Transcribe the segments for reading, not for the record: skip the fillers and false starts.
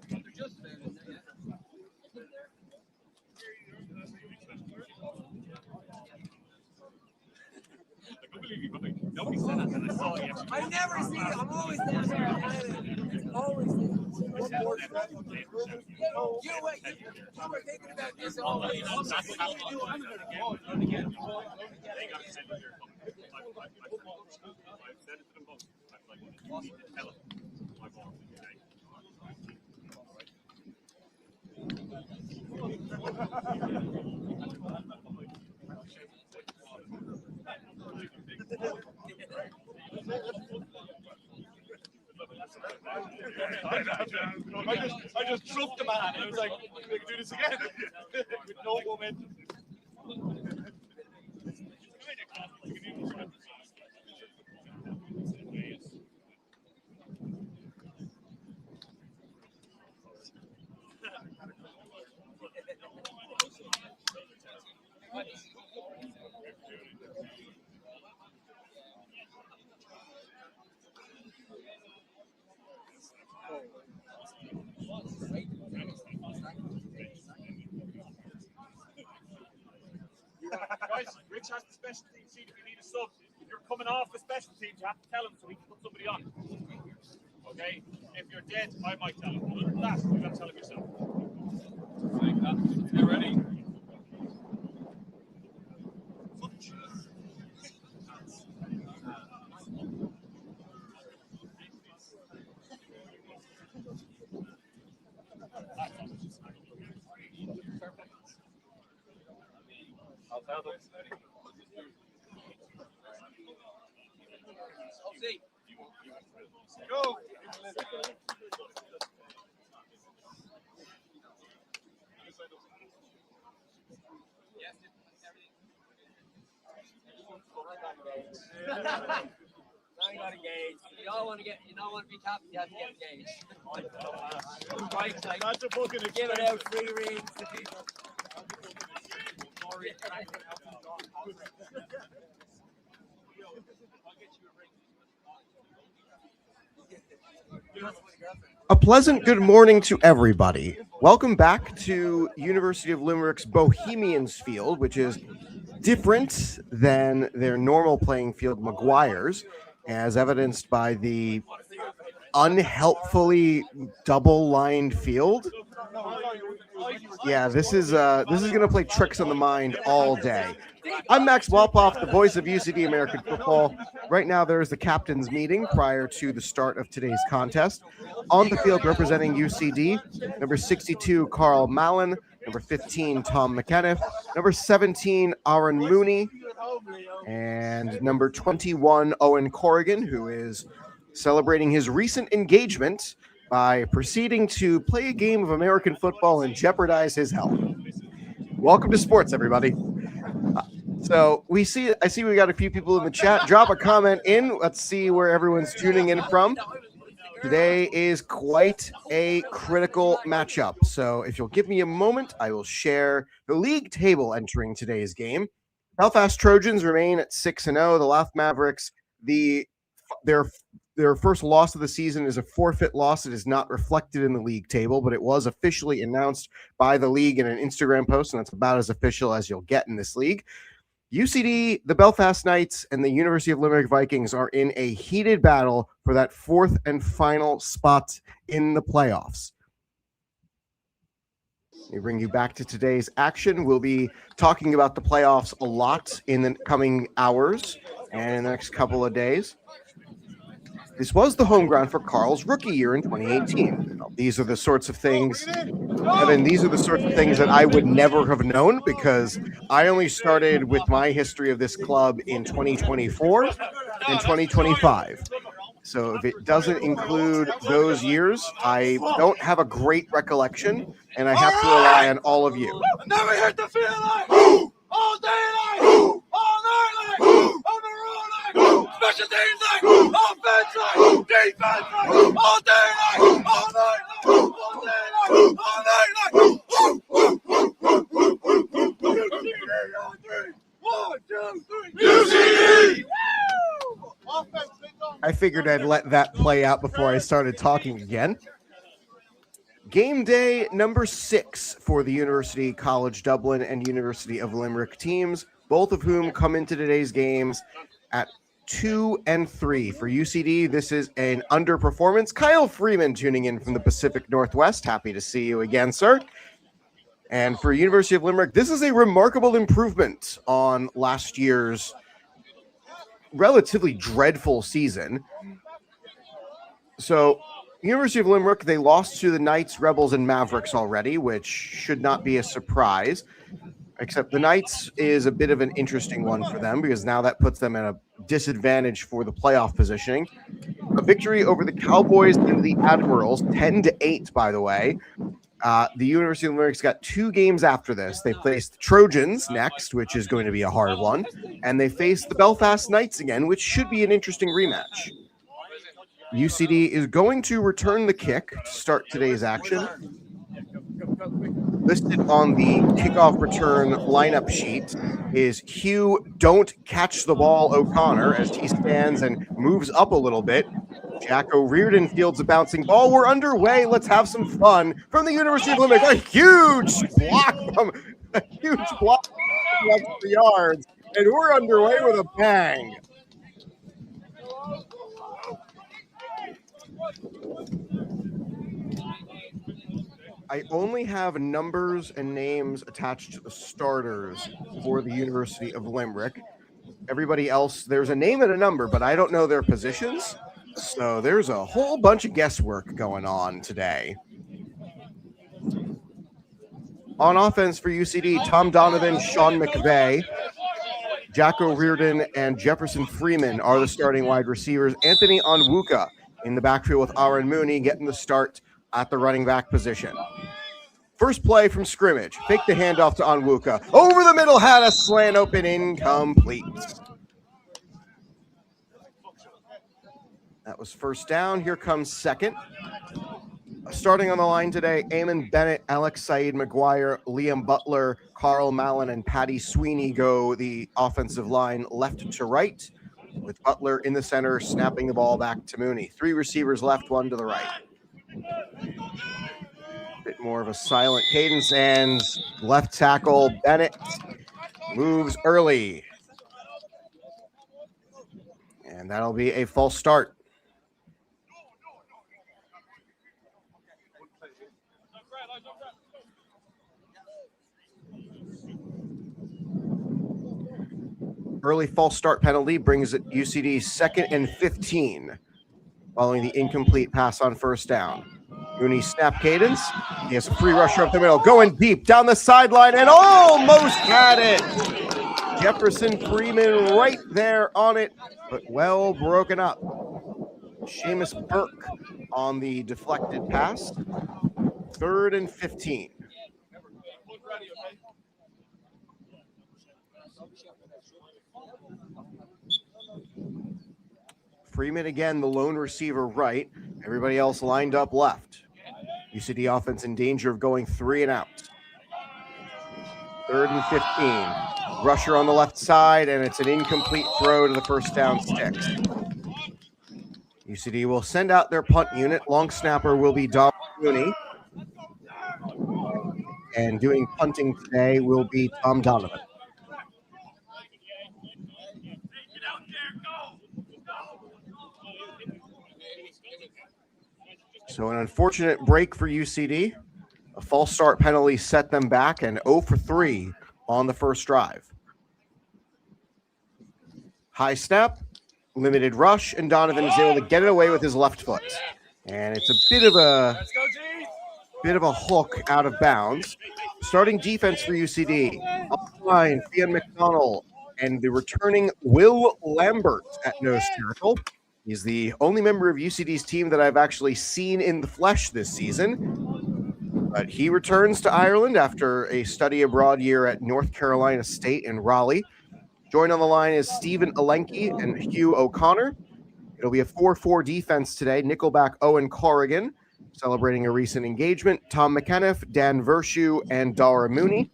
They're just there. Nobody said that, and I saw it yesterday. I never see it. I'm always there. Always there. You were thinking about this always. I just trumped the man, and I was like, we can do this again with no momentum. Guys, Rich has the special team sheet if you need a sub. If you're coming off the special teams, you have to tell him so he can put somebody on. Okay? If you're dead, I might tell him. Other than that, you got to tell him yourself. You ready? I'll tell them. I'll see. Go! I got engaged. You don't want to be captain, you have to get engaged. Right, like, That's a fucking giving out free rings to people. A pleasant good morning to everybody. Welcome back to University of Limerick's Bohemians Field, which is different than their normal playing field, McGuire's, as evidenced by the unhelpfully double-lined field. Yeah, this is going to play tricks on the mind all day. I'm Max Wolpoff, the voice of UCD American football. Right now, there is the captain's meeting prior to the start of today's contest. On the field representing UCD, number 62, Carl Mallon, number 15, Tom McKenniff, number 17, Aaron Mooney, and number 21, Owen Corrigan, who is celebrating his recent engagement by proceeding to play a game of American football and jeopardize his health. Welcome to sports, everybody. So I see we got a few people in the chat. Drop a comment in. Let's see where everyone's tuning in from. Today is quite a critical matchup. So if you'll give me a moment, I will share the league table entering today's game. Belfast Trojans remain at 6-0. The Louth Mavericks, their first loss of the season is a forfeit loss. It is not reflected in the league table, but it was officially announced by the league in an Instagram post, and that's about as official as you'll get in this league. UCD, the Belfast Knights, and the University of Limerick Vikings are in a heated battle for that fourth and final spot in the playoffs. We bring you back to today's action. We'll be talking about the playoffs a lot in the coming hours and in the next couple of days. This was the home ground for Carl's rookie year in 2018. These are the sorts of things, Evan, these are the sorts of things that I would never have known because I only started with my history of this club in 2024. and 2025. So if it doesn't include those years, I don't have a great recollection, and I have to rely on all of you. Never hit the field like who? All day like who? All night like who? On the road like who? Special teams like who? Offense like who? Defense like who? All day like who? All night like who? All day like who? All night like who? One, two, three. UCD! I figured I'd let that play out before I started talking again. Game day number 6 for the University College Dublin and University of Limerick teams, both of whom come into today's games at 2 and 3. For UCD, this is an underperformance. Kyle Freeman tuning in from the Pacific Northwest. Happy to see you again, sir. And for University of Limerick, this is a remarkable improvement on last year's relatively dreadful season. So University of Limerick, they lost to the Knights, Rebels, and Mavericks already, which should not be a surprise, except the Knights is a bit of an interesting one for them because now that puts them at a disadvantage for the playoff positioning. A victory over the Cowboys and the Admirals, 10-8, by the way. The University of Limerick's got 2 games after this. They face the Trojans next, which is going to be a hard one, and they face the Belfast Knights again, which should be an interesting rematch. UCD is going to return the kick to start today's action. Listed on the kickoff return lineup sheet is Hugh Don't Catch the Ball O'Connor as he stands and moves up a little bit. Jack O'Riordan fields a bouncing ball. We're underway. Let's have some fun from the University of Limerick. A huge block from the yards, and we're underway with a bang. I only have numbers and names attached to the starters for the University of Limerick. Everybody else, there's a name and a number, but I don't know their positions. So there's a whole bunch of guesswork going on today. On offense for UCD, Tom Donovan, Sean McVeigh, Jack O'Riordan, and Jefferson Freeman are the starting wide receivers. Anthony Onwuka in the backfield with Aaron Mooney getting the start at the running back position. First play from scrimmage. Fake the handoff to Onwuka. Over the middle, had a slant open, incomplete. That was first down. Here comes second. Starting on the line today, Eamon Bennett, Alex Said McGuire, Liam Butler, Carl Mallon, and Paddy Sweeney go the offensive line left to right, with Butler in the center, snapping the ball back to Mooney. 3 receivers left, 1 to the right. Bit more of a silent cadence, and left tackle Bennett moves early. And that'll be a false start. Early false start penalty brings it UCD 2nd and 15 following the incomplete pass on first down. Mooney snap cadence. He has a free rusher up the middle, going deep down the sideline and almost had it. Jefferson Freeman right there on it, but well broken up. Seamus Burke on the deflected pass. 3rd and 15. Freeman again, the lone receiver right. Everybody else lined up left. UCD offense in danger of going 3 and out. 3rd and 15. Rusher on the left side, and it's an incomplete throw to the first down sticks. UCD will send out their punt unit. Long snapper will be Dom Mooney. And doing punting today will be Tom Donovan. So an unfortunate break for UCD. A false start penalty set them back, and 0 for 3 on the first drive. High snap, limited rush, and Donovan is able to get it away with his left foot. And it's a bit of a hook out of bounds. Starting defense for UCD. Up the line, Fian McDonald, and the returning Will Lambert at nose tackle. He's the only member of UCD's team that I've actually seen in the flesh this season. But he returns to Ireland after a study abroad year at North Carolina State in Raleigh. Joined on the line is Stephen Alenki and Hugh O'Connor. It'll be a 4-4 defense today. Nickelback Owen Corrigan, celebrating a recent engagement. Tom McAniff, Dan Vershu, and Dara Mooney.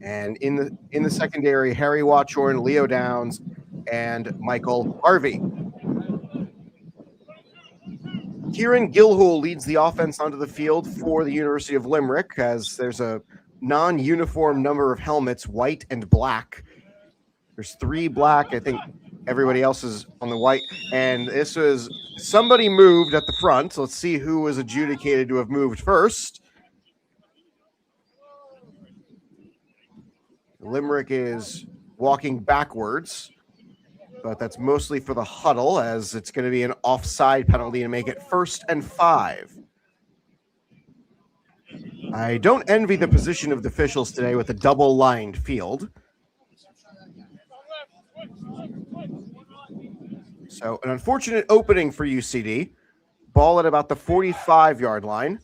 And in the secondary, Harry Watchorn, Leo Downs, and Michael Harvey. Kieran Gilhool leads the offense onto the field for the University of Limerick, as there's a non-uniform number of helmets, white and black. There's 3 black. I think everybody else is on the white. And this was somebody moved at the front. So let's see who was adjudicated to have moved first. Limerick is walking backwards, but that's mostly for the huddle, as it's going to be an offside penalty to make it 1st and 5. I don't envy the position of the officials today with a double-lined field. So an unfortunate opening for UCD. Ball at about the 45-yard line.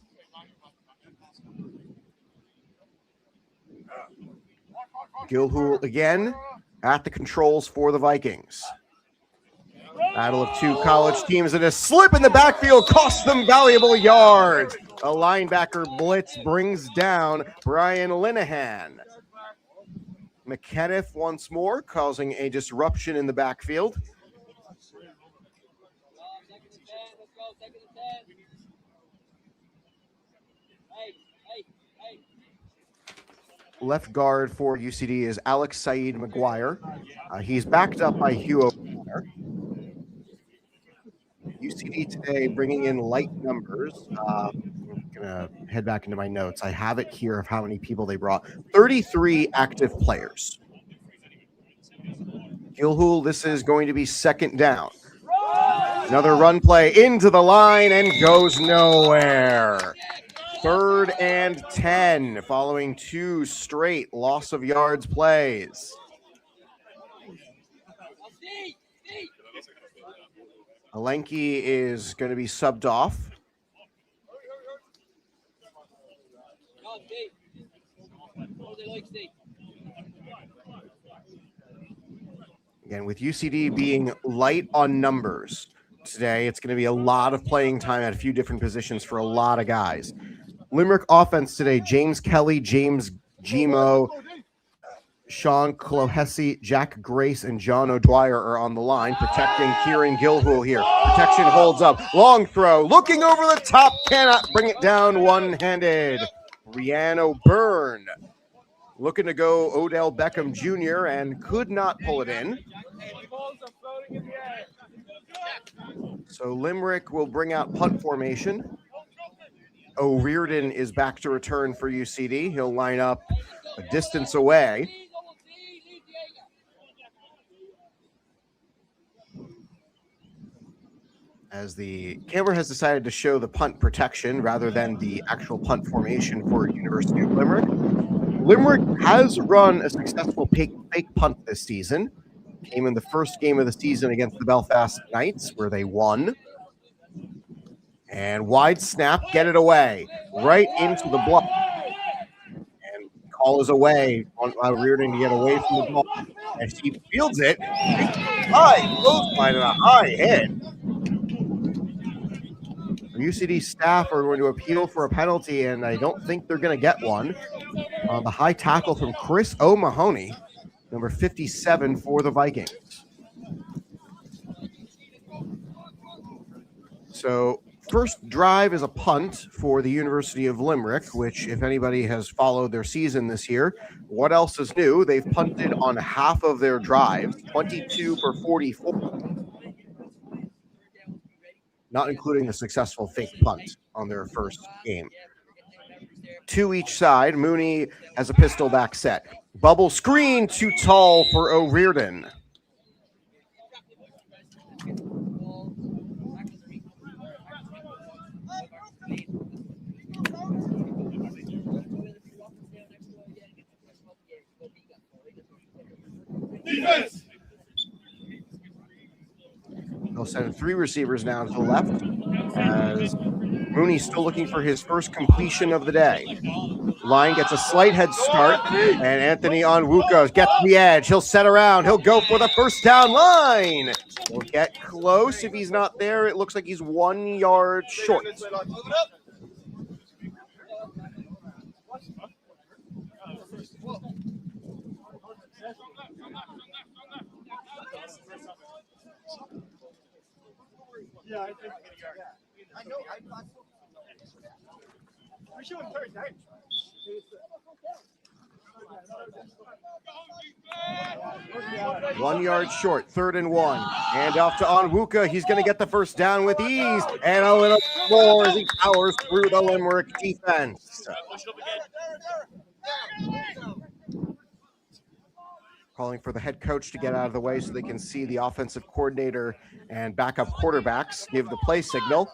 Gilhool again at the controls for the Vikings. Battle of 2 college teams, and a slip in the backfield costs them valuable yards. A linebacker blitz brings down Brian Linehan. McAniff once more, causing a disruption in the backfield. Left guard for UCD is Alex Saeed McGuire. He's backed up by Hugh O'Connor. UCD today bringing in light numbers. I'm going to head back into my notes. I have it here of how many people they brought. 33 active players. Gilhool, this is going to be 2nd down. Another run play into the line and goes nowhere. 3rd and 10 following 2 straight loss of yards plays. Alenki is going to be subbed off. Again, with UCD being light on numbers today, it's going to be a lot of playing time at a few different positions for a lot of guys. Limerick offense today, James Kelly, James Gimo, Sean Clohesi, Jack Grace, and John O'Dwyer are on the line, protecting Kieran Gilhool here. Protection holds up. Long throw, looking over the top, cannot bring it down one-handed. Rian O'Byrne looking to go Odell Beckham Jr. and could not pull it in. So Limerick will bring out punt formation. O'Riordan is back to return for UCD. He'll line up a distance away. As the camera has decided to show the punt protection rather than the actual punt formation for University of Limerick. Limerick has run a successful fake punt this season. Came in the first game of the season against the Belfast Knights, where they won. And wide snap, get it away, right into the block. And call is away on Reardon to get away from the ball. As he fields it, high clothesline and a high hit. UCD staff are going to appeal for a penalty, and I don't think they're going to get one. The high tackle from Chris O'Mahony, number 57 for the Vikings. So first drive is a punt for the University of Limerick, which if anybody has followed their season this year, what else is new? They've punted on half of their drives, 22 for 44. Not including the successful fake punt on their first game. 2 each side. Mooney has a pistol back set. Bubble screen, too tall for O'Riordan. Defense! They'll send 3 receivers now to the left as Mooney's still looking for his first completion of the day. Line gets a slight head start, and Anthony Onwuka gets the edge. He'll set around. He'll go for the first down. Line will get close. If he's not there, it looks like he's 1 yard short. Yeah, I think. I know. We're showing third down. 1 yard short, 3rd and 1. And off to Onwuka. He's going to get the first down with ease. And a little more as he powers through the Limerick defense. Calling for the head coach to get out of the way so they can see the offensive coordinator and backup quarterbacks give the play signal.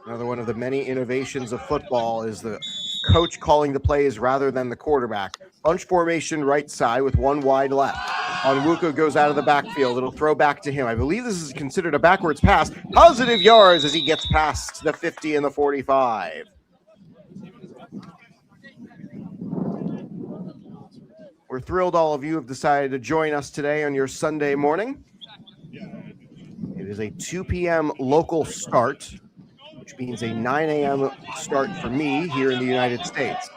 Another one of the many innovations of football is the coach calling the plays rather than the quarterback. Bunch formation right side with 1 wide left. Onwuka goes out of the backfield. It'll throw back to him. I believe this is considered a backwards pass. Positive yards as he gets past the 50 and the 45. We're thrilled all of you have decided to join us today on your Sunday morning. It is a 2 p.m. local start, which means a 9 a.m. start for me here in the United States.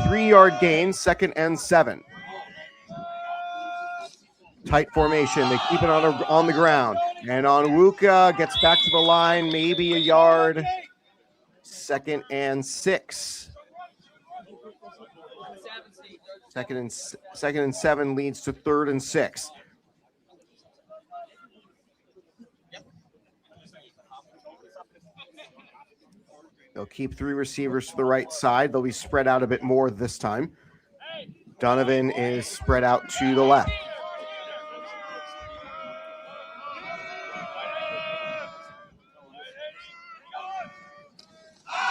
3-yard gain, 2nd and 7. Tight formation. They keep it on the ground. And Onwuka gets back to the line, maybe a yard. 2nd and 6. Second and 7 leads to 3rd and 6. They'll keep 3 receivers to the right side. They'll be spread out a bit more this time. Donovan is spread out to the left.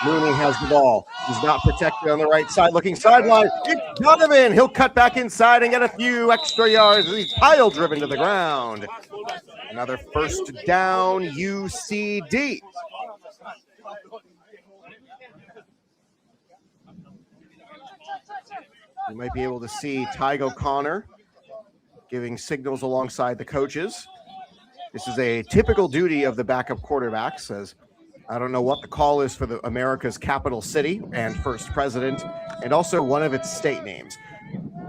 Mooney has the ball. He's not protected on the right side. Looking sideline. It's Donovan. He'll cut back inside and get a few extra yards as he's pile driven to the ground. Another first down, UCD. You might be able to see Tyg O'Connor giving signals alongside the coaches. This is a typical duty of the backup quarterbacks, as I don't know what the call is for the America's capital city and first president, and also one of its state names.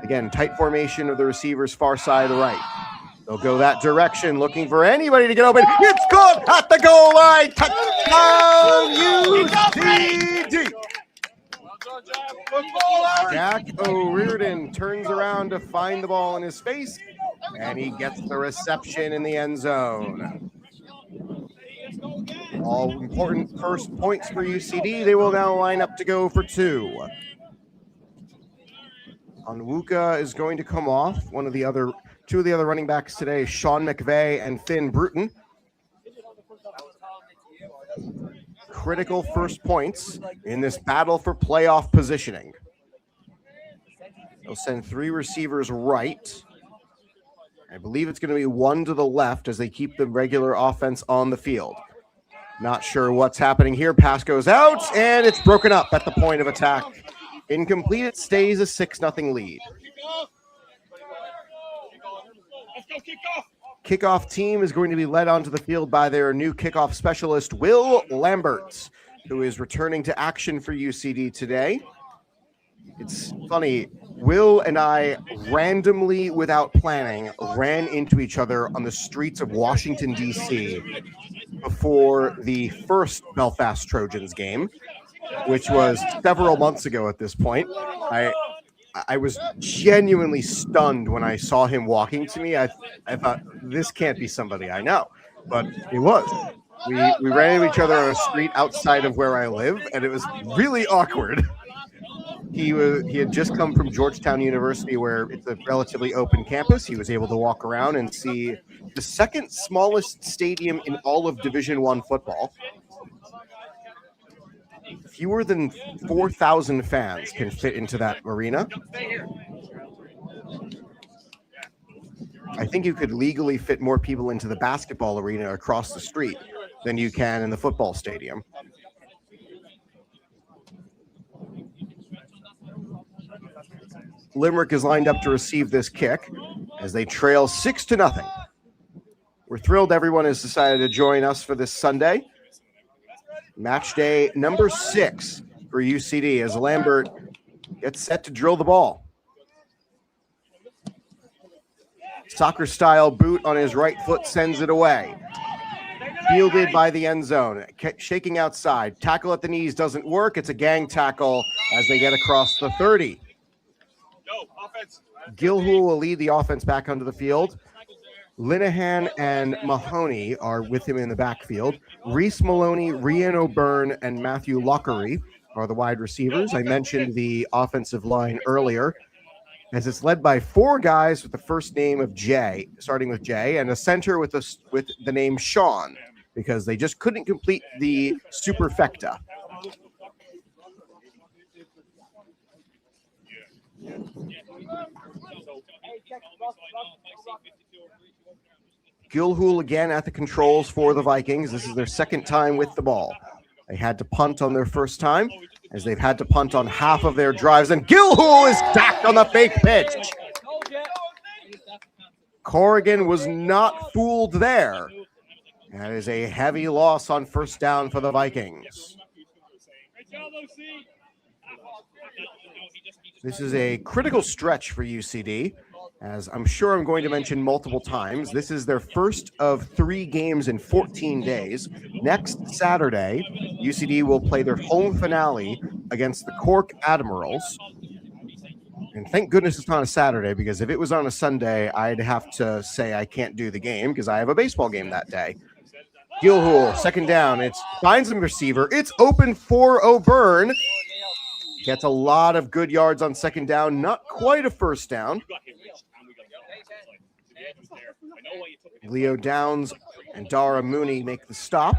Again, tight formation of the receivers far side right. They'll go that direction, looking for anybody to get open. It's caught at the goal line. Touchdown, UCD. Jack O'Riordan turns around to find the ball in his face, and he gets the reception in the end zone. All important first points for UCD. They will now line up to go for 2. Onwuka is going to come off. Two of the other running backs today, Sean McVeigh and Finn Bruton. Critical first points in this battle for playoff positioning. They'll send 3 receivers right. I believe it's going to be 1 to the left as they keep the regular offense on the field. Not sure what's happening here. Pass goes out, and it's broken up at the point of attack. Incomplete. It stays a 6-0 lead. Kickoff team is going to be led onto the field by their new kickoff specialist, Will Lambert, who is returning to action for UCD today. It's funny, Will and I randomly, without planning, ran into each other on the streets of Washington, D.C. before the first Belfast Trojans game, which was several months ago at this point. I was genuinely stunned when I saw him walking to me. I thought, this can't be somebody I know, but it was. We ran into each other on a street outside of where I live, and it was really awkward. He had just come from Georgetown University, where it's a relatively open campus. He was able to walk around and see the second smallest stadium in all of Division I football. Fewer than 4,000 fans can fit into that arena. I think you could legally fit more people into the basketball arena across the street than you can in the football stadium. Limerick is lined up to receive this kick as they trail 6-0. We're thrilled everyone has decided to join us for this Sunday. Match day number 6 for UCD as Lambert gets set to drill the ball. Soccer style boot on his right foot sends it away. Fielded by the end zone, shaking outside. Tackle at the knees doesn't work. It's a gang tackle as they get across the 30. Gilhool will lead the offense back onto the field. Linehan and Mahoney are with him in the backfield. Reese Maloney, Rian O'Byrne, and Matthew Lockery are the wide receivers. I mentioned the offensive line earlier, as it's led by 4 guys with the first name of Jay, starting with Jay, and a center with the name Sean, because they just couldn't complete the superfecta. Gilhool again at the controls for the Vikings. This is their second time with the ball. They had to punt on their first time, as they've had to punt on half of their drives, and Gilhool is stacked on the fake pitch. Corrigan was not fooled there. That is a heavy loss on first down for the Vikings. This is a critical stretch for UCD, as I'm sure I'm going to mention multiple times. This is their first of 3 games in 14 days. Next Saturday, UCD will play their home finale against the Cork Admirals. And thank goodness it's not a Saturday, because if it was on a Sunday, I'd have to say I can't do the game because I have a baseball game that day. Gilhool, second down. It finds the receiver. It's open for O'Byrne. Gets a lot of good yards on second down. Not quite a first down. Leo Downs and Dara Mooney make the stop.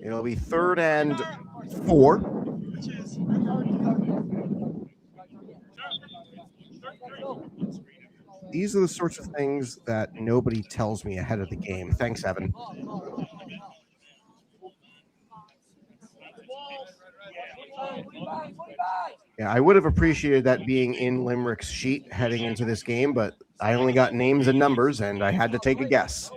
It'll be 3rd and 4. These are the sorts of things that nobody tells me ahead of the game. Thanks, Evan. Yeah, I would have appreciated that being in Limerick's sheet heading into this game, but I only got names and numbers, and I had to take a guess.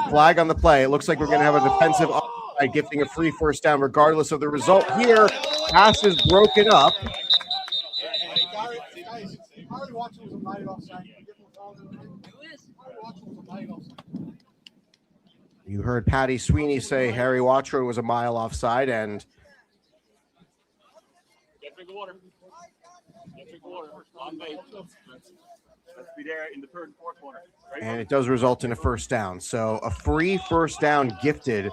Flag on the play. It looks like we're going to have a defensive offside, gifting a free first down regardless of the result here. Pass is broken up. You heard Patty Sweeney say Harry Watron was a mile offside, and and it does result in a first down. So a free first down gifted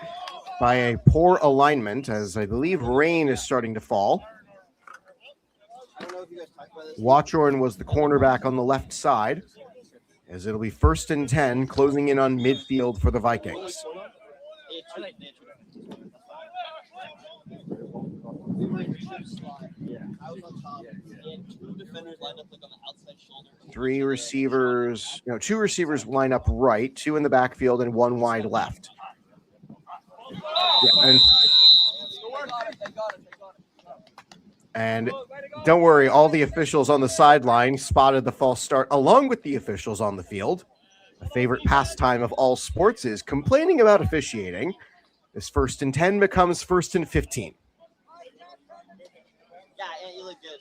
by a poor alignment, as I believe rain is starting to fall. Watron was the cornerback on the left side, as it'll be 1st and 10, closing in on midfield for the Vikings. Two receivers line up right, 2 in the backfield and 1 wide left. Yeah, and don't worry, all the officials on the sideline spotted the false start along with the officials on the field. A favorite pastime of all sports is complaining about officiating. This 1st and 10 becomes 1st and 15. Yeah, you look good.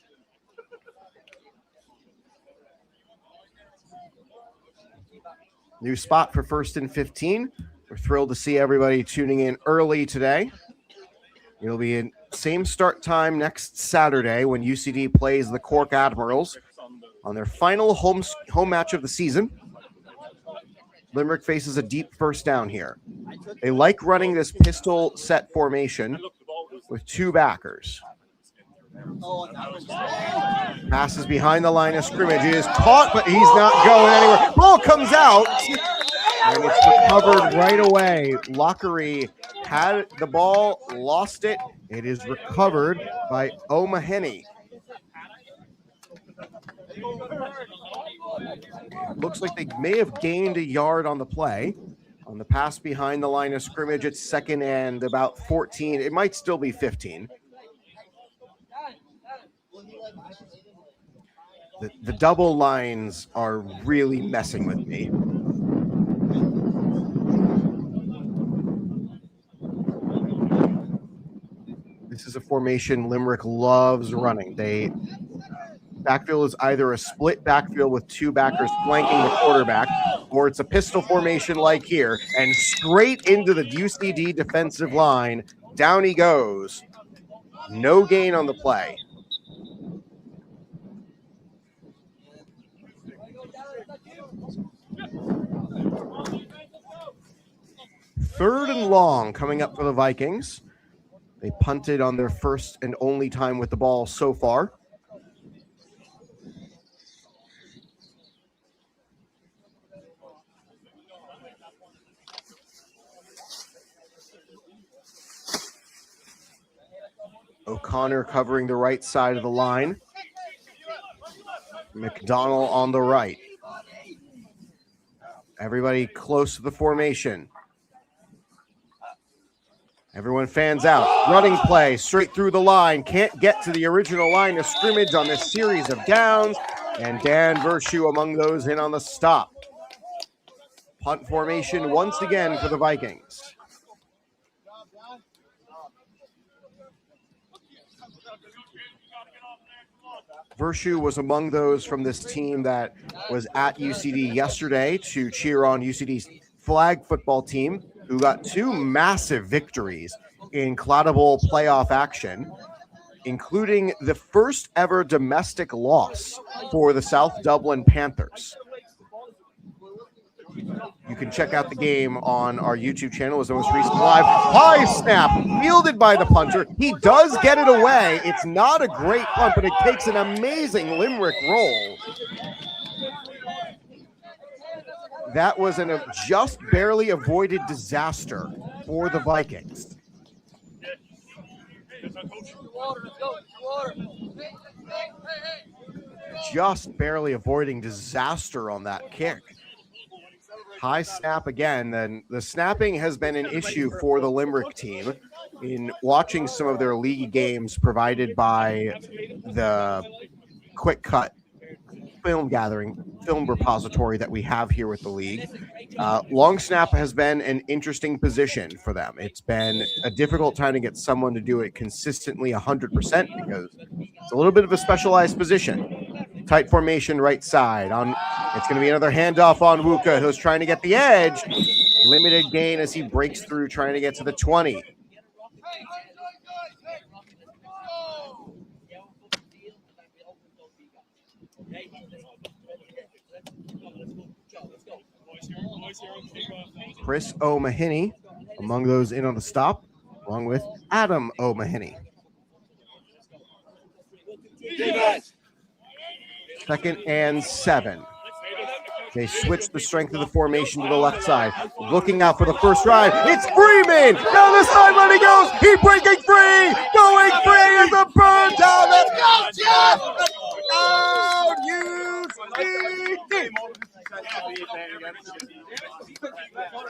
New spot for 1st and 15. We're thrilled to see everybody tuning in early today. It'll be in same start time next Saturday when UCD plays the Cork Admirals on their final home match of the season. Limerick faces a deep first down here. They like running this pistol set formation with 2 backers. Passes behind the line of scrimmage. It is caught, but he's not going anywhere. Ball comes out, and it's recovered right away. Lockery had the ball, lost it. It is recovered by O'Maheny. Looks like they may have gained a yard on the play. On the pass behind the line of scrimmage, it's 2nd and about 14. It might still be 15. The double lines are really messing with me. This is a formation Limerick loves running. Backfield is either a split backfield with 2 backers flanking the quarterback, or it's a pistol formation like here, and straight into the UCD defensive line. Down he goes. No gain on the play. Third and long coming up for the Vikings. They punted on their first and only time with the ball so far. O'Connor covering the right side of the line. McDonald on the right. Everybody close to the formation. Everyone fans out. Running play straight through the line. Can't get to the original line of scrimmage on this series of downs. And Dan Virtue among those in on the stop. Punt formation once again for the Vikings. Virtue was among those from this team that was at UCD yesterday to cheer on UCD's flag football team, who got 2 massive victories in Clotta Bowl playoff action, including the first ever domestic loss for the South Dublin Panthers. You can check out the game on our YouTube channel. It was the most recent live. High snap, fielded by the punter. He does get it away. It's not a great punt, but it takes an amazing Limerick roll. That was a just barely avoided disaster for the Vikings. Just barely avoiding disaster on that kick. High snap again. Then the snapping has been an issue for the Limerick team. In watching some of their league games provided by the Quick Cut film repository that we have here with the league. Long snap has been an interesting position for them. It's been a difficult time to get someone to do it consistently 100% because it's a little bit of a specialized position. Tight formation right side. It's going to be another handoff on Wuka, who's trying to get the edge. Limited gain as he breaks through, trying to get to the 20. Chris O'Mahony among those in on the stop, along with Adam O'Mahony. 2nd and 7. They switch the strength of the formation to the left side. Looking out for the first drive. It's Freeman. Down the sideline he goes. He breaking free. Going free is a bird down. Let's go, Jeff. Down, UCD.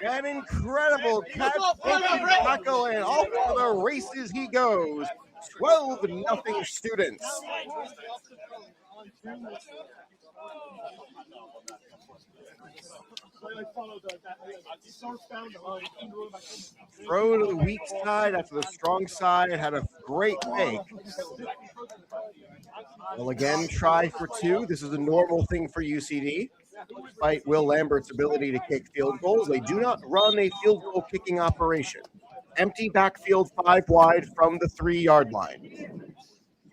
An incredible catch, tackle, and off to the races he goes. 12-0 Students. Throw to the weak side after the strong side. Had a great fake. Will again try for 2. This is a normal thing for UCD. Despite Will Lambert's ability to kick field goals, they do not run a field goal kicking operation. Empty backfield 5 wide from the 3-yard line.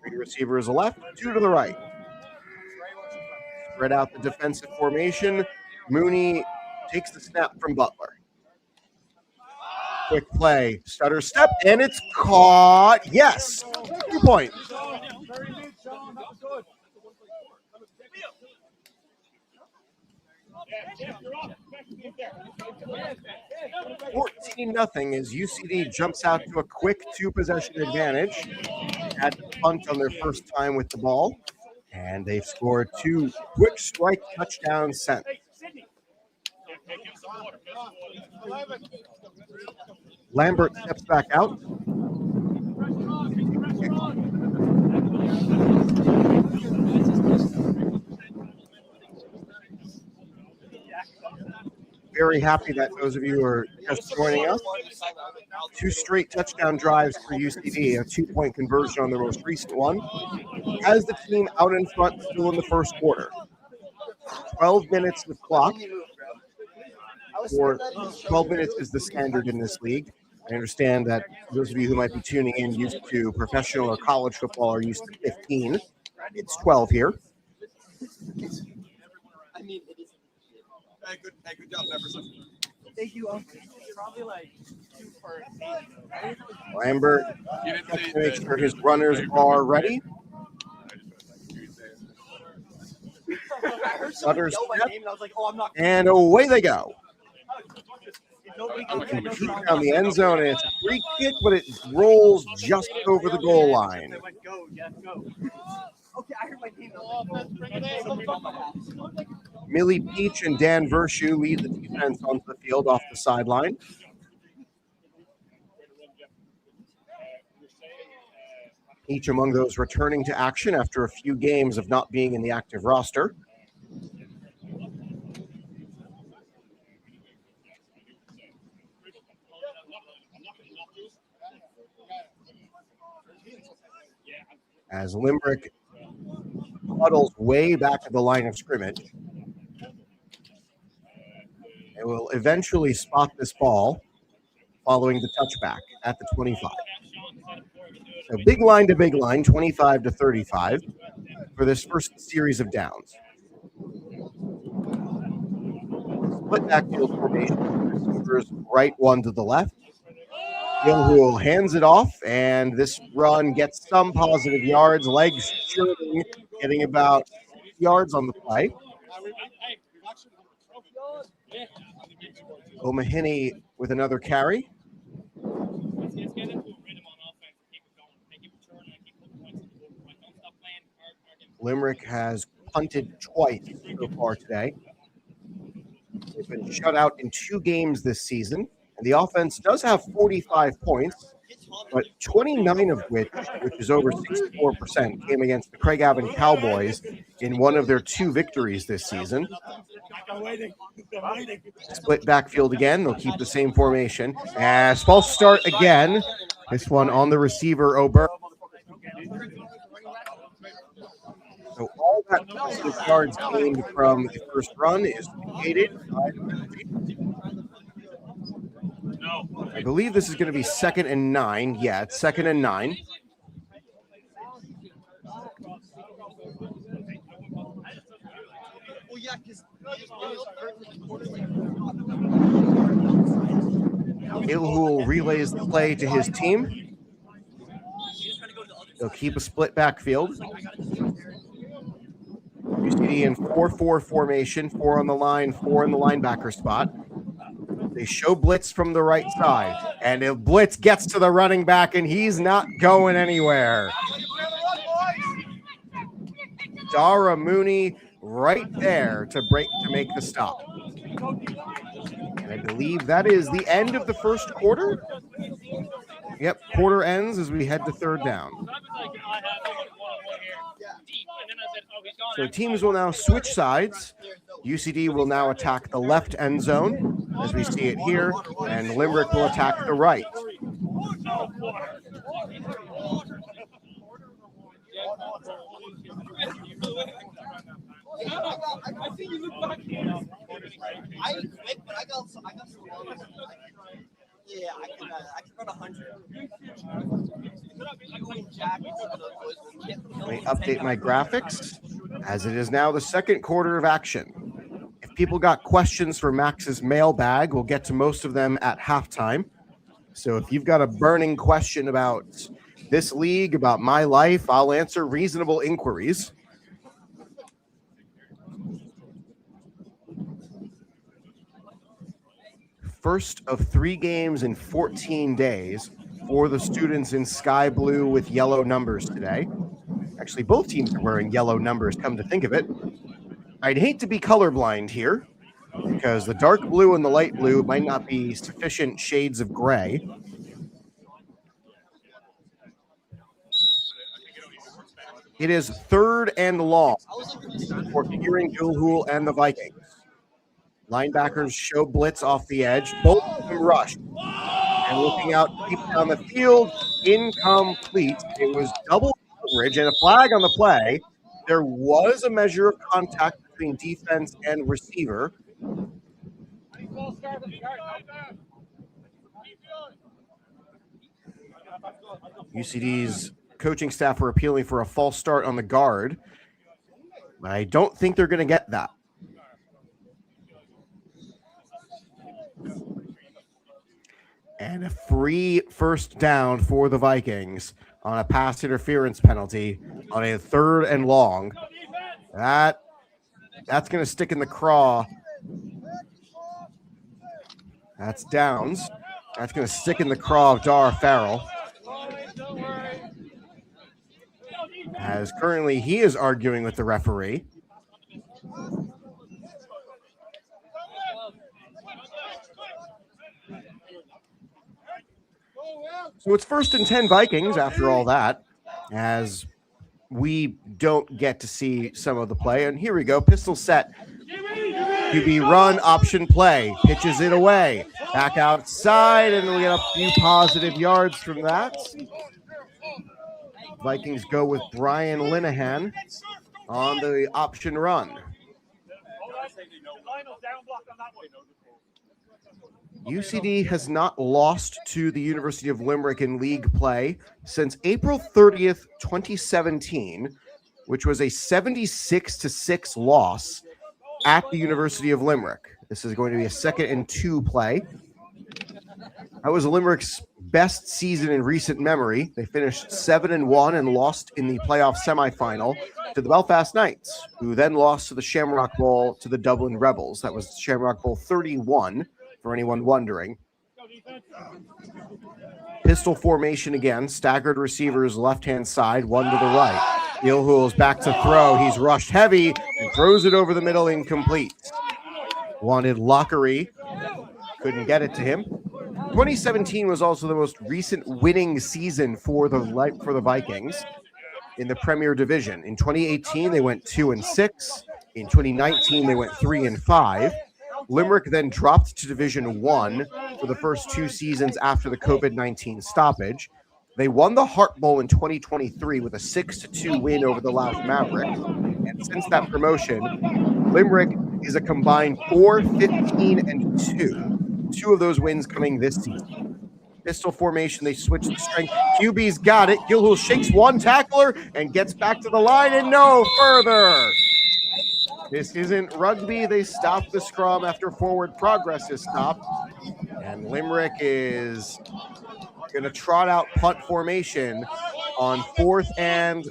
3 receivers left, 2 to the right. Spread out the defensive formation. Mooney takes the snap from Butler. Quick play, stutter step, and it's caught. Yes, 2 points. 14-0 as UCD jumps out to a quick 2-possession advantage. Had to punt on their first time with the ball. And they've scored 2 quick strike touchdowns since. Lambert steps back out. Very happy that those of you who are just joining us. 2 straight touchdown drives for UCD, a 2-point conversion on the most recent one. Has the team out in front still in the first quarter. 12 minutes of clock. Or 12 minutes is the standard in this league. I understand that those of you who might be tuning in used to professional or college football are used to 15. It's 12 here. I mean, it is. Hey, good job, Jefferson. Thank you, Uncle. Probably like 2 for 8. Lambert checks to make sure his runners are ready. Sutter's step, and away they go. Keep down the end zone, and it's a free kick, but it rolls just over the goal line. Millie Peach and Dan Vershu lead the defense onto the field off the sideline. Each among those returning to action after a few games of not being in the active roster. As Limerick huddles way back at the line of scrimmage. They will eventually spot this ball following the touchback at the 25. So big line to big line, 25 to 35 for this first series of downs. Split backfield formation, receivers right one to the left. Gilhool hands it off, and this run gets some positive yards, legs shooting, getting about 6 yards on the play. O'Mahony with another carry. Limerick has punted twice so far today. They've been shut out in 2 games this season. And the offense does have 45 points, but 29 of which is over 64%, came against the Craigavon Cowboys in one of their 2 victories this season. Split backfield again. They'll keep the same formation. As false start again. This one on the receiver, Ober. So all that positive yards gained from the first run is negated. I believe this is going to be 2nd and 9. Yeah, it's 2nd and 9. Gilhool relays the play to his team. They'll keep a split backfield. UCD in 4-4 formation, 4 on the line, 4 in the linebacker spot. They show blitz from the right side, and if blitz gets to the running back, and he's not going anywhere. Dara Mooney right there to make the stop. And I believe that is the end of the first quarter. Yep, quarter ends as we head to 3rd down. So teams will now switch sides. UCD will now attack the left end zone, as we see it here, and Limerick will attack the right. I think you look back here. I quit, but I got some. Yeah, I can run 100. Let me update my graphics, as it is now the 2nd quarter of action. If people got questions for Max's mailbag, we'll get to most of them at halftime. So if you've got a burning question about this league, about my life, I'll answer reasonable inquiries. First of 3 games in 14 days for the students in sky blue with yellow numbers today. Actually, both teams are wearing yellow numbers, come to think of it. I'd hate to be colorblind here because the dark blue and the light blue might not be sufficient shades of gray. It is 3rd and long for Kieran Gilhool and the Vikings. Linebackers show blitz off the edge. Both of them rush. And looking out deep down the field, incomplete. It was double coverage and a flag on the play. There was a measure of contact between defense and receiver. UCD's coaching staff were appealing for a false start on the guard. But I don't think they're going to get that. And a free first down for the Vikings on a pass interference penalty on a 3rd and long. That's going to stick in the craw. That's Downs. That's going to stick in the craw of Dar Farrell. As currently he is arguing with the referee. So it's 1st and 10 Vikings after all that, as we don't get to see some of the play. And here we go, pistol set. QB run, option play, pitches it away. Back outside, and we get a few positive yards from that. Vikings go with Brian Linehan on the option run. UCD has not lost to the University of Limerick in league play since April 30th, 2017, which was a 76-6 loss at the University of Limerick. This is going to be a 2nd and 2 play. That was Limerick's best season in recent memory. They finished 7-1 and lost in the playoff semifinal to the Belfast Knights, who then lost to the Shamrock Bowl to the Dublin Rebels. That was Shamrock Bowl 31, for anyone wondering. Pistol formation again, staggered receivers left-hand side, one to the right. Gilhool's back to throw. He's rushed heavy and throws it over the middle, incomplete. Wanted Lockery, couldn't get it to him. 2017 was also the most recent winning season for the Vikings in the Premier Division. In 2018, they went 2-6. In 2019, they went 3-5. Limerick then dropped to Division 1 for the first 2 seasons after the COVID-19 stoppage. They won the Hart Bowl in 2023 with a 6-2 win over the Louth Mavericks. And since that promotion, Limerick is a combined 4-15-2. 2 of those wins coming this season. Pistol formation, they switch the strength. QB's got it. Gilhool shakes one tackler and gets back to the line and no further. This isn't rugby. They stop the scrum after forward progress is stopped. And Limerick is going to trot out punt formation on 4th and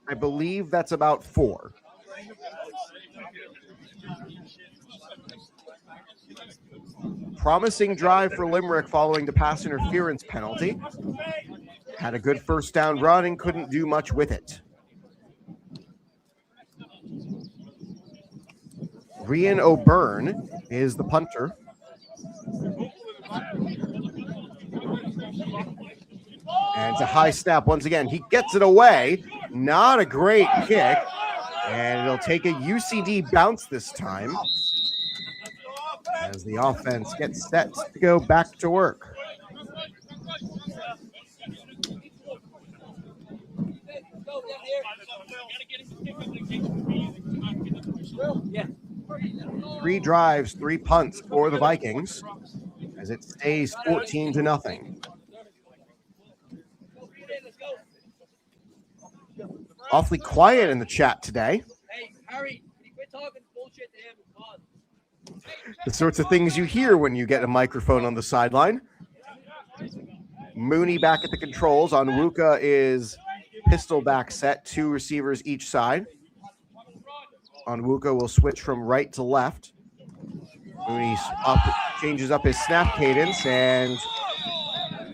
I believe that's about 4. Promising drive for Limerick following the pass interference penalty. Had a good first down run and couldn't do much with it. Rian O'Byrne is the punter. And it's a high snap once again. He gets it away. Not a great kick. And it'll take a UCD bounce this time, as the offense gets set to go back to work. Three drives, 3 punts for the Vikings as it stays 14-0. Awfully quiet in the chat today. Hey, Harry, quit talking bullshit to him. Come on. The sorts of things you hear when you get a microphone on the sideline. Mooney back at the controls. Onwuka is pistol back set, 2 receivers each side. Onwuka will switch from right to left. Mooney changes up his snap cadence, and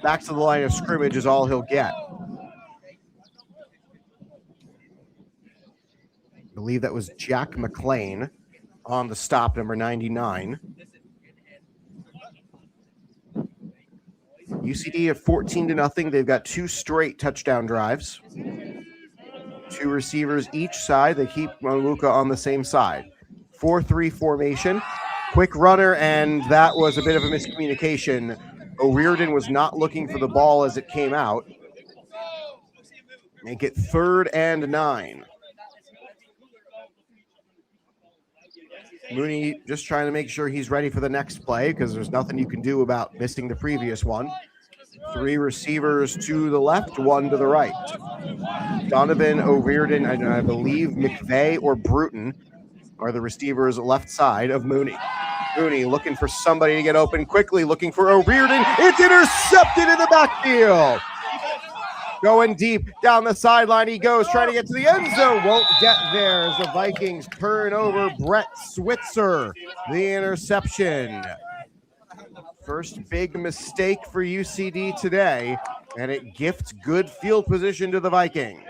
back to the line of scrimmage is all he'll get. believe that was Jack McLean on the stop, number 99. UCD at 14-0. They've got 2 straight touchdown drives. 2 receivers each side. They keep Maluka on the same side. 4-3 formation. Quick runner, and that was a bit of a miscommunication. O'Riordan was not looking for the ball as it came out. Make it 3rd and 9. Mooney just trying to make sure he's ready for the next play because there's nothing you can do about missing the previous one. 3 receivers to the left, 1 to the right. Donovan, O'Riordan, and I believe McVeigh or Bruton are the receivers left side of Mooney. Mooney looking for somebody to get open quickly, looking for O'Riordan. It's intercepted in the backfield. Going deep down the sideline he goes, trying to get to the end zone. Won't get there as the Vikings turn over Brett Switzer. The interception. First big mistake for UCD today, and it gifts good field position to the Vikings.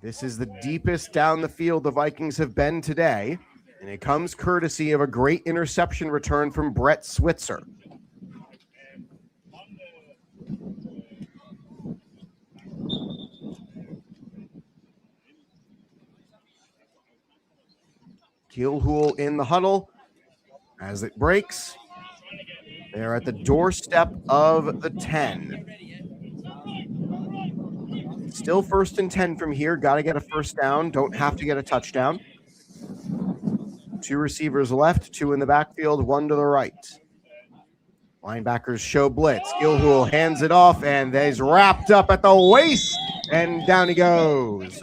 This is the deepest down the field the Vikings have been today, and it comes courtesy of a great interception return from Brett Switzer. Gilhool in the huddle as it breaks. They're at the doorstep of the 10. Still 1st and 10 from here. Got to get a first down. Don't have to get a touchdown. 2 receivers left, 2 in the backfield, 1 to the right. Linebackers show blitz. Gilhool hands it off, and he's wrapped up at the waist, and down he goes.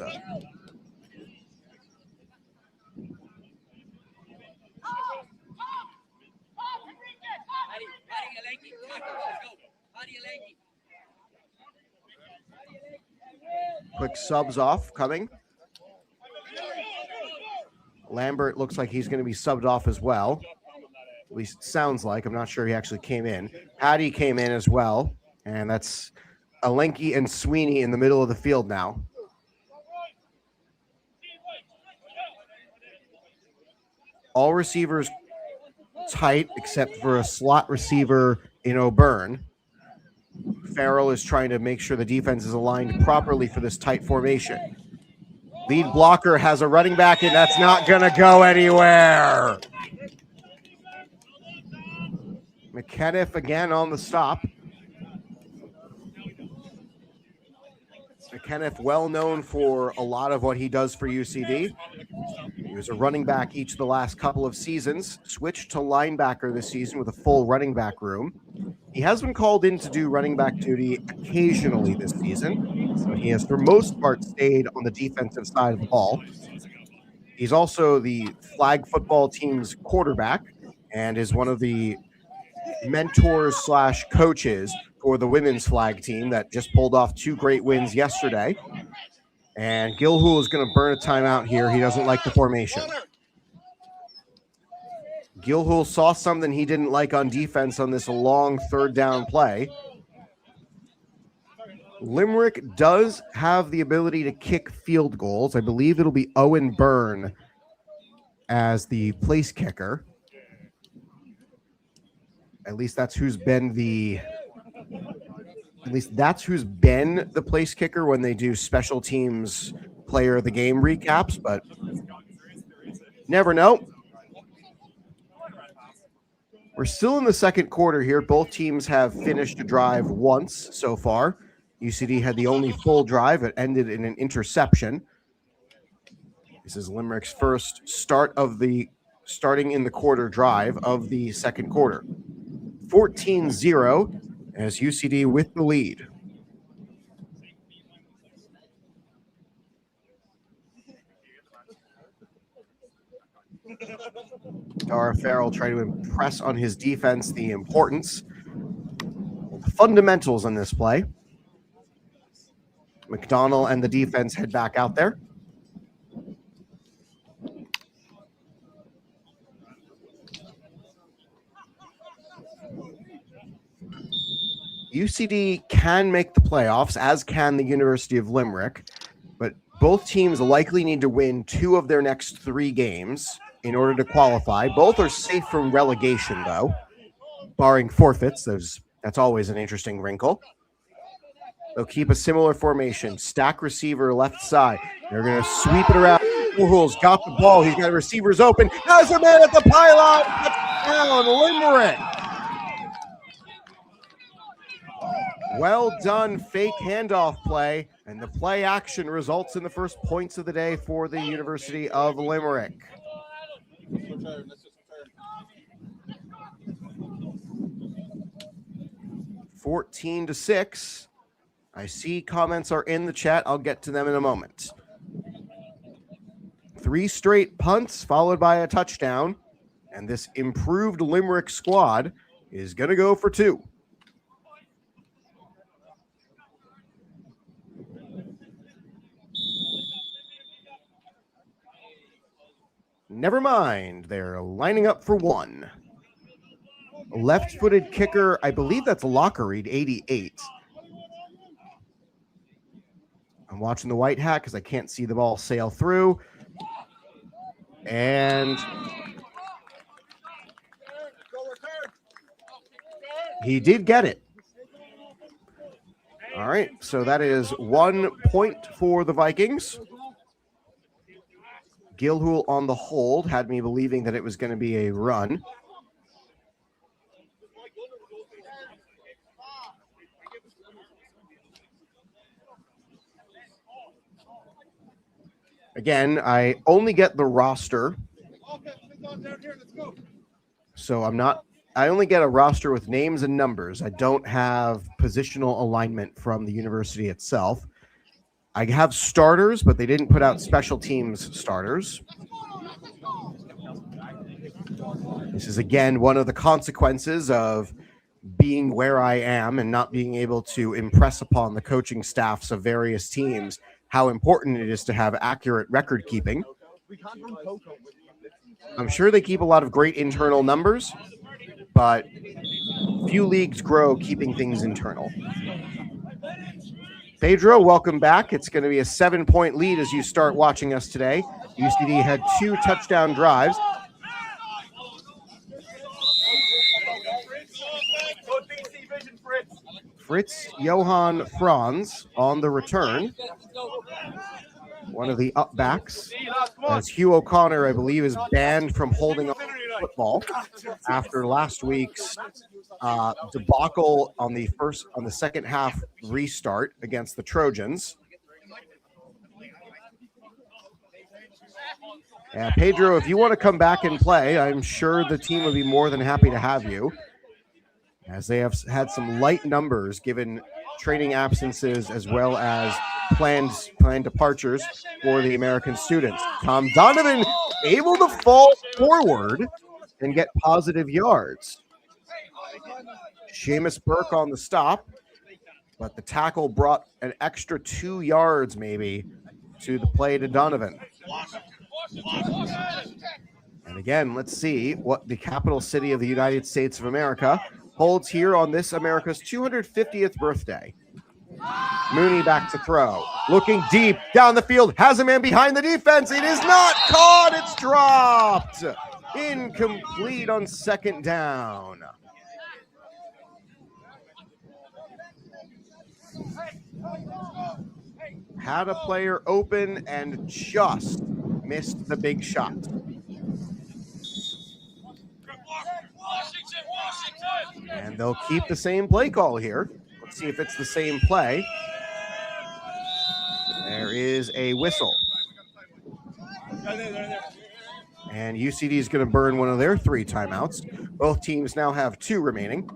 Quick subs off coming. Lambert looks like he's going to be subbed off as well. At least it sounds like. I'm not sure he actually came in. Hattie came in as well. And that's Alenki and Sweeney in the middle of the field now. All receivers tight except for a slot receiver in O'Byrne. Farrell is trying to make sure the defense is aligned properly for this tight formation. Lead blocker has a running back, and that's not going to go anywhere. McKenniff again on the stop. McKenniff, well known for a lot of what he does for UCD. He was a running back each of the last couple of seasons, switched to linebacker this season with a full running back room. He has been called in to do running back duty occasionally this season, but he has for most part stayed on the defensive side of the ball. He's also the flag football team's quarterback and is one of the mentors / coaches for the women's flag team that just pulled off 2 great wins yesterday. And Gilhool is going to burn a timeout here. He doesn't like the formation. Gilhool saw something he didn't like on defense on this long 3rd down play. Limerick does have the ability to kick field goals. I believe it'll be Owen Byrne as the place kicker. At least that's who's been the place kicker when they do special teams player of the game recaps, but never know. We're still in the 2nd quarter here. Both teams have finished a drive once so far. UCD had the only full drive. It ended in an interception. This is Limerick's first starting in the quarter drive of the 2nd quarter. 14-0 as UCD with the lead. Dara Farrell trying to impress on his defense the importance, the fundamentals on this play. McDonnell and the defense head back out there. UCD can make the playoffs, as can the University of Limerick, but both teams likely need to win 2 of their next 3 games in order to qualify. Both are safe from relegation, though, barring forfeits. That's always an interesting wrinkle. They'll keep a similar formation. Stack receiver left side. They're going to sweep it around. Woohoo's got the ball. He's got receivers open. Has a man at the pylon. Touchdown, Limerick. Well done, fake handoff play. And the play action results in the first points of the day for the University of Limerick. 14-6. I see comments are in the chat. I'll get to them in a moment. 3 straight punts followed by a touchdown. And this improved Limerick squad is going to go for 2. Never mind. They're lining up for 1. Left-footed kicker, I believe that's Lockereed, 88. I'm watching the white hat because I can't see the ball sail through. And he did get it. All right, so that is 1 point for the Vikings. Gilhool on the hold had me believing that it was going to be a run. Again, I only get the roster. So I only get a roster with names and numbers. I don't have positional alignment from the university itself. I have starters, but they didn't put out special teams starters. This is, again, one of the consequences of being where I am and not being able to impress upon the coaching staffs of various teams how important it is to have accurate record keeping. I'm sure they keep a lot of great internal numbers, but few leagues grow keeping things internal. Pedro, welcome back. It's going to be a 7-point lead as you start watching us today. UCD had 2 touchdown drives. Fritz Johann Franz on the return. One of the upbacks. As Hugh O'Connor, I believe, is banned from holding on football after last week's debacle on the second half restart against the Trojans. Pedro, if you want to come back and play, I'm sure the team would be more than happy to have you, as they have had some light numbers given training absences as well as planned departures for the American students. Tom Donovan able to fall forward and get positive yards. Seamus Burke on the stop, but the tackle brought an extra 2 yards maybe to the play to Donovan. And again, let's see what the capital city of the United States of America holds here on this America's 250th birthday. Mooney back to throw. Looking deep down the field. Has a man behind the defense. It is not caught. It's dropped. Incomplete on second down. Had a player open and just missed the big shot. And they'll keep the same play call here. Let's see if it's the same play. There is a whistle. And UCD is going to burn one of their 3 timeouts. Both teams now have 2 remaining.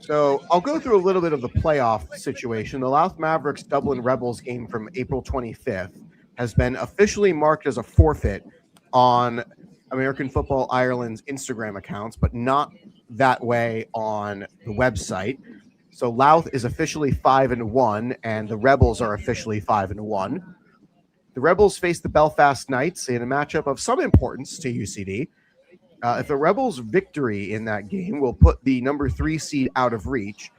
So I'll go through a little bit of the playoff situation. The Louth Mavericks Dublin Rebels game from April 25th has been officially marked as a forfeit on American Football Ireland's Instagram accounts, but not that way on the website. So Louth is officially 5-1, and the Rebels are officially 5-1. The Rebels face the Belfast Knights in a matchup of some importance to UCD. If the Rebels' victory in that game will put the number 3 seed out of reach,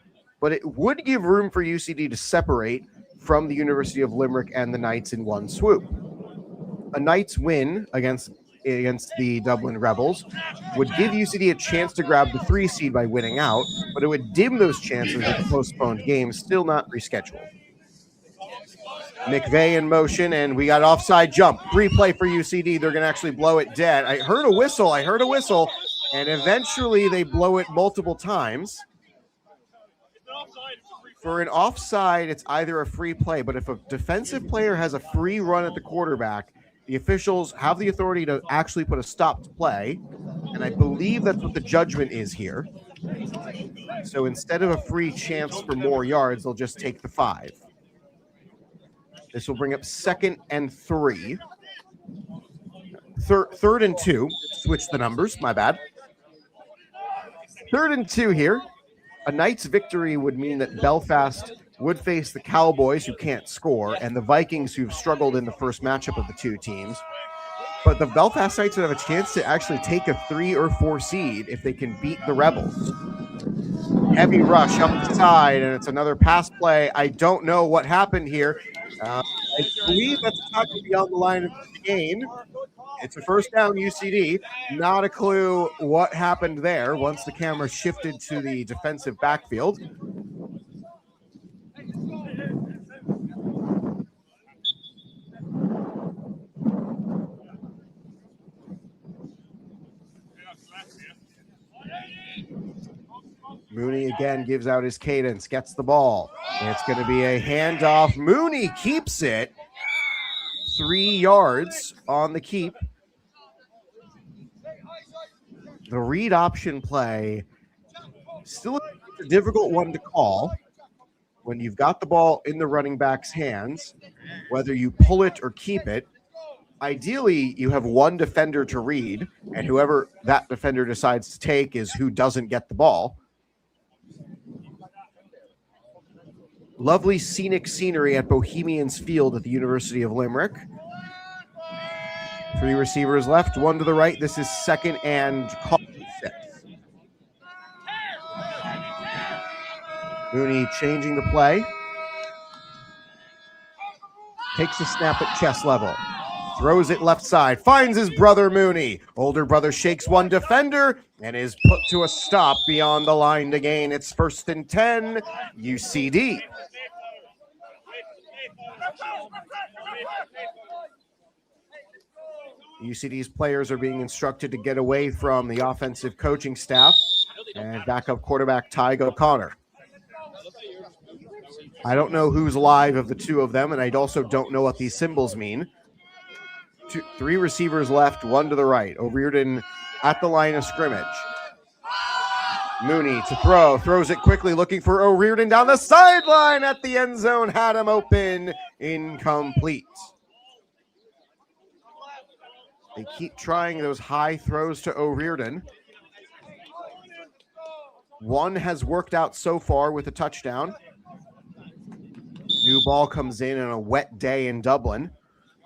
but it would give room for UCD to separate from the University of Limerick and the Knights in one swoop. A Knights win against the Dublin Rebels would give UCD a chance to grab the 3 seed by winning out, but it would dim those chances with a postponed game still not rescheduled. McVeigh in motion, and we got offside jump. Free play for UCD. They're going to actually blow it dead. I heard a whistle, and eventually they blow it multiple times. For an offside, it's either a free play, but if a defensive player has a free run at the quarterback, the officials have the authority to actually put a stop to play, and I believe that's what the judgment is here. So instead of a free chance for more yards, they'll just take the 5. This will bring up 2nd and 3. Third and 2. Switch the numbers. My bad. 3rd and 2 here. A Knights victory would mean that Belfast would face the Cowboys, who can't score, and the Vikings, who've struggled in the first matchup of the two teams. But the Belfast Knights would have a chance to actually take a 3 or 4 seed if they can beat the Rebels. Heavy rush up the side, and it's another pass play. I don't know what happened here. I believe that's not going to be on the line of the game. It's a first down UCD. Not a clue what happened there once the camera shifted to the defensive backfield. Mooney again gives out his cadence, gets the ball. It's going to be a handoff. Mooney keeps it. 3 yards on the keep. The read option play, still a difficult one to call when you've got the ball in the running back's hands, whether you pull it or keep it. Ideally, you have one defender to read, and whoever that defender decides to take is who doesn't get the ball. Lovely scenic scenery at Bohemians Field at the University of Limerick. 3 receivers left, 1 to the right. This is 2nd and 6. Mooney changing the play. Takes a snap at chest level. Throws it left side. Finds his brother Mooney. Older brother shakes one defender and is put to a stop beyond the line to gain. It's 1st and 10, UCD. UCD's players are being instructed to get away from the offensive coaching staff and backup quarterback Ty O'Connor. I don't know who's live of the two of them, and I also don't know what these symbols mean. 3 receivers left, 1 to the right. O'Riordan at the line of scrimmage. Mooney to throw, throws it quickly, looking for O'Riordan down the sideline at the end zone. Had him open, incomplete. They keep trying those high throws to O'Riordan. 1 has worked out so far with a touchdown. New ball comes in on a wet day in Dublin.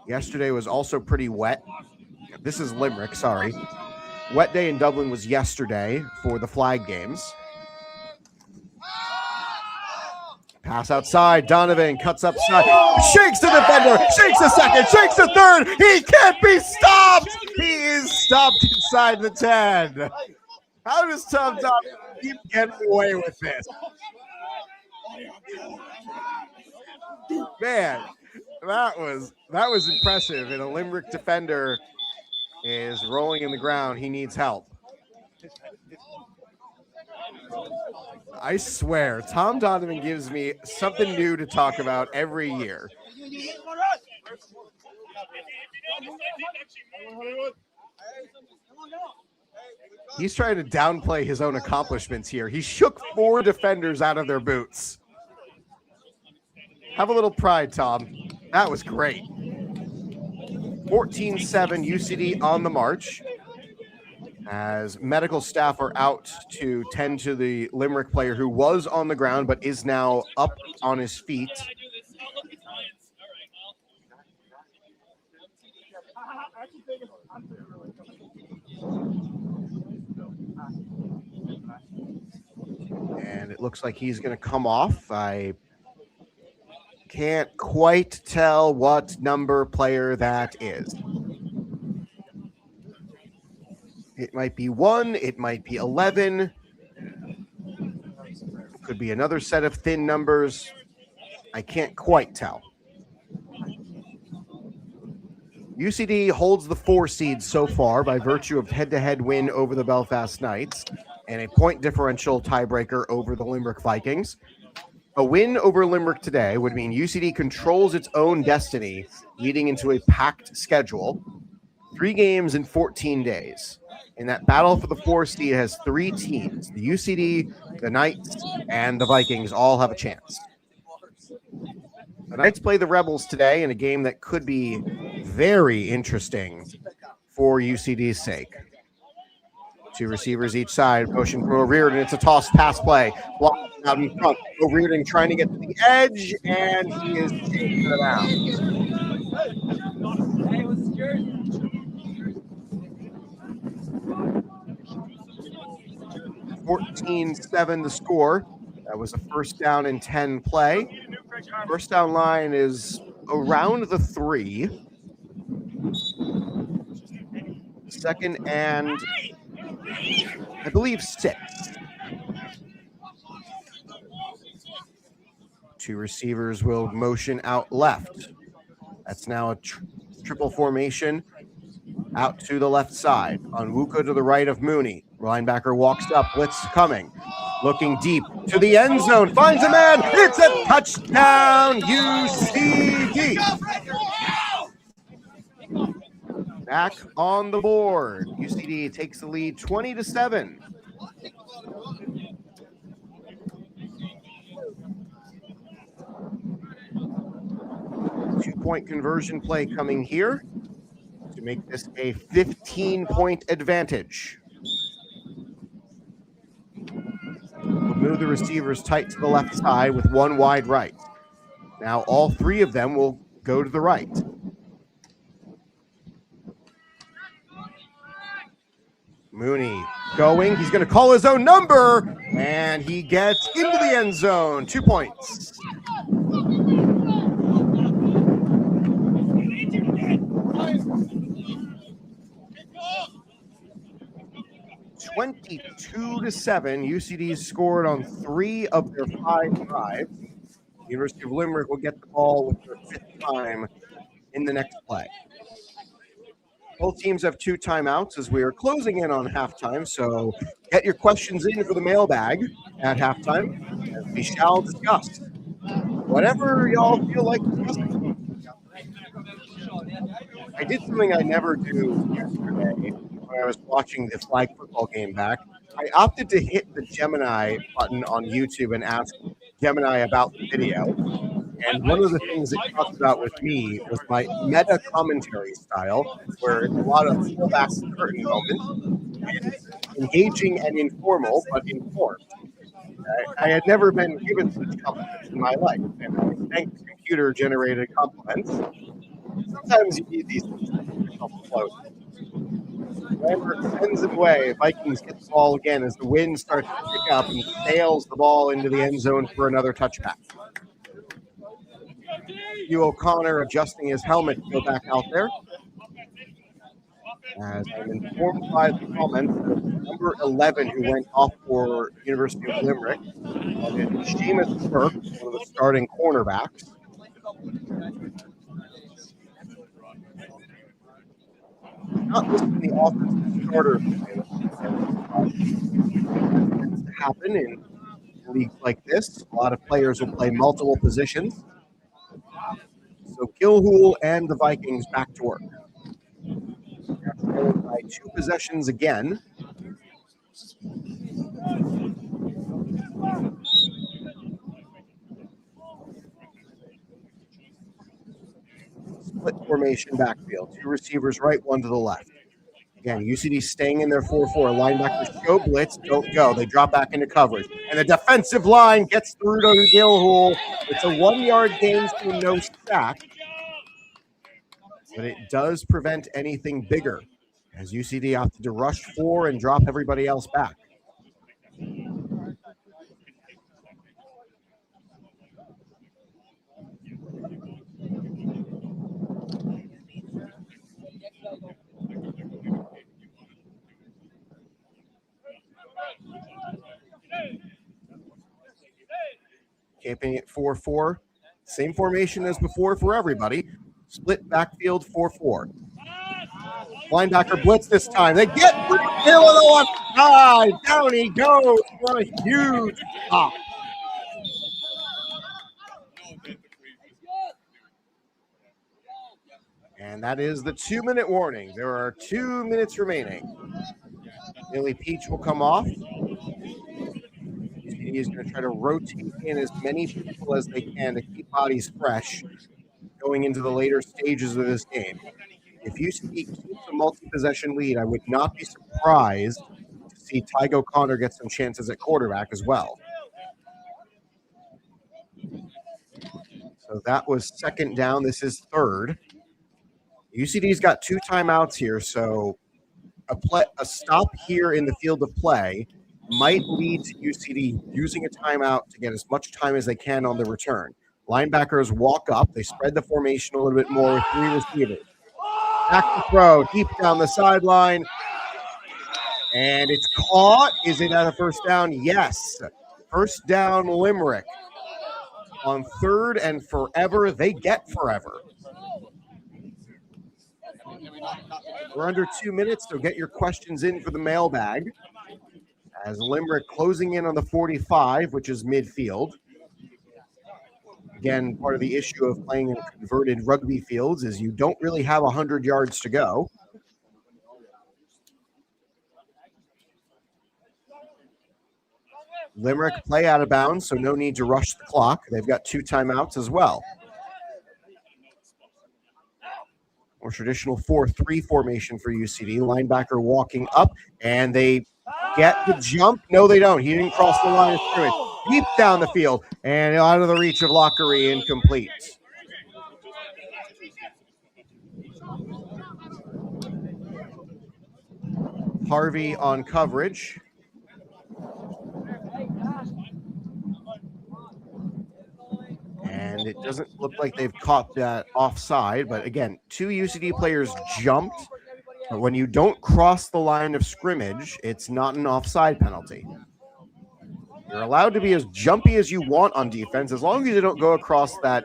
Yesterday was also pretty wet. This is Limerick, sorry. Wet day in Dublin was yesterday for the flag games. Pass outside. Donovan cuts upside. Shakes the defender. Shakes the second. Shakes the third. He can't be stopped. He is stopped inside the 10. How does Tom Donovan keep getting away with this? Man, that was impressive. And a Limerick defender is rolling in the ground. He needs help. I swear, Tom Donovan gives me something new to talk about every year. He's trying to downplay his own accomplishments here. He shook 4 defenders out of their boots. Have a little pride, Tom. That was great. 14-7 UCD on the march, as medical staff are out to tend to the Limerick player who was on the ground but is now up on his feet. And it looks like he's going to come off. I can't quite tell what number player that is. It might be 1, it might be 11. Could be another set of thin numbers. I can't quite tell. UCD holds the 4 seed so far by virtue of head-to-head win over the Belfast Knights and a point differential tiebreaker over the Limerick Vikings. A win over Limerick today would mean UCD controls its own destiny leading into a packed schedule. 3 games in 14 days. And that battle for the 4 seed has 3 teams. The UCD, the Knights, and the Vikings all have a chance. The Knights play the Rebels today in a game that could be very interesting for UCD's sake. 2 receivers each side, motion from O'Riordan. It's a toss pass play. Blocked out in front. O'Riordan trying to get to the edge, and he is chasing it out. 14-7 the score. That was a first down and 10 play. First down line is around the 3. Second and, I believe, 6. 2 receivers will motion out left. That's now a triple formation out to the left side. Onwuka to the right of Mooney. Linebacker walks up, blitz coming. Looking deep to the end zone, finds a man. It's a touchdown, UCD. Back on the board. UCD takes the lead 20-7. Two-point conversion play coming here to make this a 15-point advantage. We'll move the receivers tight to the left side with 1 wide right. Now all 3 of them will go to the right. Mooney going. He's going to call his own number, and he gets into the end zone. 2 points. (22-7). UCD scored on 3 of their 5 drives. University of Limerick will get the ball with their 5th time in the next play. Both teams have 2 timeouts as we are closing in on halftime, so get your questions in for the mailbag at halftime, as we shall discuss whatever y'all feel like discussing. I did something I never do yesterday when I was watching the flag football game back. I opted to hit the Gemini button on YouTube and ask Gemini about the video. And one of the things it talked about with me was my meta commentary style, where it's a lot of pull back the curtain moments, engaging and informal, but informed. I had never been given such compliments in my life, and I thank computer-generated compliments. Sometimes you need these things to help float. Lambert sends it away. Vikings get the ball again as the wind starts to pick up and sails the ball into the end zone for another touchback. Hugh O'Connor adjusting his helmet to go back out there. As I'm informed by the comments of number 11 who went off for University of Limerick, and it's Seamus Burke, one of the starting cornerbacks. Not listing the offensive starter to happen in leagues like this. A lot of players will play multiple positions. So Gilhool and the Vikings back to work. Trailing by 2 possessions again. Split formation backfield. 2 receivers right, 1 to the left. Again, UCD staying in their 4-4. Linebackers show blitz, don't go. They drop back into coverage. And the defensive line gets through to Gilhool. It's a 1-yard gain to no sack. But it does prevent anything bigger as UCD opted to rush 4 and drop everybody else back. Camping at 4-4. Same formation as before for everybody. Split backfield 4-4. Linebacker blitz this time. They get through Hill on the left side. Down he goes for a huge pop. And that is the 2-minute warning. There are 2 minutes remaining. Billy Peach will come off. He is going to try to rotate in as many people as they can to keep bodies fresh going into the later stages of this game. If UCD keeps a multi-possession lead, I would not be surprised to see Tygo Connor get some chances at quarterback as well. So that was second down. This is third. UCD's got 2 timeouts here, so a stop here in the field of play might lead to UCD using a timeout to get as much time as they can on the return. Linebackers walk up. They spread the formation a little bit more with 3 receivers. Back to throw, deep down the sideline. And it's caught. Is it at a first down? Yes. First down, Limerick. On 3rd and forever, they get forever. We're under 2 minutes, so get your questions in for the mailbag. As Limerick closing in on the 45, which is midfield. Again, part of the issue of playing in converted rugby fields is you don't really have 100 yards to go. Limerick play out of bounds, so no need to rush the clock. They've got 2 timeouts as well. More traditional 4-3 formation for UCD. Linebacker walking up, and they get the jump. No, they don't. He didn't cross the line of scrimmage. Deep down the field, and out of the reach of Lockery, incomplete. Harvey on coverage. And it doesn't look like they've caught that offside, but again, 2 UCD players jumped. But when you don't cross the line of scrimmage, it's not an offside penalty. You're allowed to be as jumpy as you want on defense as long as you don't go across that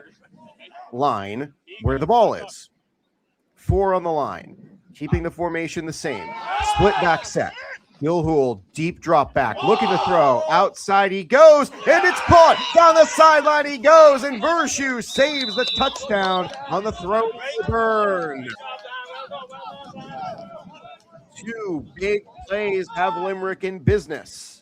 line where the ball is. 4 on the line, keeping the formation the same. Split back set. Gilhool, deep drop back, looking to throw. Outside he goes, and it's caught. Down the sideline he goes, and Vershu saves the touchdown on the throw to Burn. 2 big plays have Limerick in business.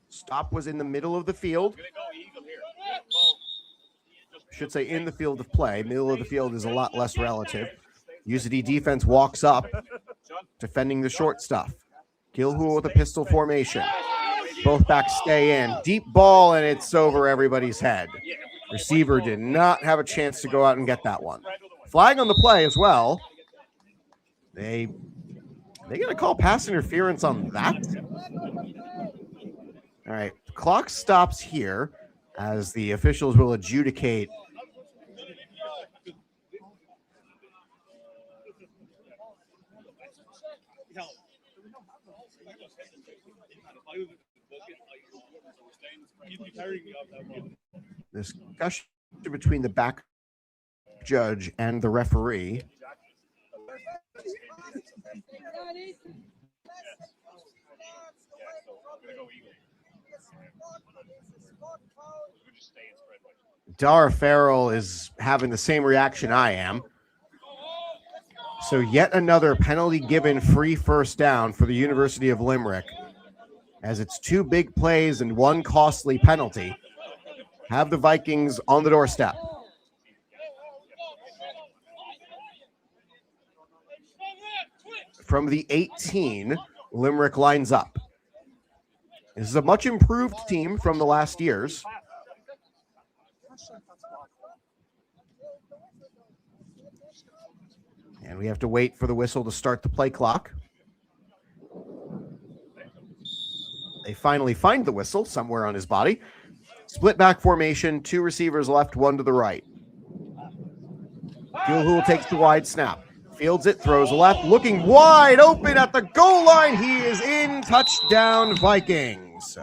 Stop was in the middle of the field. Should say in the field of play. Middle of the field is a lot less relative. UCD defense walks up, defending the short stuff. Gilhool with a pistol formation. Both backs stay in. Deep ball, and it's over everybody's head. Receiver did not have a chance to go out and get that one. Flag on the play as well. They going to call pass interference on that? All right, the clock stops here as the officials will adjudicate. This discussion between the back judge and the referee. Dara Farrell is having the same reaction I am. So yet another penalty given free first down for the University of Limerick, as it's 2 big plays and 1 costly penalty. Have the Vikings on the doorstep. From the 18, Limerick lines up. This is a much improved team from the last years. And we have to wait for the whistle to start the play clock. They finally find the whistle somewhere on his body. Split back formation, 2 receivers left, 1 to the right. Gilhool takes the wide snap. Fields it, throws left, looking wide open at the goal line. He is in. Touchdown, Vikings.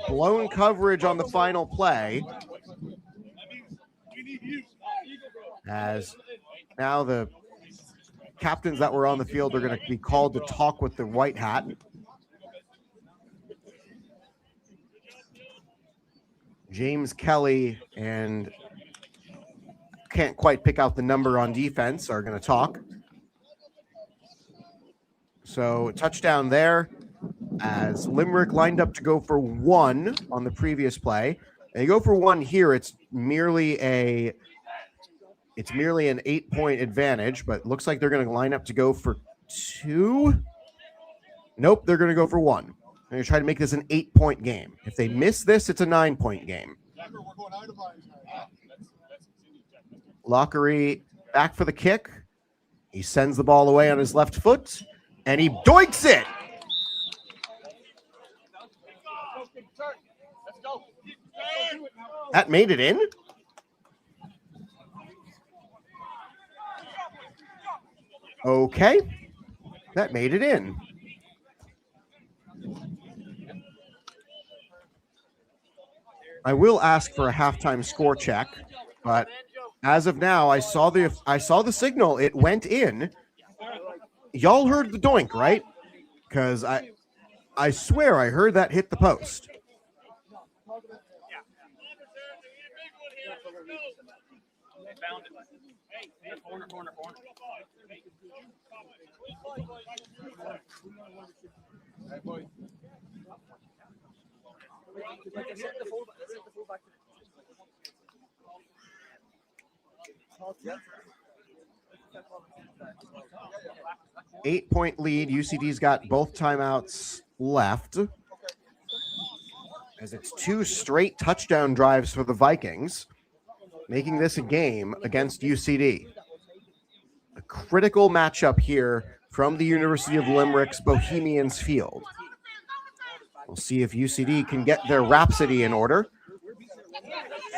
Blown coverage on the final play. As now the captains that were on the field are going to be called to talk with the white hat. James Kelly and can't quite pick out the number on defense are going to talk. So touchdown there as Limerick lined up to go for 1 on the previous play. They go for 1 here. It's merely an 8-point advantage, but it looks like they're going to line up to go for 2. Nope, they're going to go for 1. They're going to try to make this an 8-point game. If they miss this, it's a 9-point game. Lockery back for the kick. He sends the ball away on his left foot, and he doinks it. That made it in. Okay, that made it in. I will ask for a halftime score check, but as of now, I saw the signal. It went in. Y'all heard the doink, right? Because I swear I heard that hit the post. Corner. Eight-point lead. UCD's got both timeouts left. As it's 2 straight touchdown drives for the Vikings, making this a game against UCD. A critical matchup here from the University of Limerick's Bohemians Field. We'll see if UCD can get their Rhapsody in order.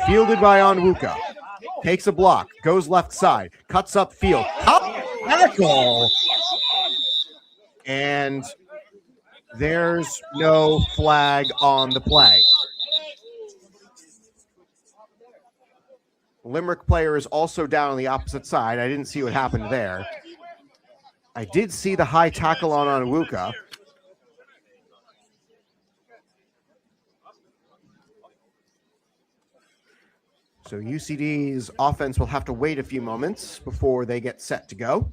Fielded by Onwuka. Takes a block, goes left side, cuts up field. Top tackle. And there's no flag on the play. Limerick player is also down on the opposite side. I didn't see what happened there. I did see the high tackle on Onwuka. So UCD's offense will have to wait a few moments before they get set to go.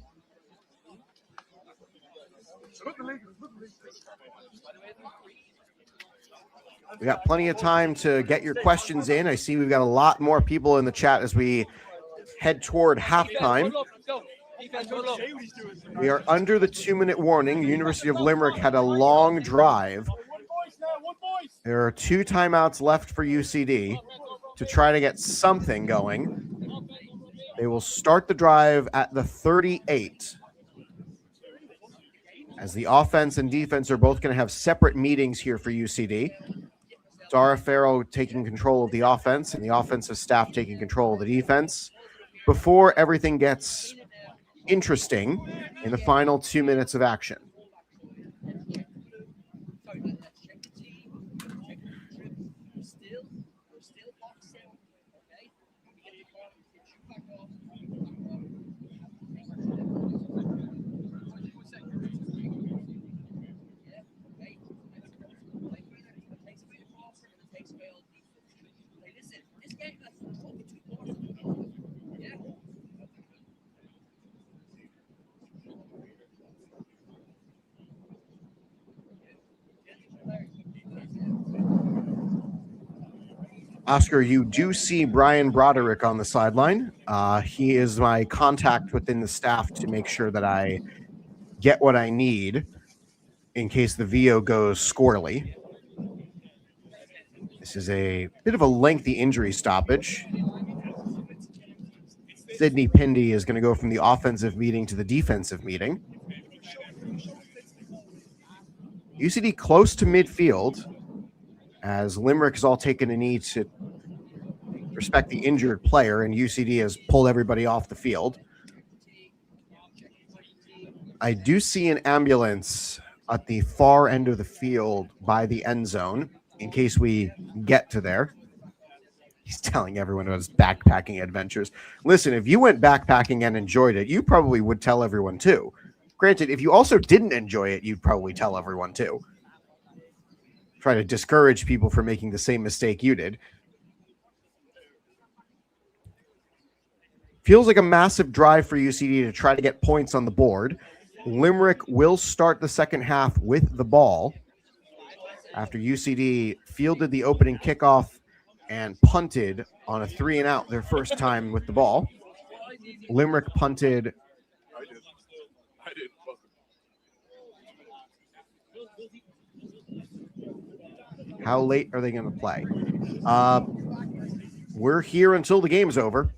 We got plenty of time to get your questions in. I see we've got a lot more people in the chat as we head toward halftime. We are under the 2-minute warning. University of Limerick had a long drive. There are 2 timeouts left for UCD to try to get something going. They will start the drive at the 38. As the offense and defense are both going to have separate meetings here for UCD. Dara Farrow taking control of the offense and the offensive staff taking control of the defense before everything gets interesting in the final 2 minutes of action. Oscar, you do see Brian Broderick on the sideline. He is my contact within the staff to make sure that I get what I need in case the VO goes squirrely. This is a bit of a lengthy injury stoppage. Sidney Pindy is going to go from the offensive meeting to the defensive meeting. UCD close to midfield as Limerick has all taken a knee to respect the injured player, and UCD has pulled everybody off the field. I do see an ambulance at the far end of the field by the end zone in case we get to there. He's telling everyone about his backpacking adventures. Listen, if you went backpacking and enjoyed it, you probably would tell everyone too. Granted, if you also didn't enjoy it, you'd probably tell everyone too. Try to discourage people from making the same mistake you did. Feels like a massive drive for UCD to try to get points on the board. Limerick will start the second half with the ball after UCD fielded the opening kickoff and punted on a 3-and-out their first time with the ball. Limerick punted. I did. How late are they going to play? We're here until the game's over.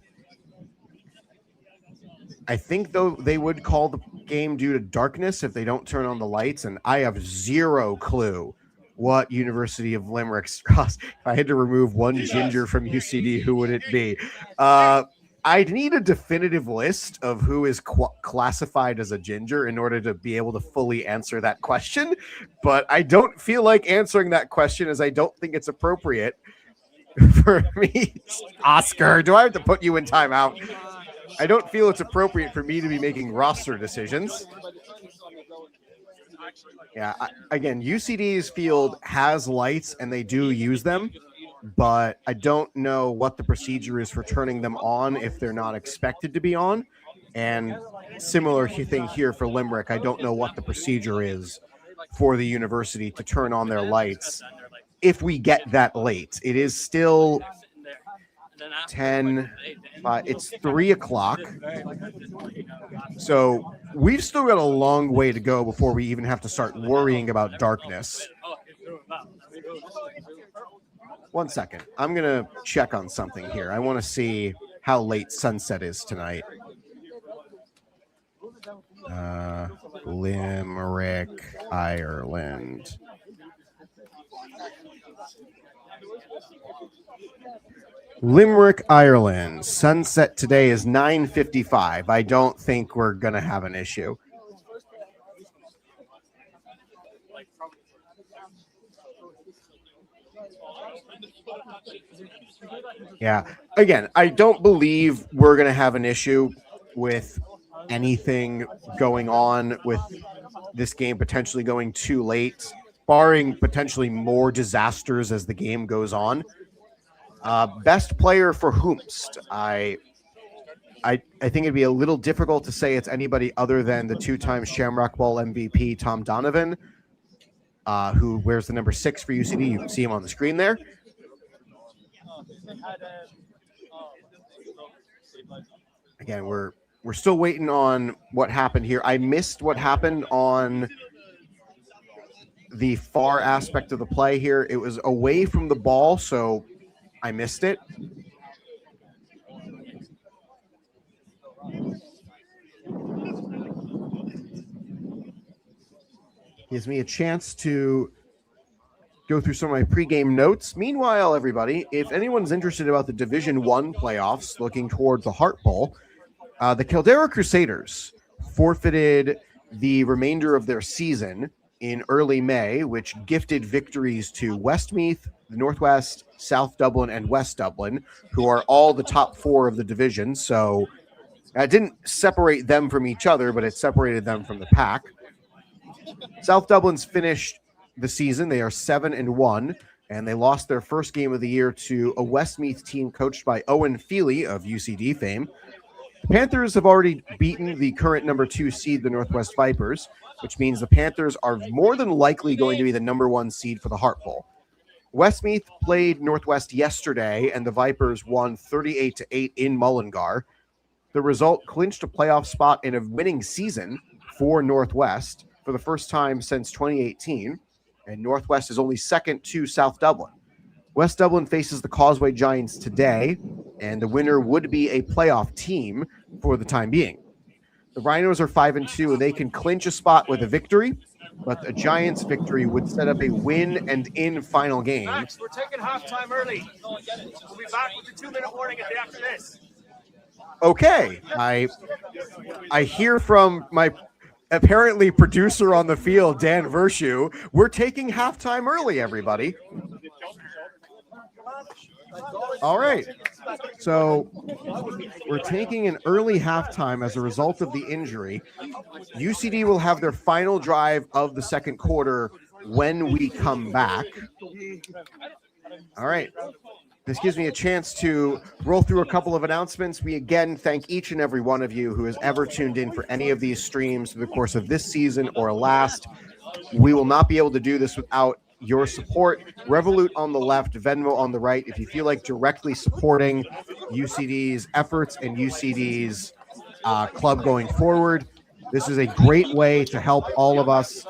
I think, though, they would call the game due to darkness if they don't turn on the lights, and I have zero clue what University of Limerick's. If I had to remove one ginger from UCD, who would it be? I'd need a definitive list of who is classified as a ginger in order to be able to fully answer that question, but I don't feel like answering that question as I don't think it's appropriate for me. Oscar, do I have to put you in timeout? I don't feel it's appropriate for me to be making roster decisions. Yeah, again, UCD's field has lights and they do use them, but I don't know what the procedure is for turning them on if they're not expected to be on. And similar thing here for Limerick, I don't know what the procedure is for the university to turn on their lights if we get that late. It is still 10, it's 3 o'clock. So we've still got a long way to go before we even have to start worrying about darkness. 1 second. I'm going to check on something here. I want to see how late sunset is tonight. Limerick, Ireland. Limerick, Ireland. Sunset today is 9:55. I don't think we're going to have an issue. Yeah. Again, I don't believe we're going to have an issue with anything going on with this game potentially going too late, barring potentially more disasters as the game goes on. Best player for whomst. I think it'd be a little difficult to say it's anybody other than the 2-time Shamrock Bowl MVP Tom Donovan, who wears the number 6 for UCD. You can see him on the screen there. Again, we're still waiting on what happened here. I missed what happened on the far aspect of the play here. It was away from the ball, so I missed it. Gives me a chance to go through some of my pregame notes. Meanwhile, everybody, if anyone's interested about the Division I playoffs looking toward the Hart Bowl, the Kildare Crusaders forfeited the remainder of their season in early May, which gifted victories to Westmeath, the Northwest, South Dublin, and West Dublin, who are all the top 4 of the division. So that didn't separate them from each other, but it separated them from the pack. South Dublin's finished the season. They are 7-1, and they lost their first game of the year to a Westmeath team coached by Owen Feely of UCD fame. The Panthers have already beaten the current number 2 seed, the Northwest Vipers, which means the Panthers are more than likely going to be the number 1 seed for the Hart Bowl. Westmeath played Northwest yesterday, and the Vipers won 38-8 in Mullingar. The result clinched a playoff spot in a winning season for Northwest for the first time since 2018, and Northwest is only second to South Dublin. West Dublin faces the Causeway Giants today, and the winner would be a playoff team for the time being. The Rhinos are 5-2, and they can clinch a spot with a victory, but a Giants victory would set up a win and in final game. Max, we're taking halftime early. We'll be back with the 2-minute warning at the after this. Okay, I hear from my apparently producer on the field, Dan Vershu, we're taking halftime early, everybody. All right. So we're taking an early halftime as a result of the injury. UCD will have their final drive of the second quarter when we come back. All right. This gives me a chance to roll through a couple of announcements. We again thank each and every one of you who has ever tuned in for any of these streams through the course of this season or last. We will not be able to do this without your support. Revolut on the left, Venmo on the right. If you feel like directly supporting UCD's efforts and UCD's club going forward, this is a great way to help all of us.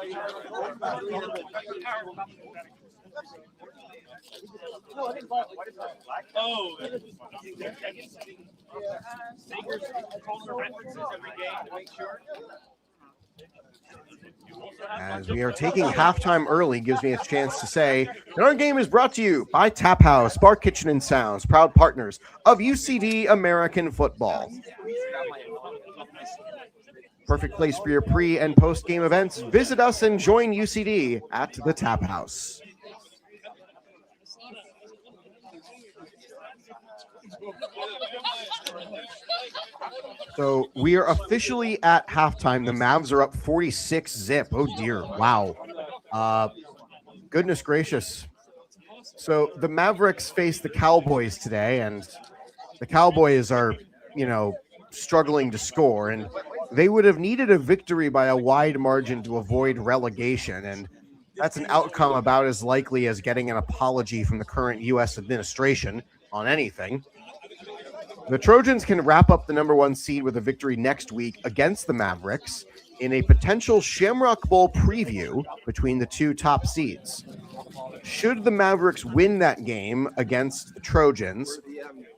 As we are taking halftime early, gives me a chance to say that our game is brought to you by Tap House, Bar Kitchen and Sounds, proud partners of UCD American Football. Perfect place for your pre- and post-game events. Visit us and join UCD at the Tap House. So we are officially at halftime. The Mavs are up 46-0. Oh, dear. Wow. Goodness gracious. So the Mavericks face the Cowboys today, and the Cowboys are, struggling to score, and they would have needed a victory by a wide margin to avoid relegation, and that's an outcome about as likely as getting an apology from the current U.S. administration on anything. The Trojans can wrap up the number one seed with a victory next week against the Mavericks in a potential Shamrock Bowl preview between the two top seeds. Should the Mavericks win that game against the Trojans,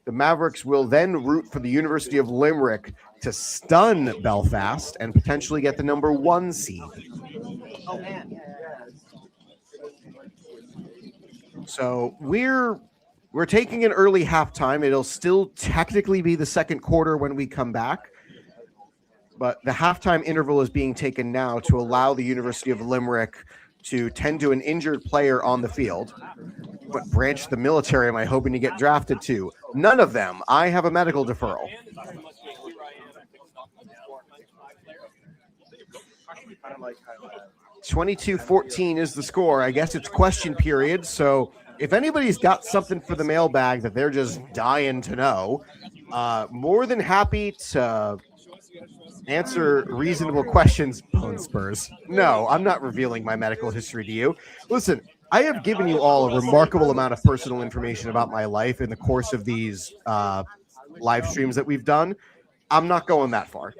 the Mavericks will then root for the University of Limerick to stun Belfast and potentially get the number one seed. Oh, man. So we're taking an early halftime. It'll still technically be the second quarter when we come back, but the halftime interval is being taken now to allow the University of Limerick to tend to an injured player on the field. What branch of the military am I hoping to get drafted to? None of them. I have a medical deferral. 22-14 is the score. I guess it's question period, so if anybody's got something for the mailbag that they're just dying to know, more than happy to answer reasonable questions. Bone Spurs. No, I'm not revealing my medical history to you. Listen, I have given you all a remarkable amount of personal information about my life in the course of these live streams that we've done. I'm not going that far.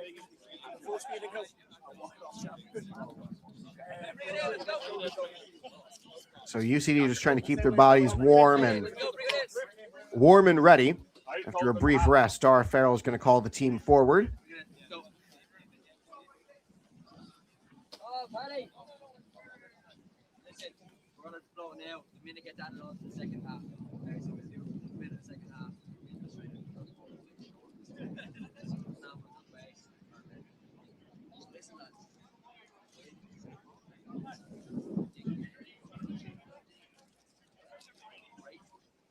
So UCD just trying to keep their bodies warm and ready. After a brief rest, Star Farrell is going to call the team forward. Paddy. Listen, we're on the floor now. The minute get that on the second half. Okay, so we'll do a minute second half. Listen, lads.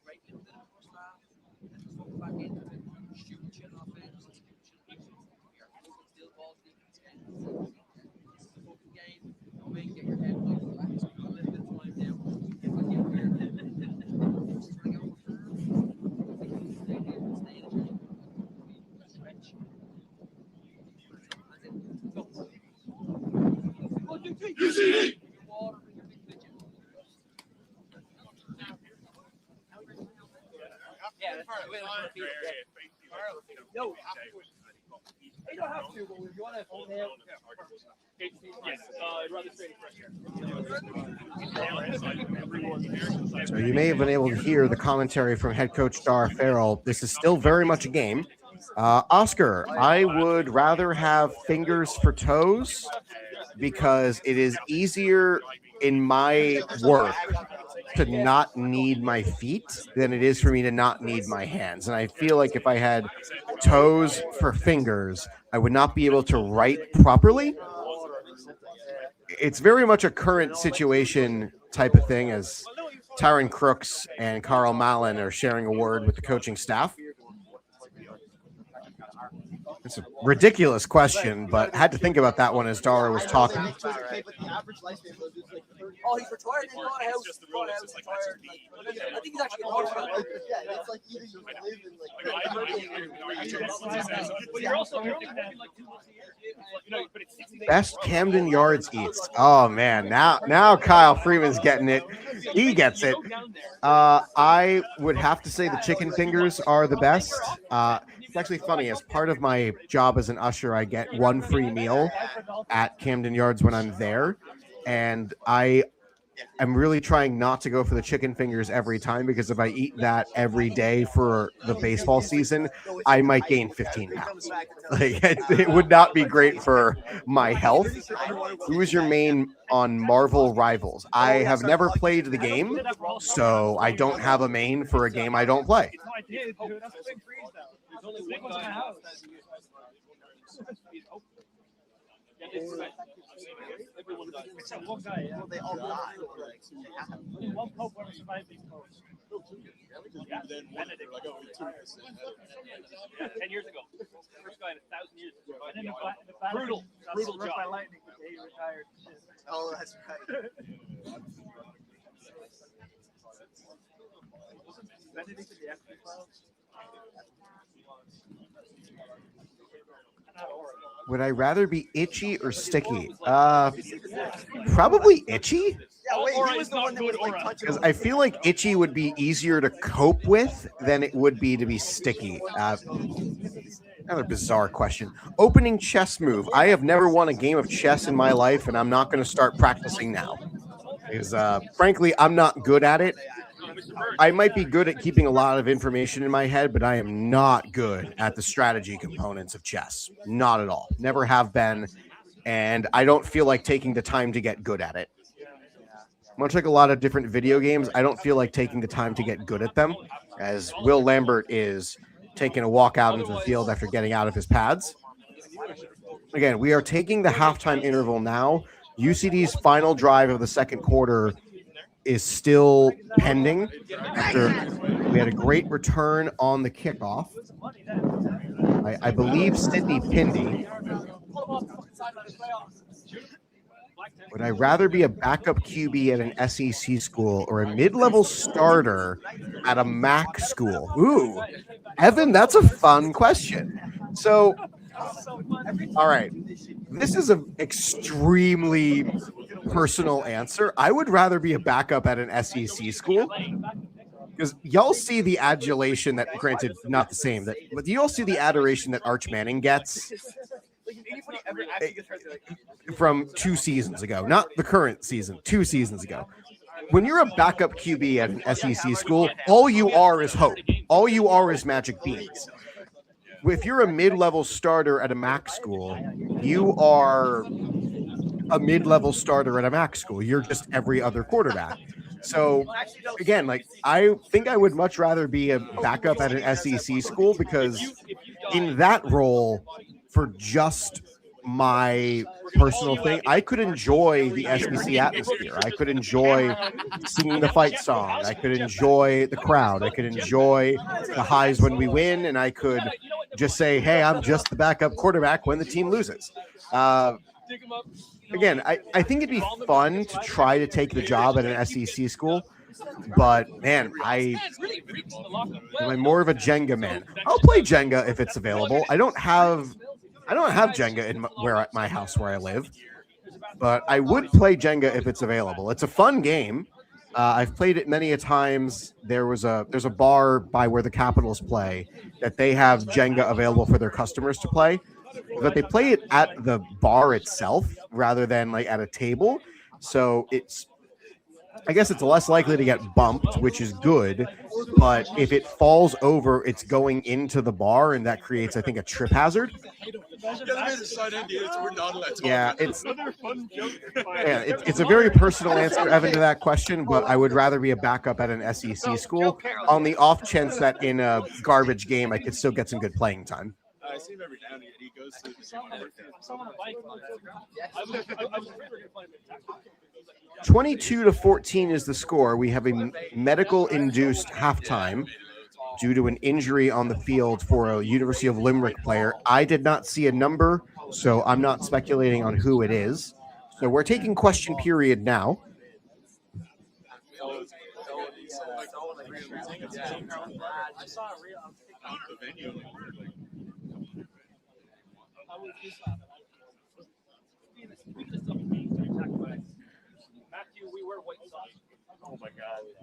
Great little bit of first half. And just walk back into it. Shoot chill offense. Still ball defense. This is a fucking game. Don't make get your head like relax. We've got a little bit of time now. Get back in here. String out for stay in the game. Stretch. Go. 1, 2, 3. UCD! Water in your big midget. Yeah, that's right. Yo. You don't have to, but if you want to. Yes, I'd rather stay fresh. So you may have been able to hear the commentary from head coach Dar Farrell. This is still very much a game. Oscar, I would rather have fingers for toes because it is easier in my work to not need my feet than it is for me to not need my hands. And I feel like if I had toes for fingers, I would not be able to write properly. It's very much a current situation type of thing, as Tyron Crooks and Carl Mallon are sharing a word with the coaching staff. It's a ridiculous question, but had to think about that one as Dara was talking. Oh, he's retired. He's not a house. Just the rule. It's like Retired. I think he's actually retired. Yeah, it's like either you live in But you're also like 2 months a year. But it's 60 days. Best Camden Yards eats. Oh man, now Kyle Freeman's getting it. He gets it. I would have to say the chicken fingers are the best. It's actually funny. As part of my job as an usher, I get one free meal at Camden Yards when I'm there, and I am really trying not to go for the chicken fingers every time, because if I eat that every day for the baseball season, I might gain 15 pounds. Like, it would not be great for my health. Who is your main on Marvel Rivals? I have never played the game, so I don't have a main for a game I don't play. they all die. One Pope went to survive these popes. Yeah, Benedict. 10 years ago. First guy in 1,000 years. And then the brutal job. By lightning, he retired. Oh, that's right. Benedict in the F files. Would I rather be itchy or sticky? Probably itchy. Yeah, wait, he was the one that was like touching. Because I feel like itchy would be easier to cope with than it would be to be sticky. Another bizarre question. Opening chess move. I have never won a game of chess in my life, and I'm not going to start practicing now. Because, frankly, I'm not good at it. I might be good at keeping a lot of information in my head, but I am not good at the strategy components of chess. Not at all. Never have been. And I don't feel like taking the time to get good at it. Much like a lot of different video games, I don't feel like taking the time to get good at them, as Will Lambert is taking a walk out into the field after getting out of his pads. Again, we are taking the halftime interval now. UCD's final drive of the second quarter is still pending after we had a great return on the kickoff. I believe Sydney Pindy. Would I rather be a backup QB at an SEC school or a mid-level starter at a MAC school? Ooh, Evan, that's a fun question. So, all right, this is an extremely personal answer. I would rather be a backup at an SEC school, because y'all see the adulation that, granted, not the same, but y'all see the adoration that Arch Manning gets from 2 seasons ago, not the current season, 2 seasons ago. When you're a backup QB at an SEC school, all you are is hope. All you are is magic beans. If you're a mid-level starter at a MAC school, you are a mid-level starter at a MAC school. You're just every other quarterback. So, again, like, I think I would much rather be a backup at an SEC school, because in that role, for just my personal thing, I could enjoy the SEC atmosphere. I could enjoy singing the fight song. I could enjoy the crowd. I could enjoy the highs when we win, and I could just say, hey, I'm just the backup quarterback when the team loses. Again, I think it'd be fun to try to take the job at an SEC school, but man, I'm more of a Jenga man. I'll play Jenga if it's available. I don't have Jenga in my house where I live, but I would play Jenga if it's available. It's a fun game. I've played it many a times. There's a bar by where the Capitals play that they have Jenga available for their customers to play. But they play it at the bar itself rather than like at a table. So I guess it's less likely to get bumped, which is good. But if it falls over, it's going into the bar, and that creates, I think, a trip hazard. Yeah, it's a very personal answer, Evan, to that question. But I would rather be a backup at an SEC school on the off chance that in a garbage game I could still get some good playing time. I see him every now and then. He goes to the same workout. 22-14 is the score. We have a medical-induced halftime due to an injury on the field for a University of Limerick player. I did not see a number, so I'm not speculating on who it is. So we're taking question period now.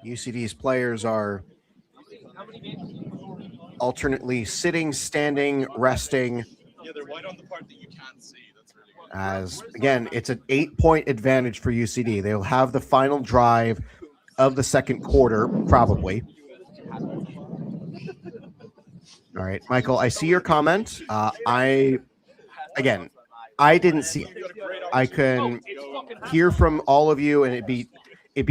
UCD's players are alternately sitting, standing, resting. Yeah, they're white on the part that you can't see. That's really good. As again, it's an 8-point advantage for UCD. They'll have the final drive of the second quarter, probably. All right, Michael, I see your comment. I didn't see it. I can hear from all of you, and it'd be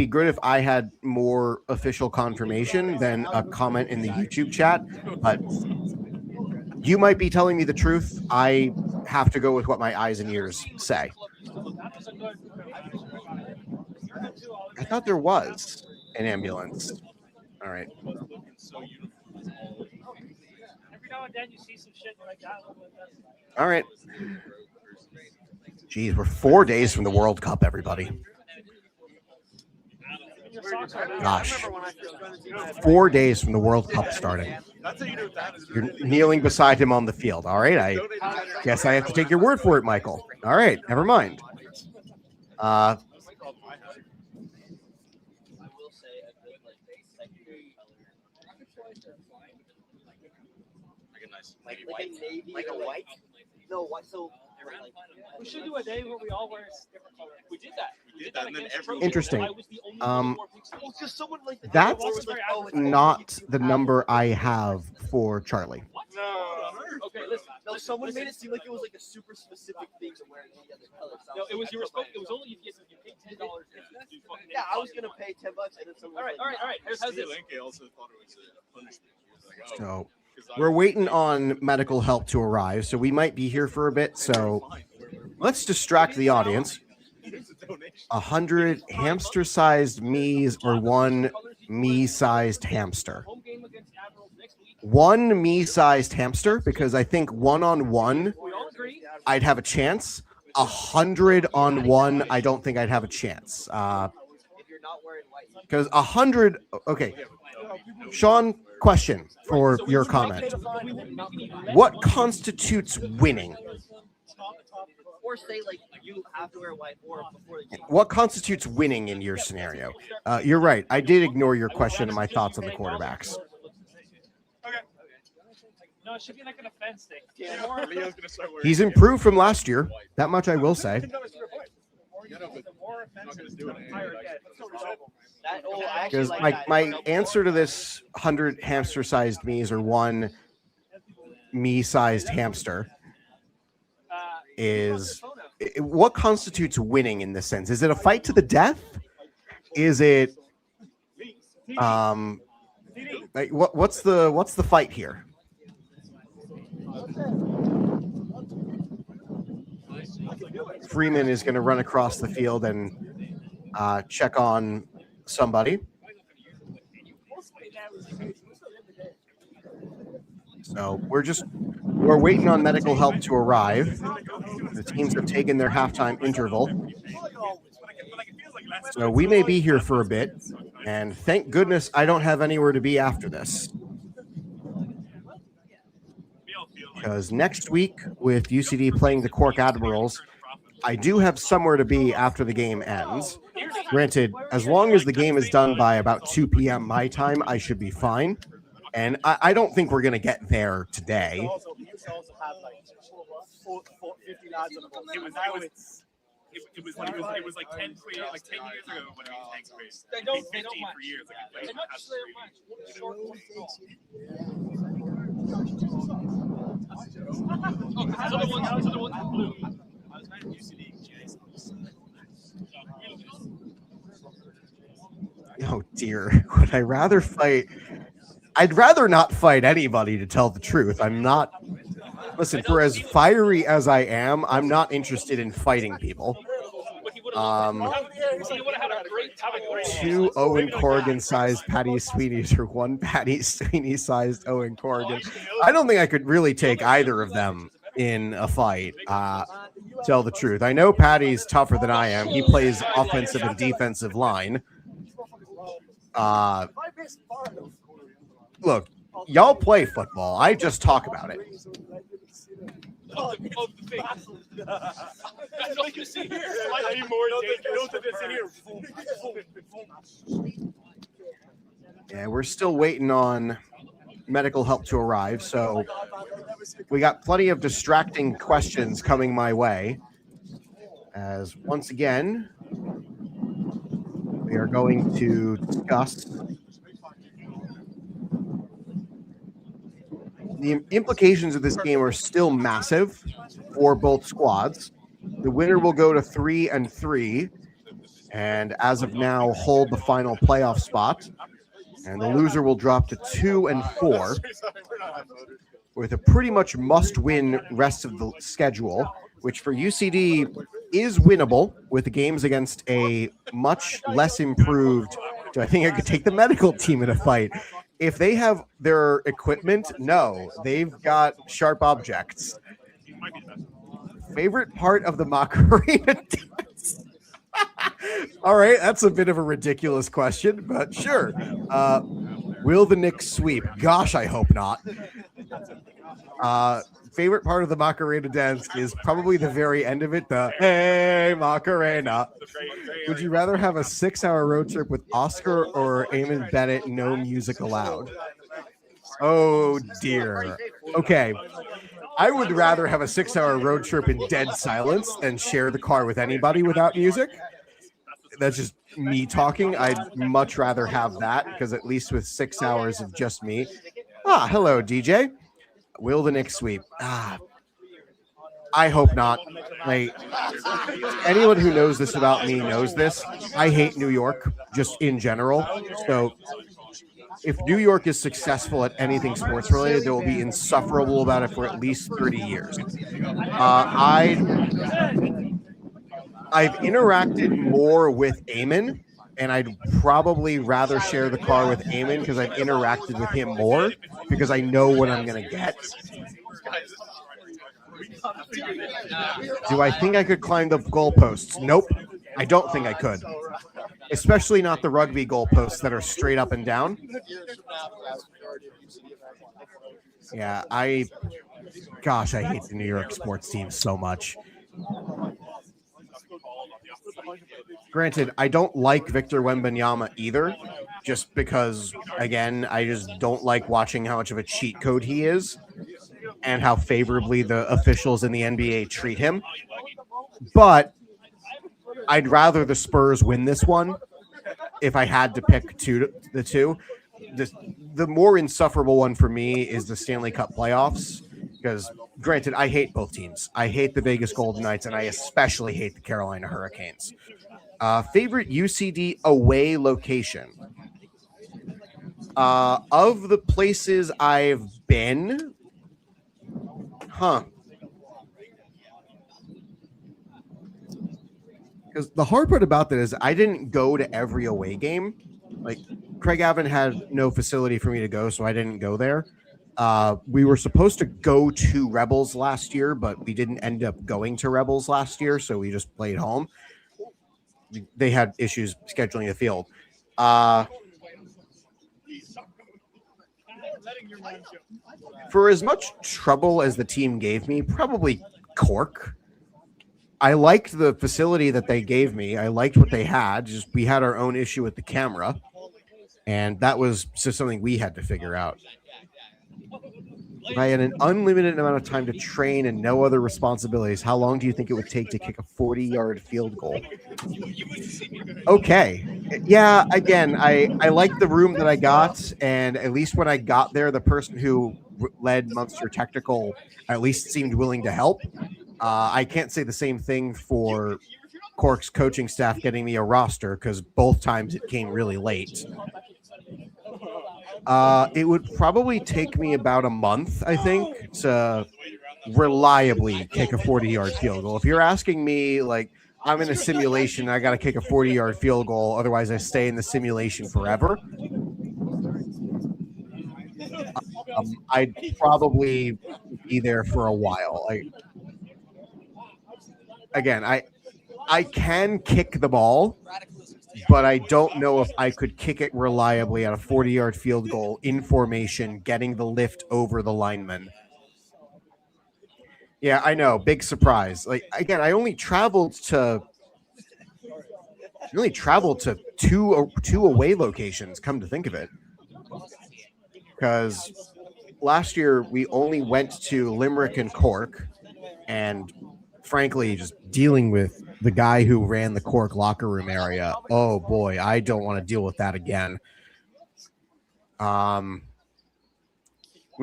good if I had more official confirmation than a comment in the YouTube chat. But you might be telling me the truth. I have to go with what my eyes and ears say. I thought there was an ambulance. All right. All right. Geez, we're 4 days from the World Cup, everybody. Gosh. 4 days from the World Cup starting. You're kneeling beside him on the field. All right. I guess I have to take your word for it, Michael. All right. Never mind. Like a white? No, white. So we should do a day where we all wear different colors. We did that. And then everyone. Interesting. just someone like That's not the number I have for Charlie. No. Okay, listen. No, someone made it seem like it was like a super specific thing to wear any other color. No, it was it was only if you paid $10. Yeah, I was gonna pay $10 and then someone. All right. How's this? I also thought it was a punishment. So we're waiting on medical help to arrive, so we might be here for a bit. So let's distract the audience. 100 hamster-sized me's or one me-sized hamster. One me-sized hamster, because I think one-on-one I'd have a chance. 100 on one, I don't think I'd have a chance. Because 100, okay. Sean, question for your comment. What constitutes winning? Or say like you have to wear white or before the game. What constitutes winning in your scenario? You're right. I did ignore your question and my thoughts on the quarterbacks. Okay. No, it should be like an offense thing. He's improved from last year. That much I will say. Because my answer to this 100 hamster-sized me's or one me-sized hamster is what constitutes winning in this sense? Is it a fight to the death? Is it like what's the fight here? Freeman is going to run across the field and check on somebody. So we're waiting on medical help to arrive. The teams have taken their halftime interval. So we may be here for a bit. And thank goodness I don't have anywhere to be after this. Because next week with UCD playing the Cork Admirals, I do have somewhere to be after the game ends. Granted, as long as the game is done by about 2 p.m. my time, I should be fine. And I don't think we're going to get there today. 50 lads on the bus. It was now it's. It was like 10 years ago when he was 10th grade. They don't 15 match. for years. Like, They not just match. One short, one tall. Oh, there's other ones in blue. I was meant UCD. Oh dear. Would I rather fight? I'd rather not fight anybody, to tell the truth. I'm not. Listen, for as fiery as I am, I'm not interested in fighting people. Two Owen Corrigan-sized Patty Sweeneys or one Patty Sweeney-sized Owen Corrigan. I don't think I could really take either of them in a fight. Tell the truth. I know Patty's tougher than I am. He plays offensive and defensive line. Look, y'all play football. I just talk about it. Yeah, we're still waiting on medical help to arrive, so we got plenty of distracting questions coming my way. As once again, we are going to discuss the implications of this game are still massive for both squads. The winner will go to 3-3, and as of now, hold the final playoff spot. And the loser will drop to 2-4, with a pretty much must-win rest of the schedule, which for UCD is winnable with the games against a much less improved. I think I could take the medical team in a fight. If they have their equipment, no, they've got sharp objects. Favorite part of the Macarena dance? All right, that's a bit of a ridiculous question, but sure. Will the Knicks sweep? Gosh, I hope not. Favorite part of the Macarena dance is probably the very end of it, the Hey Macarena. Would you rather have a 6-hour road trip with Oscar or Eamon Bennett, no music allowed? Oh dear. Okay. I would rather have a 6-hour road trip in dead silence than share the car with anybody without music. That's just me talking. I'd much rather have that, because at least with 6 hours of just me. Hello, DJ. Will the Knicks sweep? I hope not. Like, anyone who knows this about me knows this. I hate New York, just in general. So if New York is successful at anything sports related, they will be insufferable about it for at least 30 years. I've interacted more with Eamon, and I'd probably rather share the car with Eamon because I've interacted with him more, because I know what I'm going to get. Do I think I could climb the goalposts? Nope. I don't think I could. Especially not the rugby goalposts that are straight up and down. Yeah, I hate the New York sports team so much. Granted, I don't like Victor Wembanyama either, just because, again, I just don't like watching how much of a cheat code he is and how favorably the officials in the NBA treat him. But I'd rather the Spurs win this one if I had to pick the two. The more insufferable one for me is the Stanley Cup playoffs, because, granted, I hate both teams. I hate the Vegas Golden Knights, and I especially hate the Carolina Hurricanes. Favorite UCD away location? Of the places I've been, because the hard part about that is I didn't go to every away game. Like, Craig Avon had no facility for me to go, so I didn't go there. We were supposed to go to Rebels last year, but we didn't end up going to Rebels last year, so we just played home. They had issues scheduling the field. For as much trouble as the team gave me, probably Cork. I liked the facility that they gave me. I liked what they had. Just we had our own issue with the camera, and that was just something we had to figure out. If I had an unlimited amount of time to train and no other responsibilities, how long do you think it would take to kick a 40-yard field goal? Okay. Yeah, again, I like the room that I got, and at least when I got there, the person who led Munster Technical at least seemed willing to help. I can't say the same thing for Cork's coaching staff getting me a roster because both times it came really late. It would probably take me about a month, I think, to reliably kick a 40-yard field goal. If you're asking me, like, I'm in a simulation, I got to kick a 40-yard field goal, otherwise I stay in the simulation forever. I'd probably be there for a while. I can kick the ball, but I don't know if I could kick it reliably at a 40-yard field goal in formation, getting the lift over the lineman. Yeah, I know. Big surprise. Like, again, I only traveled to two away locations, come to think of it. Because last year we only went to Limerick and Cork, and frankly, just dealing with the guy who ran the Cork locker room area. Oh boy, I don't want to deal with that again. We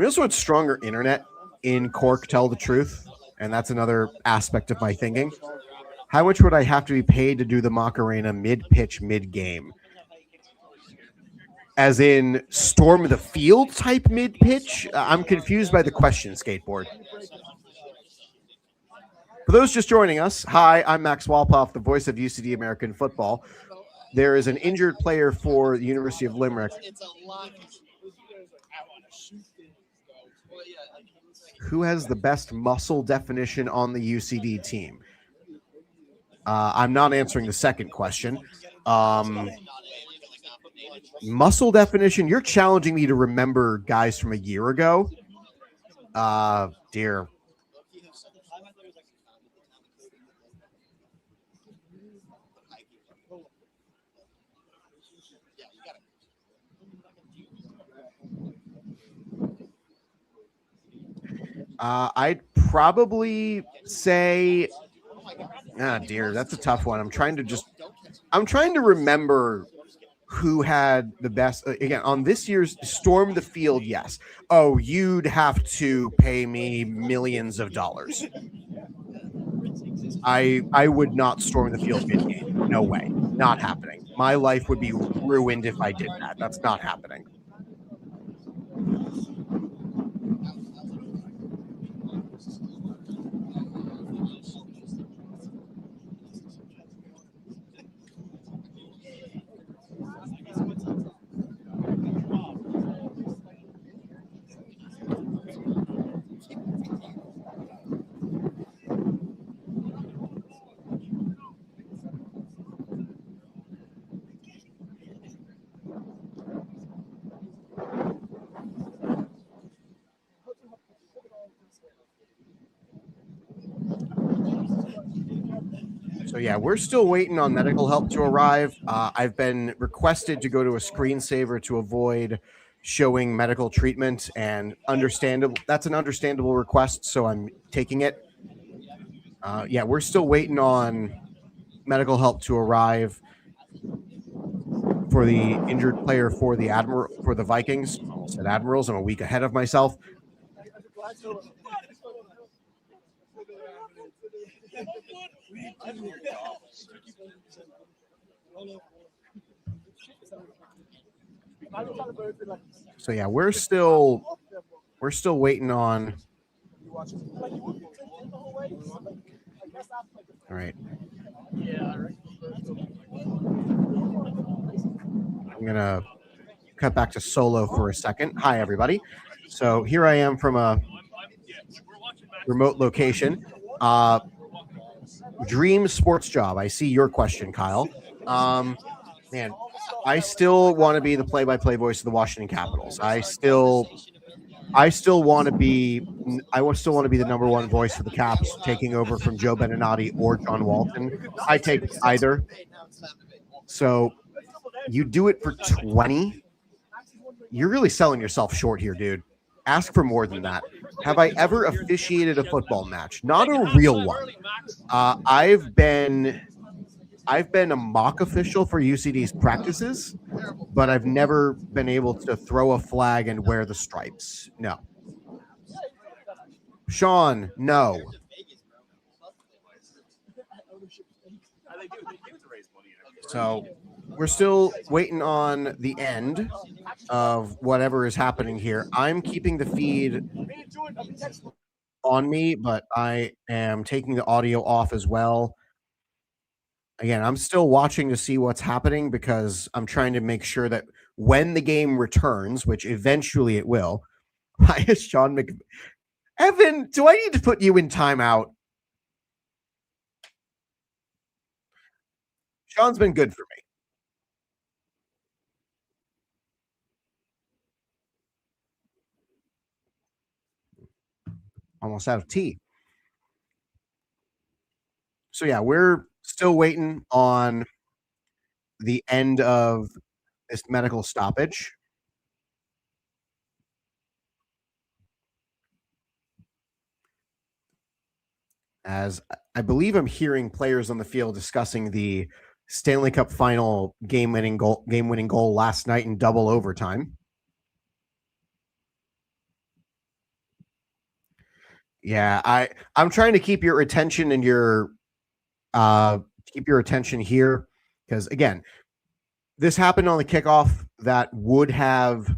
also had stronger internet in Cork, tell the truth, and that's another aspect of my thinking. How much would I have to be paid to do the Macarena mid-pitch, mid-game? As in storm the field type mid-pitch? I'm confused by the question, Skateboard. For those just joining us, hi, I'm Max Wolpoff, the voice of UCD American football. There is an injured player for the University of Limerick who has the best muscle definition on the UCD team. I'm not answering the second question. Muscle definition, you're challenging me to remember guys from a year ago. Dear. I'd probably say, dear, that's a tough one. I'm trying to remember who had the best. Again, on this year's Storm the Field, yes. Oh, you'd have to pay me millions of dollars. I would not storm the field mid-game. No way. Not happening. My life would be ruined if I did that. That's not happening. So yeah, we're still waiting on medical help to arrive. I've been requested to go to a screensaver to avoid showing medical treatment, and that's an understandable request, so I'm taking it. Yeah, we're still waiting on medical help to arrive for the injured player for the Vikings. I said Admirals. I'm a week ahead of myself. So yeah, we're still waiting on. All right. I'm gonna cut back to solo for a second. Hi, everybody. So here I am from a remote location. Dream sports job. I see your question, Kyle. Man, I still want to be the play-by-play voice of the Washington Capitals. I still want to be the number one voice for the Caps, taking over from Joe Beninati or John Walton. I take either. So you do it for 20. You're really selling yourself short here, dude. ask for more than that. Have I ever officiated a football match? Not a real one. I've been a mock official for UCD's practices, but I've never been able to throw a flag and wear the stripes. No. Sean, no. So we're still waiting on the end of whatever is happening here. I'm keeping the feed on me, but I am taking the audio off as well. Again, I'm still watching to see what's happening because I'm trying to make sure that when the game returns, which eventually it will, why is Sean Evan, do I need to put you in timeout? Sean's been good for me. Almost out of tea. So yeah, we're still waiting on the end of this medical stoppage. As I believe I'm hearing players on the field discussing the Stanley Cup final game-winning goal last night in double overtime. Yeah, I'm trying to keep your attention and your attention here because again, this happened on the kickoff that would have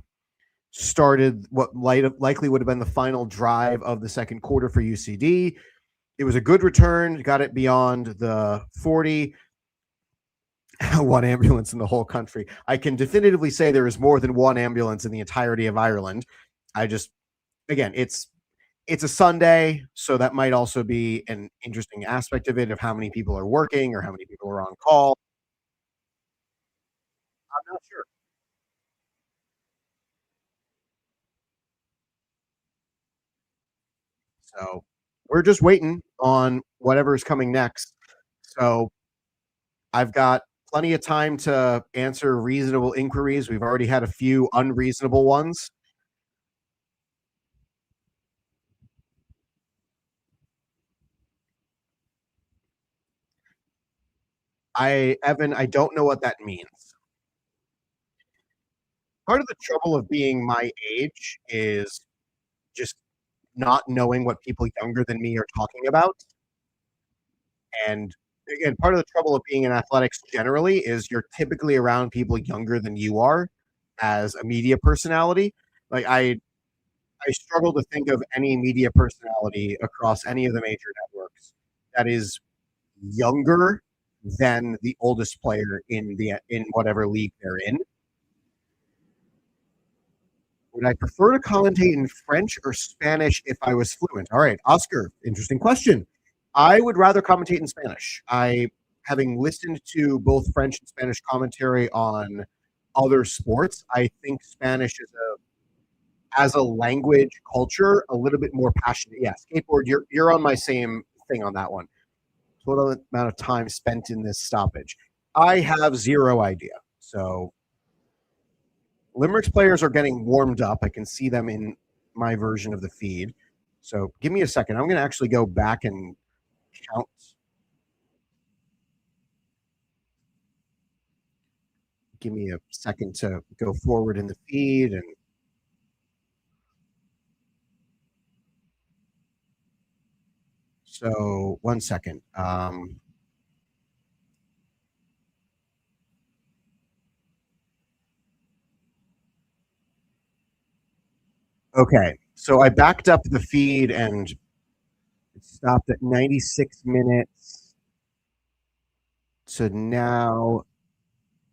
started what likely would have been the final drive of the second quarter for UCD. It was a good return, got it beyond the 40. One ambulance in the whole country. I can definitively say there is more than one ambulance in the entirety of Ireland. Again, it's a Sunday, so that might also be an interesting aspect of it, of how many people are working or how many people are on call. I'm not sure. So we're just waiting on whatever is coming next. So I've got plenty of time to answer reasonable inquiries. We've already had a few unreasonable ones. Evan, I don't know what that means. Part of the trouble of being my age is just not knowing what people younger than me are talking about. And again, part of the trouble of being in athletics generally is you're typically around people younger than you are as a media personality. Like I struggle to think of any media personality across any of the major networks that is younger than the oldest player in whatever league they're in. Would I prefer to commentate in French or Spanish if I was fluent? All right, Oscar, interesting question. I would rather commentate in Spanish. Having listened to both French and Spanish commentary on other sports, I think Spanish is as a language culture a little bit more passionate. Yeah, skateboard, you're on my same thing on that one. Total amount of time spent in this stoppage. I have zero idea. So Limerick's players are getting warmed up. I can see them in my version of the feed. So give me a second. I'm going to actually go back and count. Give me a second to go forward in the feed and so 1 second. Okay, so I backed up the feed and it stopped at 96 minutes to now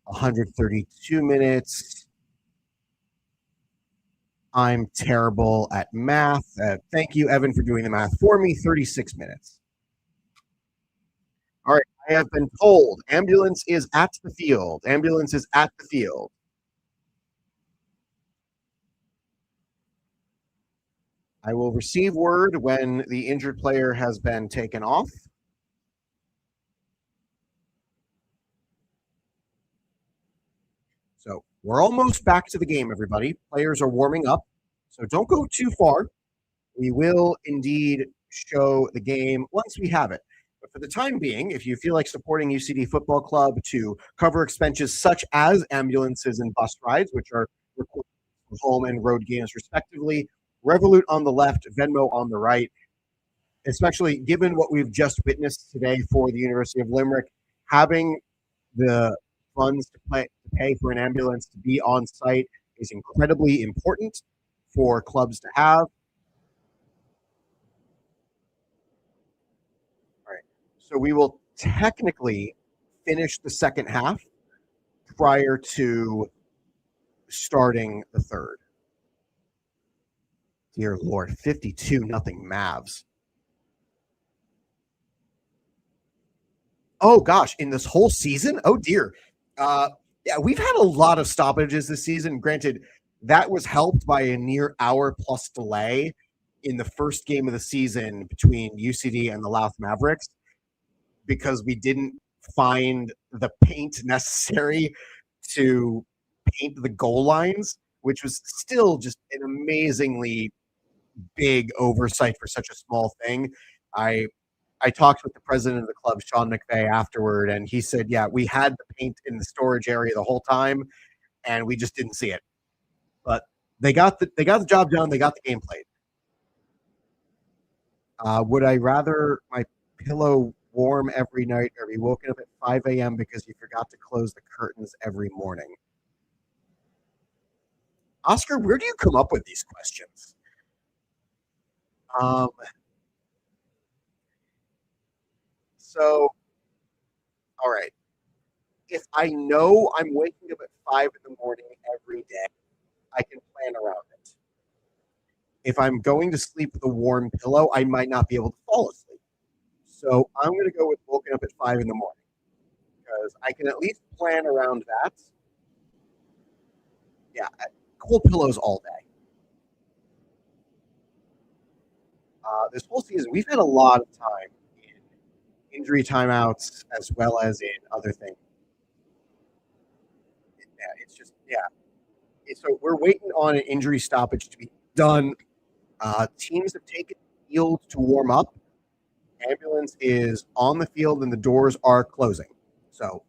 132 minutes. I'm terrible at math. Thank you, Evan, for doing the math for me. 36 minutes. All right, I have been told ambulance is at the field. Ambulance is at the field. I will receive word when the injured player has been taken off. So we're almost back to the game, everybody. Players are warming up. So don't go too far. We will indeed show the game once we have it. But for the time being, if you feel like supporting UCD Football Club to cover expenses such as ambulances and bus rides, which are recorded for home and road games respectively, Revolut on the left, Venmo on the right, especially given what we've just witnessed today for the University of Limerick, having the funds to pay for an ambulance to be on site is incredibly important for clubs to have. All right. So we will technically finish the second half prior to starting the third. Dear Lord, 52-0 Mavs. Oh gosh, in this whole season? Oh dear. Yeah, we've had a lot of stoppages this season. Granted, that was helped by a near hour-plus delay in the first game of the season between UCD and the Louth Mavericks because we didn't find the paint necessary to paint the goal lines, which was still just an amazingly big oversight for such a small thing. I talked with the president of the club, Sean McVeigh, afterward, and he said, yeah, we had the paint in the storage area the whole time, and we just didn't see it. But they got the job done. They got the game played. Would I rather my pillow warm every night or be woken up at 5 a.m. because you forgot to close the curtains every morning? Oscar, where do you come up with these questions? So, all right. If I know I'm waking up at 5 in the morning every day, I can plan around it. If I'm going to sleep with a warm pillow, I might not be able to fall asleep. So I'm going to go with woken up at 5 in the morning because I can at least plan around that. Yeah, cold pillows all day. This whole season, we've had a lot of time in injury timeouts as well as in other things. Yeah, it's just, yeah. So we're waiting on an injury stoppage to be done. Teams have taken the field to warm up. Ambulance is on the field and the doors are closing. So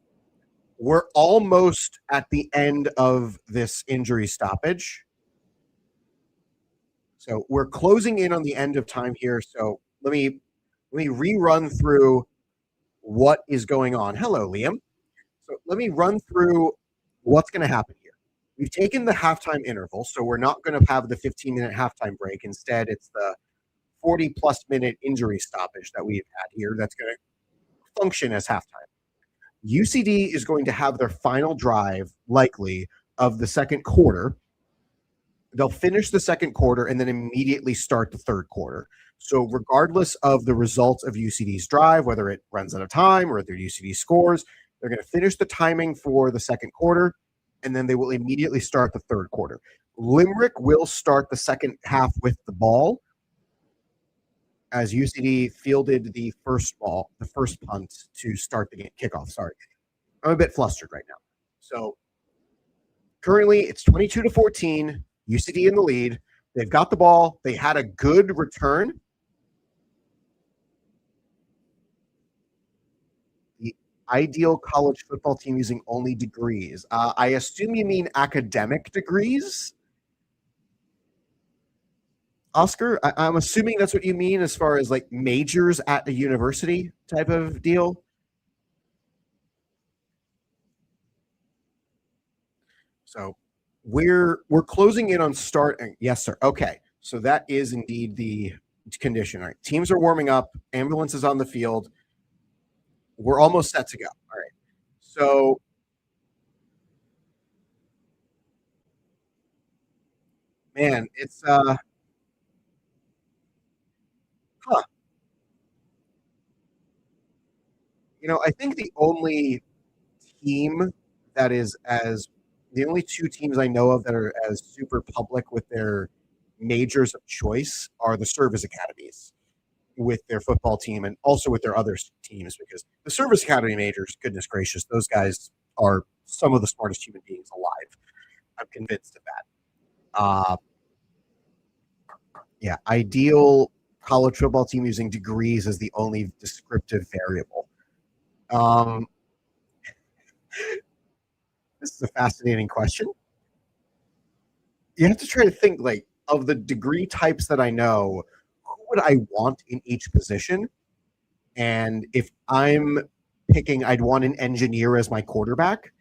we're almost at the end of this injury stoppage. So we're closing in on the end of time here. So let me rerun through what is going on. Hello, Liam. So let me run through what's going to happen here. We've taken the halftime interval, so we're not going to have the 15-minute halftime break. Instead, it's the 40-plus minute injury stoppage that we've had here that's going to function as halftime. UCD is going to have their final drive, likely, of the second quarter. They'll finish the second quarter and then immediately start the third quarter. So regardless of the results of UCD's drive, whether it runs out of time or whether UCD scores, they're going to finish the timing for the second quarter, and then they will immediately start the third quarter. Limerick will start the second half with the ball as UCD fielded the first punt to start the game kickoff. Sorry. I'm a bit flustered right now. So currently it's 22-14, UCD in the lead. They've got the ball. They had a good return. The ideal college football team using only degrees. I assume you mean academic degrees? Oscar, I'm assuming that's what you mean as far as like majors at a university type of deal. So we're closing in on start. Yes, sir. Okay. So that is indeed the condition. All right. Teams are warming up. Ambulance is on the field. We're almost set to go. All right. So man, it's I think the only team that is as the only two teams I know of that are as super public with their majors of choice are the service academies with their football team and also with their other teams, because the service academy majors, goodness gracious, those guys are some of the smartest human beings alive. I'm convinced of that. Yeah, ideal college football team using degrees as the only descriptive variable. This is a fascinating question. You have to try to think, like, of the degree types that I know, who would I want in each position? And if I'm picking, I'd want an engineer as my quarterback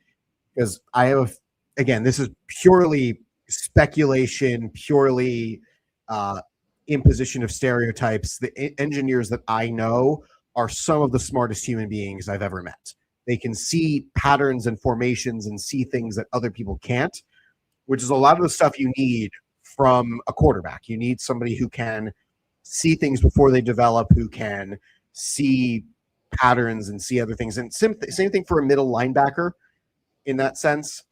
because I have, again, this is purely speculation, purely imposition of stereotypes. The engineers that I know are some of the smartest human beings I've ever met. They can see patterns and formations and see things that other people can't, which is a lot of the stuff you need from a quarterback. You need somebody who can see things before they develop, who can see patterns and see other things. And same thing for a middle linebacker in that sense.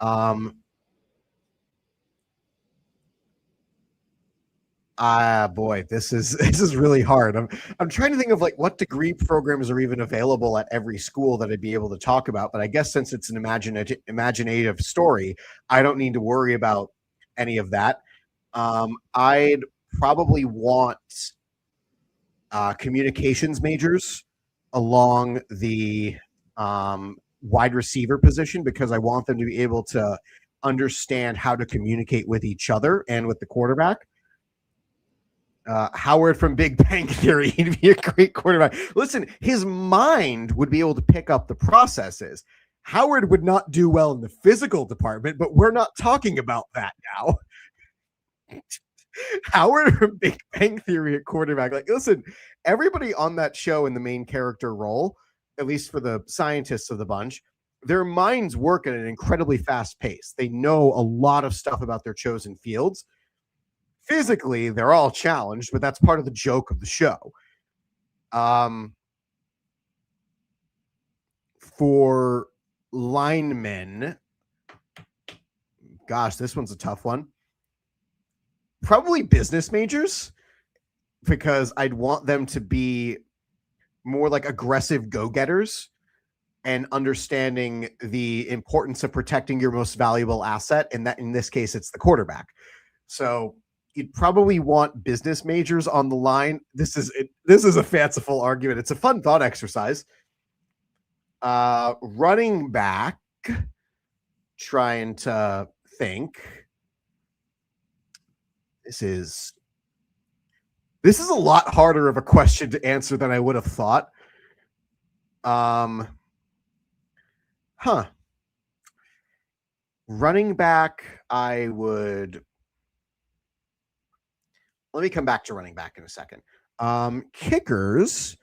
Boy, this is really hard. I'm trying to think of like what degree programs are even available at every school that I'd be able to talk about. But I guess since it's an imaginative story, I don't need to worry about any of that. I'd probably want communications majors along the wide receiver position because I want them to be able to understand how to communicate with each other and with the quarterback. Howard from Big Bang Theory, he'd be a great quarterback. Listen, his mind would be able to pick up the processes. Howard would not do well in the physical department, but we're not talking about that now. Howard from Big Bang Theory at quarterback. Like, listen, everybody on that show in the main character role, at least for the scientists of the bunch, their minds work at an incredibly fast pace. They know a lot of stuff about their chosen fields. Physically, they're all challenged, but that's part of the joke of the show. For linemen, gosh, this one's a tough one. Probably business majors, because I'd want them to be more like aggressive go-getters and understanding the importance of protecting your most valuable asset, and that in this case, it's the quarterback. So you'd probably want business majors on the line. This is a fanciful argument. It's a fun thought exercise. Running back, trying to think. This is a lot harder of a question to answer than I would have thought. Running back, I would. Let me come back to running back in a second. Kickers,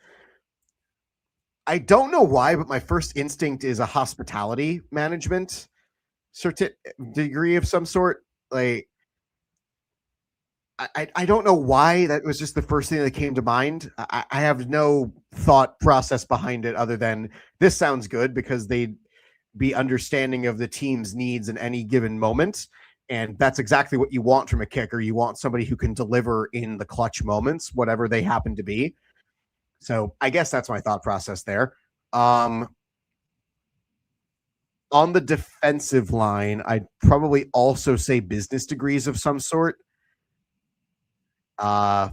I don't know why, but my first instinct is a hospitality management degree of some sort. Like, I don't know why that was just the first thing that came to mind. I have no thought process behind it other than this sounds good because they'd be understanding of the team's needs in any given moment. And that's exactly what you want from a kicker. You want somebody who can deliver in the clutch moments, whatever they happen to be. So I guess that's my thought process there. On the defensive line, I'd probably also say business degrees of some sort. And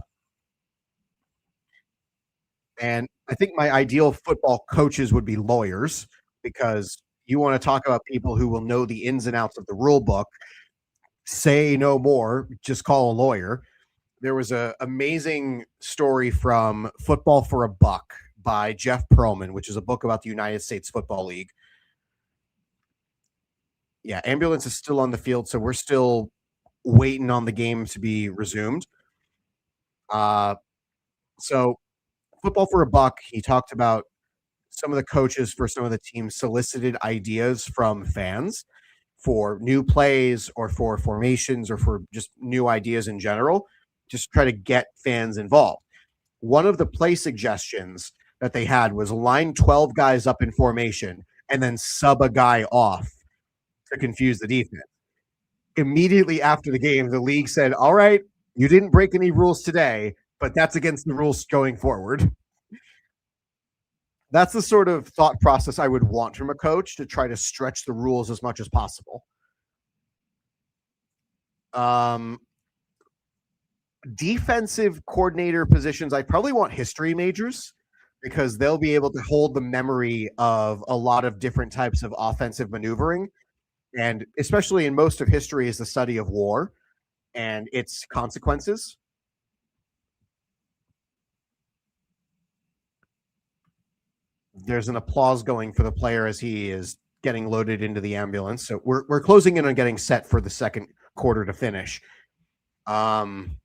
I think my ideal football coaches would be lawyers because you want to talk about people who will know the ins and outs of the rule book. Say no more, just call a lawyer. There was an amazing story from Football for a Buck by Jeff Pearlman, which is a book about the United States Football League. Yeah, ambulance is still on the field, so we're still waiting on the game to be resumed. So Football for a Buck, he talked about some of the coaches for some of the teams solicited ideas from fans for new plays or for formations or for just new ideas in general, just try to get fans involved. One of the play suggestions that they had was line 12 guys up in formation and then sub a guy off to confuse the defense. Immediately after the game, the league said, all right, you didn't break any rules today, but that's against the rules going forward. That's the sort of thought process I would want from a coach to try to stretch the rules as much as possible. Defensive coordinator positions, I probably want history majors because they'll be able to hold the memory of a lot of different types of offensive maneuvering. And especially in most of history is the study of war and its consequences. There's an applause going for the player as he is getting loaded into the ambulance. So we're closing in on getting set for the second quarter to finish. Man,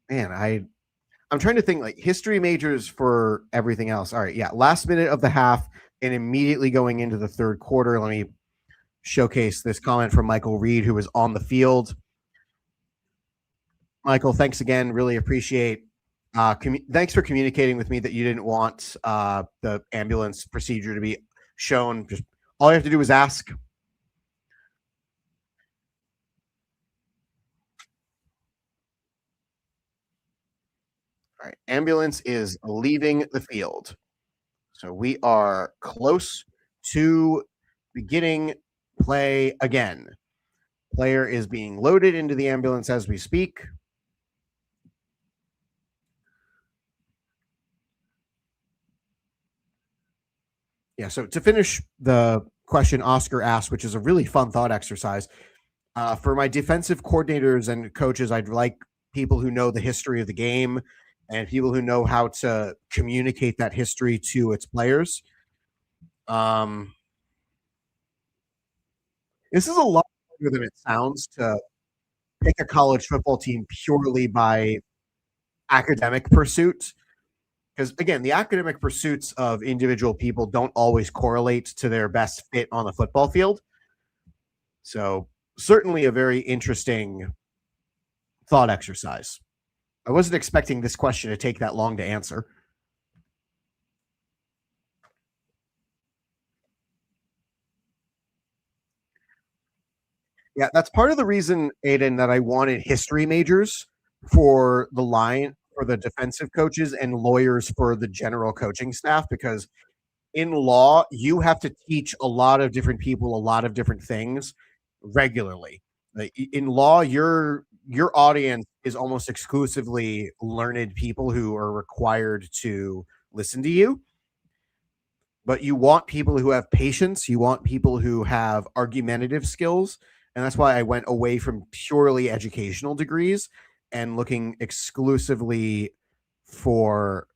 I'm trying to think like history majors for everything else. All right, yeah, last minute of the half and immediately going into the third quarter. Let me showcase this comment from Michael Reed, who was on the field. Michael, thanks again. Really appreciate. Thanks for communicating with me that you didn't want the ambulance procedure to be shown. Just all you have to do is ask. All right, ambulance is leaving the field. So we are close to beginning play again. Player is being loaded into the ambulance as we speak. Yeah, so to finish the question Oscar asked, which is a really fun thought exercise, for my defensive coordinators and coaches, I'd like people who know the history of the game and people who know how to communicate that history to its players. This is a lot harder than it sounds to pick a college football team purely by academic pursuit. Because again, the academic pursuits of individual people don't always correlate to their best fit on the football field. So certainly a very interesting thought exercise. I wasn't expecting this question to take that long to answer. Yeah, that's part of the reason, Aiden, that I wanted history majors for the line for the defensive coaches and lawyers for the general coaching staff, because in law, you have to teach a lot of different people a lot of different things regularly. Like in law, your audience is almost exclusively learned people who are required to listen to you. But you want people who have patience, you want people who have argumentative skills, and that's why I went away from purely educational degrees and looking more exclusively for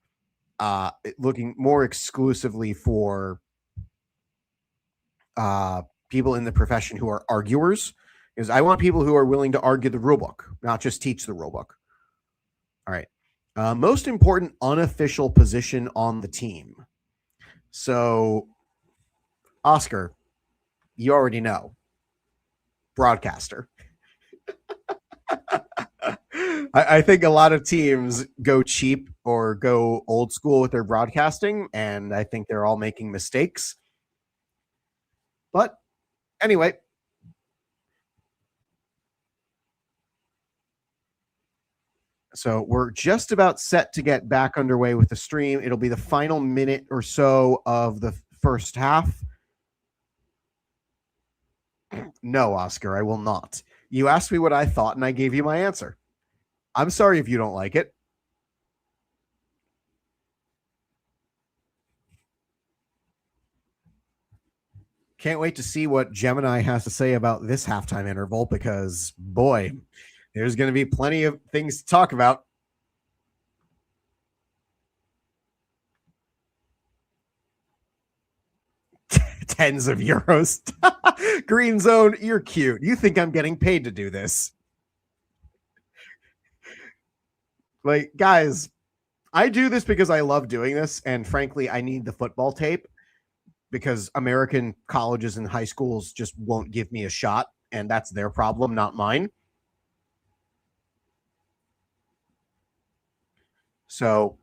people in the profession who are arguers, because I want people who are willing to argue the rule book, not just teach the rule book. All right. Most important unofficial position on the team. So, Oscar, you already know. Broadcaster. I think a lot of teams go cheap or go old school with their broadcasting, and I think they're all making mistakes. But anyway, so we're just about set to get back underway with the stream. It'll be the final minute or so of the first half. No, Oscar, I will not. You asked me what I thought, and I gave you my answer. I'm sorry if you don't like it. Can't wait to see what Gemini has to say about this halftime interval, because, boy, there's going to be plenty of things to talk about. Tens of euros. Green Zone, you're cute. You think I'm getting paid to do this. Like, guys, I do this because I love doing this, and frankly, I need the football tape because American colleges and high schools just won't give me a shot, and that's their problem, not mine. So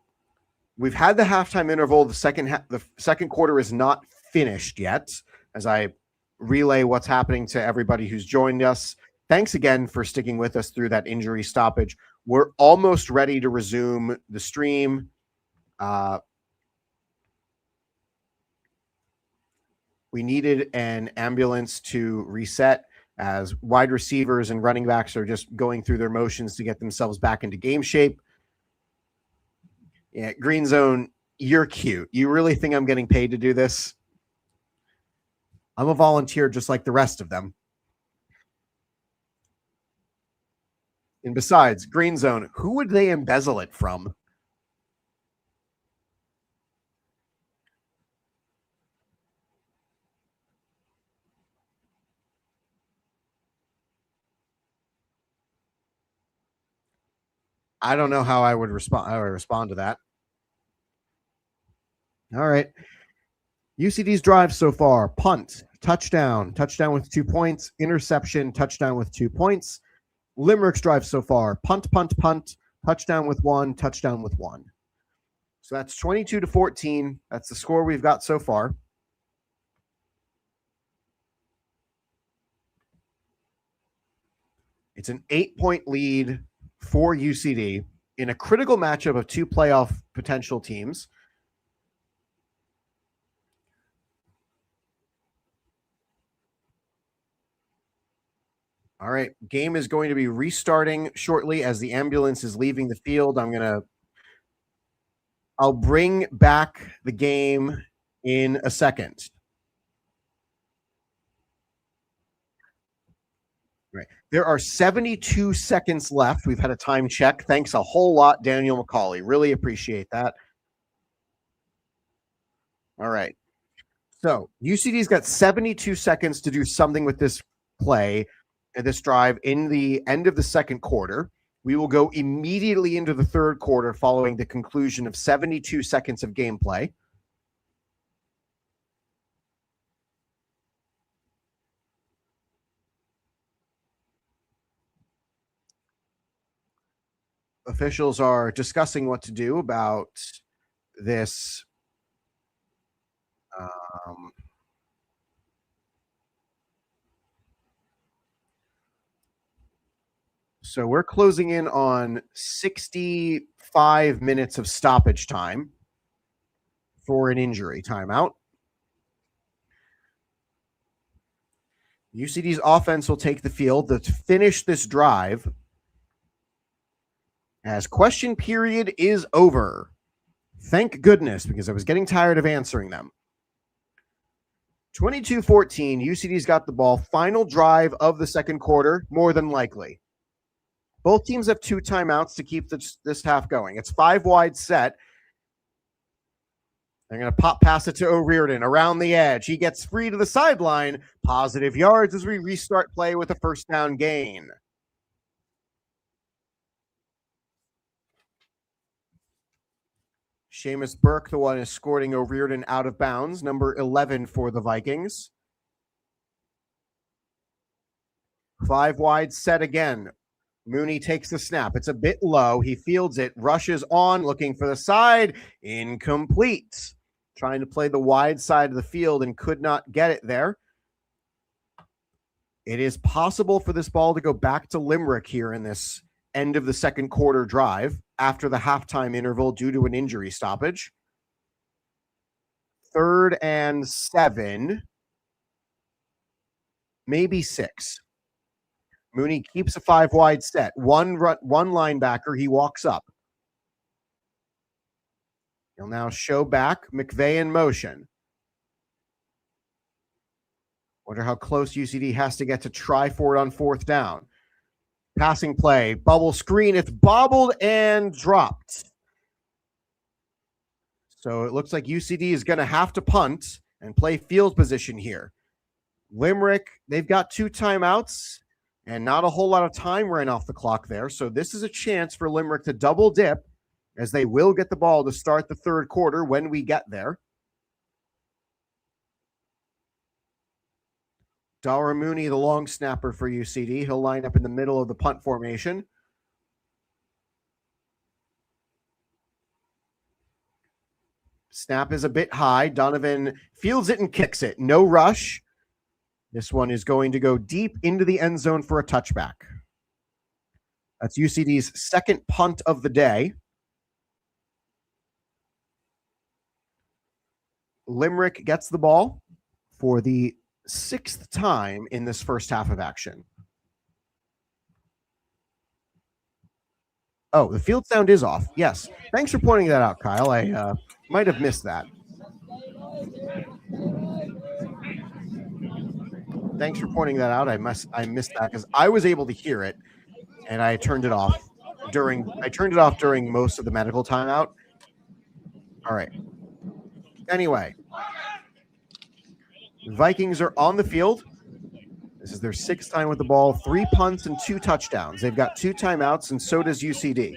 we've had the halftime interval. The second quarter is not finished yet, as I relay what's happening to everybody who's joined us. Thanks again for sticking with us through that injury stoppage. We're almost ready to resume the stream. We needed an ambulance to reset. as wide receivers and running backs are just going through their motions to get themselves back into game shape. Yeah, Green Zone, you're cute. You really think I'm getting paid to do this? I'm a volunteer just like the rest of them. And besides, Green Zone, who would they embezzle it from? I don't know how I would respond to that. All right. UCD's drive so far: punt, touchdown with 2 points, interception, touchdown with 2 points. Limerick's drive so far: punt, touchdown with 1, touchdown with 1. So that's 22-14. That's the score we've got so far. It's an 8-point lead for UCD in a critical matchup of 2 playoff potential teams. All right, game is going to be restarting shortly as the ambulance is leaving the field. I'll bring back the game in a second. Right. There are 72 seconds left. We've had a time check. Thanks a whole lot, Daniel McCauley. Really appreciate that. All right. So UCD's got 72 seconds to do something with this play, this drive in the end of the second quarter. We will go immediately into the third quarter following the conclusion of 72 seconds of gameplay. Officials are discussing what to do about this. So we're closing in on 65 minutes of stoppage time for an injury timeout. UCD's offense will take the field to finish this drive as question period is over. Thank goodness, because I was getting tired of answering them. 22-14, UCD's got the ball. Final drive of the second quarter, more than likely. Both teams have 2 timeouts to keep this half going. It's 5 wide set. They're going to pop pass it to O'Riordan around the edge. He gets free to the sideline. Positive yards as we restart play with a first down gain. Seamus Burke, the one escorting O'Riordan out of bounds, number 11 for the Vikings. 5 wide set again. Mooney takes the snap. It's a bit low. He fields it, rushes on, looking for the side. Incomplete. Trying to play the wide side of the field and could not get it there. It is possible for this ball to go back to Limerick here in this end of the second quarter drive after the halftime interval due to an injury stoppage. 3rd and 7, maybe 6. Mooney keeps a 5 wide set. One linebacker, he walks up. He'll now show back. McVeigh in motion. Wonder how close UCD has to get to try for it on 4th down. Passing play, bubble screen. It's bobbled and dropped. So it looks like UCD is going to have to punt and play field position here. Limerick, they've got 2 timeouts and not a whole lot of time ran off the clock there. So this is a chance for Limerick to double dip, as they will get the ball to start the third quarter when we get there. Dara Mooney, the long snapper for UCD. He'll line up in the middle of the punt formation. Snap is a bit high. Donovan fields it and kicks it. No rush. This one is going to go deep into the end zone for a touchback. That's UCD's second punt of the day. Limerick gets the ball for the 6th time in this first half of action. Oh, the field sound is off. Yes. Thanks for pointing that out, Kyle. I might have missed that. Thanks for pointing that out. I missed that because I was able to hear it, and I turned it off during most of the medical timeout. All right. Anyway, the Vikings are on the field. This is their 6th time with the ball, 3 punts and 2 touchdowns. They've got 2 timeouts, and so does UCD.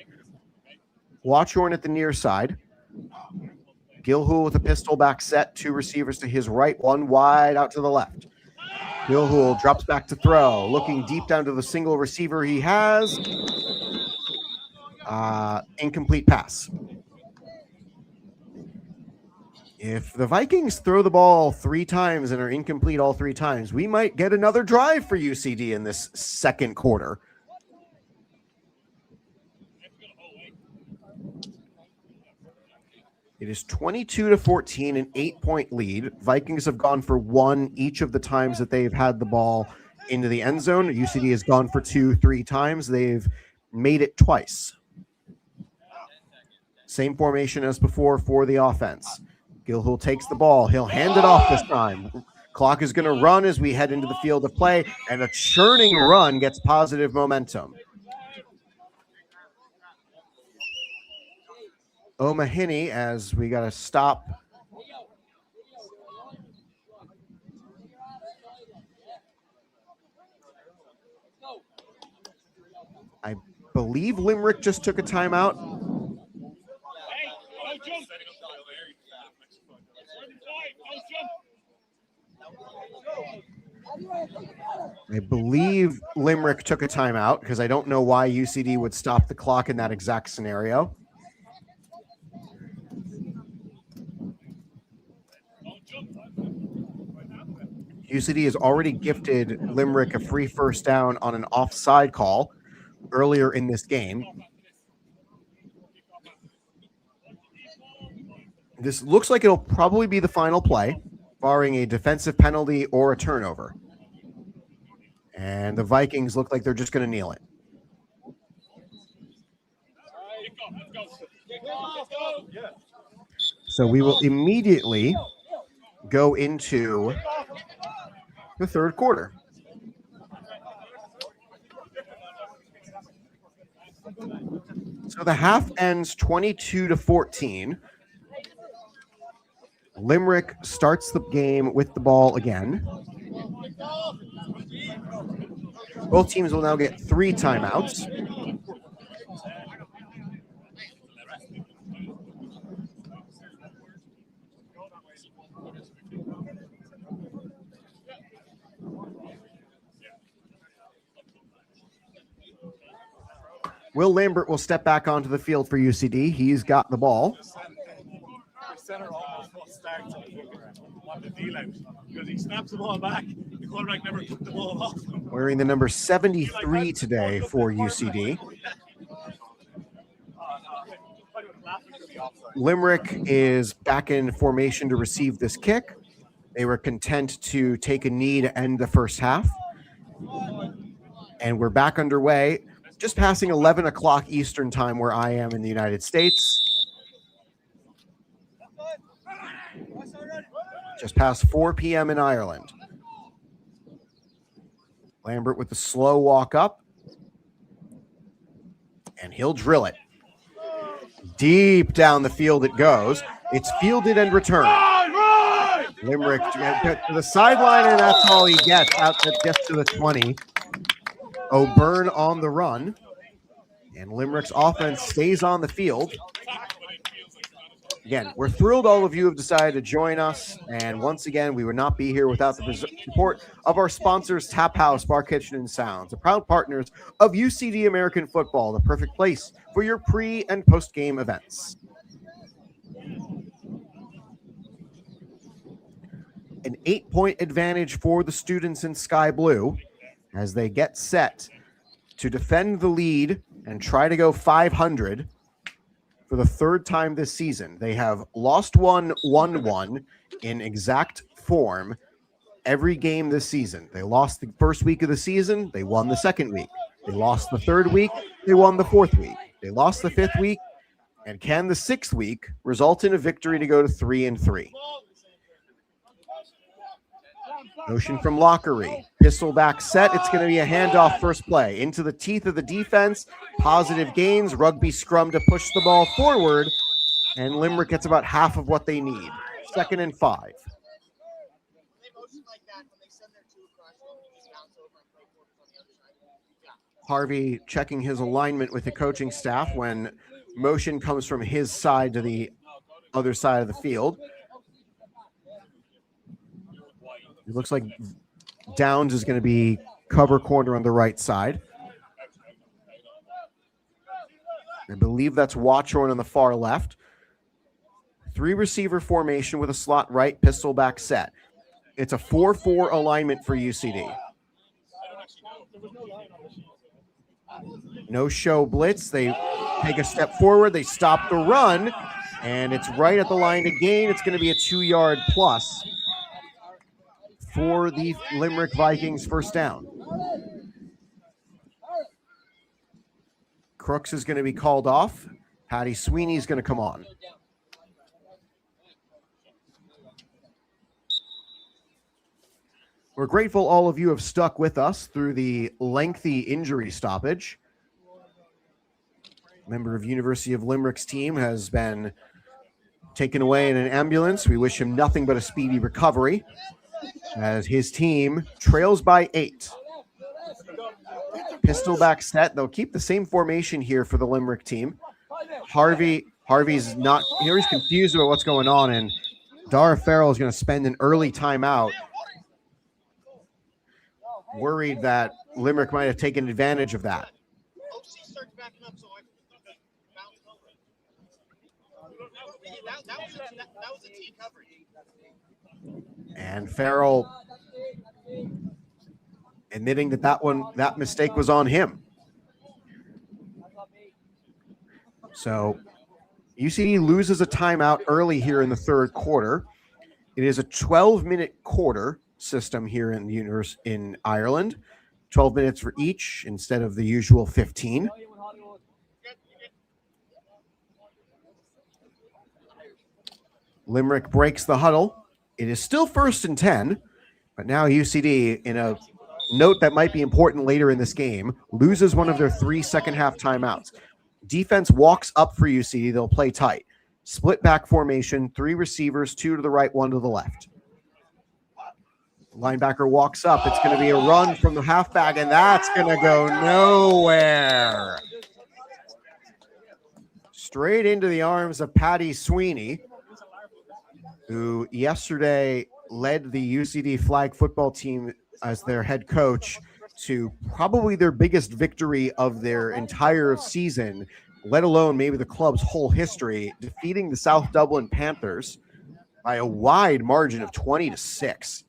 Watchorn at the near side. Gilhool with a pistol back set, 2 receivers to his right, 1 wide out to the left. Gilhool drops back to throw, looking deep down to the single receiver he has. Incomplete pass. If the Vikings throw the ball 3 times and are incomplete all 3 times, we might get another drive for UCD in this second quarter. It is 22-14, an 8-point lead. Vikings have gone for 1 each of the times that they've had the ball into the end zone. UCD has gone for 2, 3 times. They've made it twice. Same formation as before for the offense. Gilhool takes the ball. He'll hand it off this time. Clock is going to run as we head into the field of play, and a churning run gets positive momentum. O'Mahony, as we got to stop. I believe Limerick just took a timeout. I believe Limerick took a timeout because I don't know why UCD would stop the clock in that exact scenario. UCD has already gifted Limerick a free first down on an offside call earlier in this game. This looks like it'll probably be the final play, barring a defensive penalty or a turnover. And the Vikings look like they're just going to kneel it. So we will immediately go into the third quarter. So the half ends 22-14. Limerick starts the game with the ball again. Both teams will now get 3 timeouts. Will Lambert will step back onto the field for UCD. He's got the ball. Center almost starts on the deal out because he snaps the ball back. The quarterback never took the ball off him. Wearing the number 73 today for UCD. Limerick is back in formation to receive this kick. They were content to take a knee to end the first half. And we're back underway, just passing 11 o'clock Eastern time where I am in the United States. Just past 4 p.m. in Ireland. Lambert with the slow walk up. And he'll drill it. Deep down the field it goes. It's fielded and returned. Limerick to the sideline, and that's all he gets. Gets to the 20. O'Byrne on the run. And Limerick's offense stays on the field. Again, we're thrilled all of you have decided to join us. And once again, we would not be here without the support of our sponsors, Tap House, Bar Kitchen, and Sounds, the proud partners of UCD American Football, the perfect place for your pre- and post-game events. An 8-point advantage for the students in Sky Blue as they get set to defend the lead and try to go 500 for the 3rd time this season. They have lost one, won one in exact form, every game this season. They lost the first week of the season. They won the second week. They lost the third week. They won the fourth week. They lost the fifth week. And can the sixth week result in a victory to go to 3-3? Motion from Lockery. Pistol back set. It's going to be a handoff first play. Into the teeth of the defense. Positive gains. Rugby scrum to push the ball forward. And Limerick gets about half of what they need. 2nd and 5. Harvey checking his alignment with the coaching staff when motion comes from his side to the other side of the field. It looks like Downs is going to be cover corner on the right side. I believe that's Watchorn on the far left. 3 receiver formation with a slot right, pistol back set. It's a 4-4 alignment for UCD. No show blitz. They take a step forward. They stop the run, and it's right at the line to gain. It's going to be a 2-yard plus for the Limerick Vikings first down. Crooks is going to be called off. Patty Sweeney is going to come on. We're grateful all of you have stuck with us through the lengthy injury stoppage. A member of University of Limerick's team has been taken away in an ambulance. We wish him nothing but a speedy recovery as his team trails by 8. Pistol back set. They'll keep the same formation here for the Limerick team. Harvey's not here. He's confused about what's going on, and Dara Farrell is going to spend an early timeout, worried that Limerick might have taken advantage of that. And Farrell admitting that mistake was on him. So UCD loses a timeout early here in the third quarter. It is a 12-minute quarter system here in Ireland. 12 minutes for each instead of the usual 15. Limerick breaks the huddle. It is still 1st and 10, but now UCD, in a note that might be important later in this game, loses one of their 3 second-half timeouts. Defense walks up for UCD. They'll play tight. Split back formation, 3 receivers, 2 to the right, 1 to the left. Linebacker walks up. It's going to be a run from the halfback, and that's going to go nowhere. Straight into the arms of Patty Sweeney, who yesterday led the UCD flag football team as their head coach to probably their biggest victory of their entire season, let alone maybe the club's whole history, defeating the South Dublin Panthers by a wide margin of 20-6.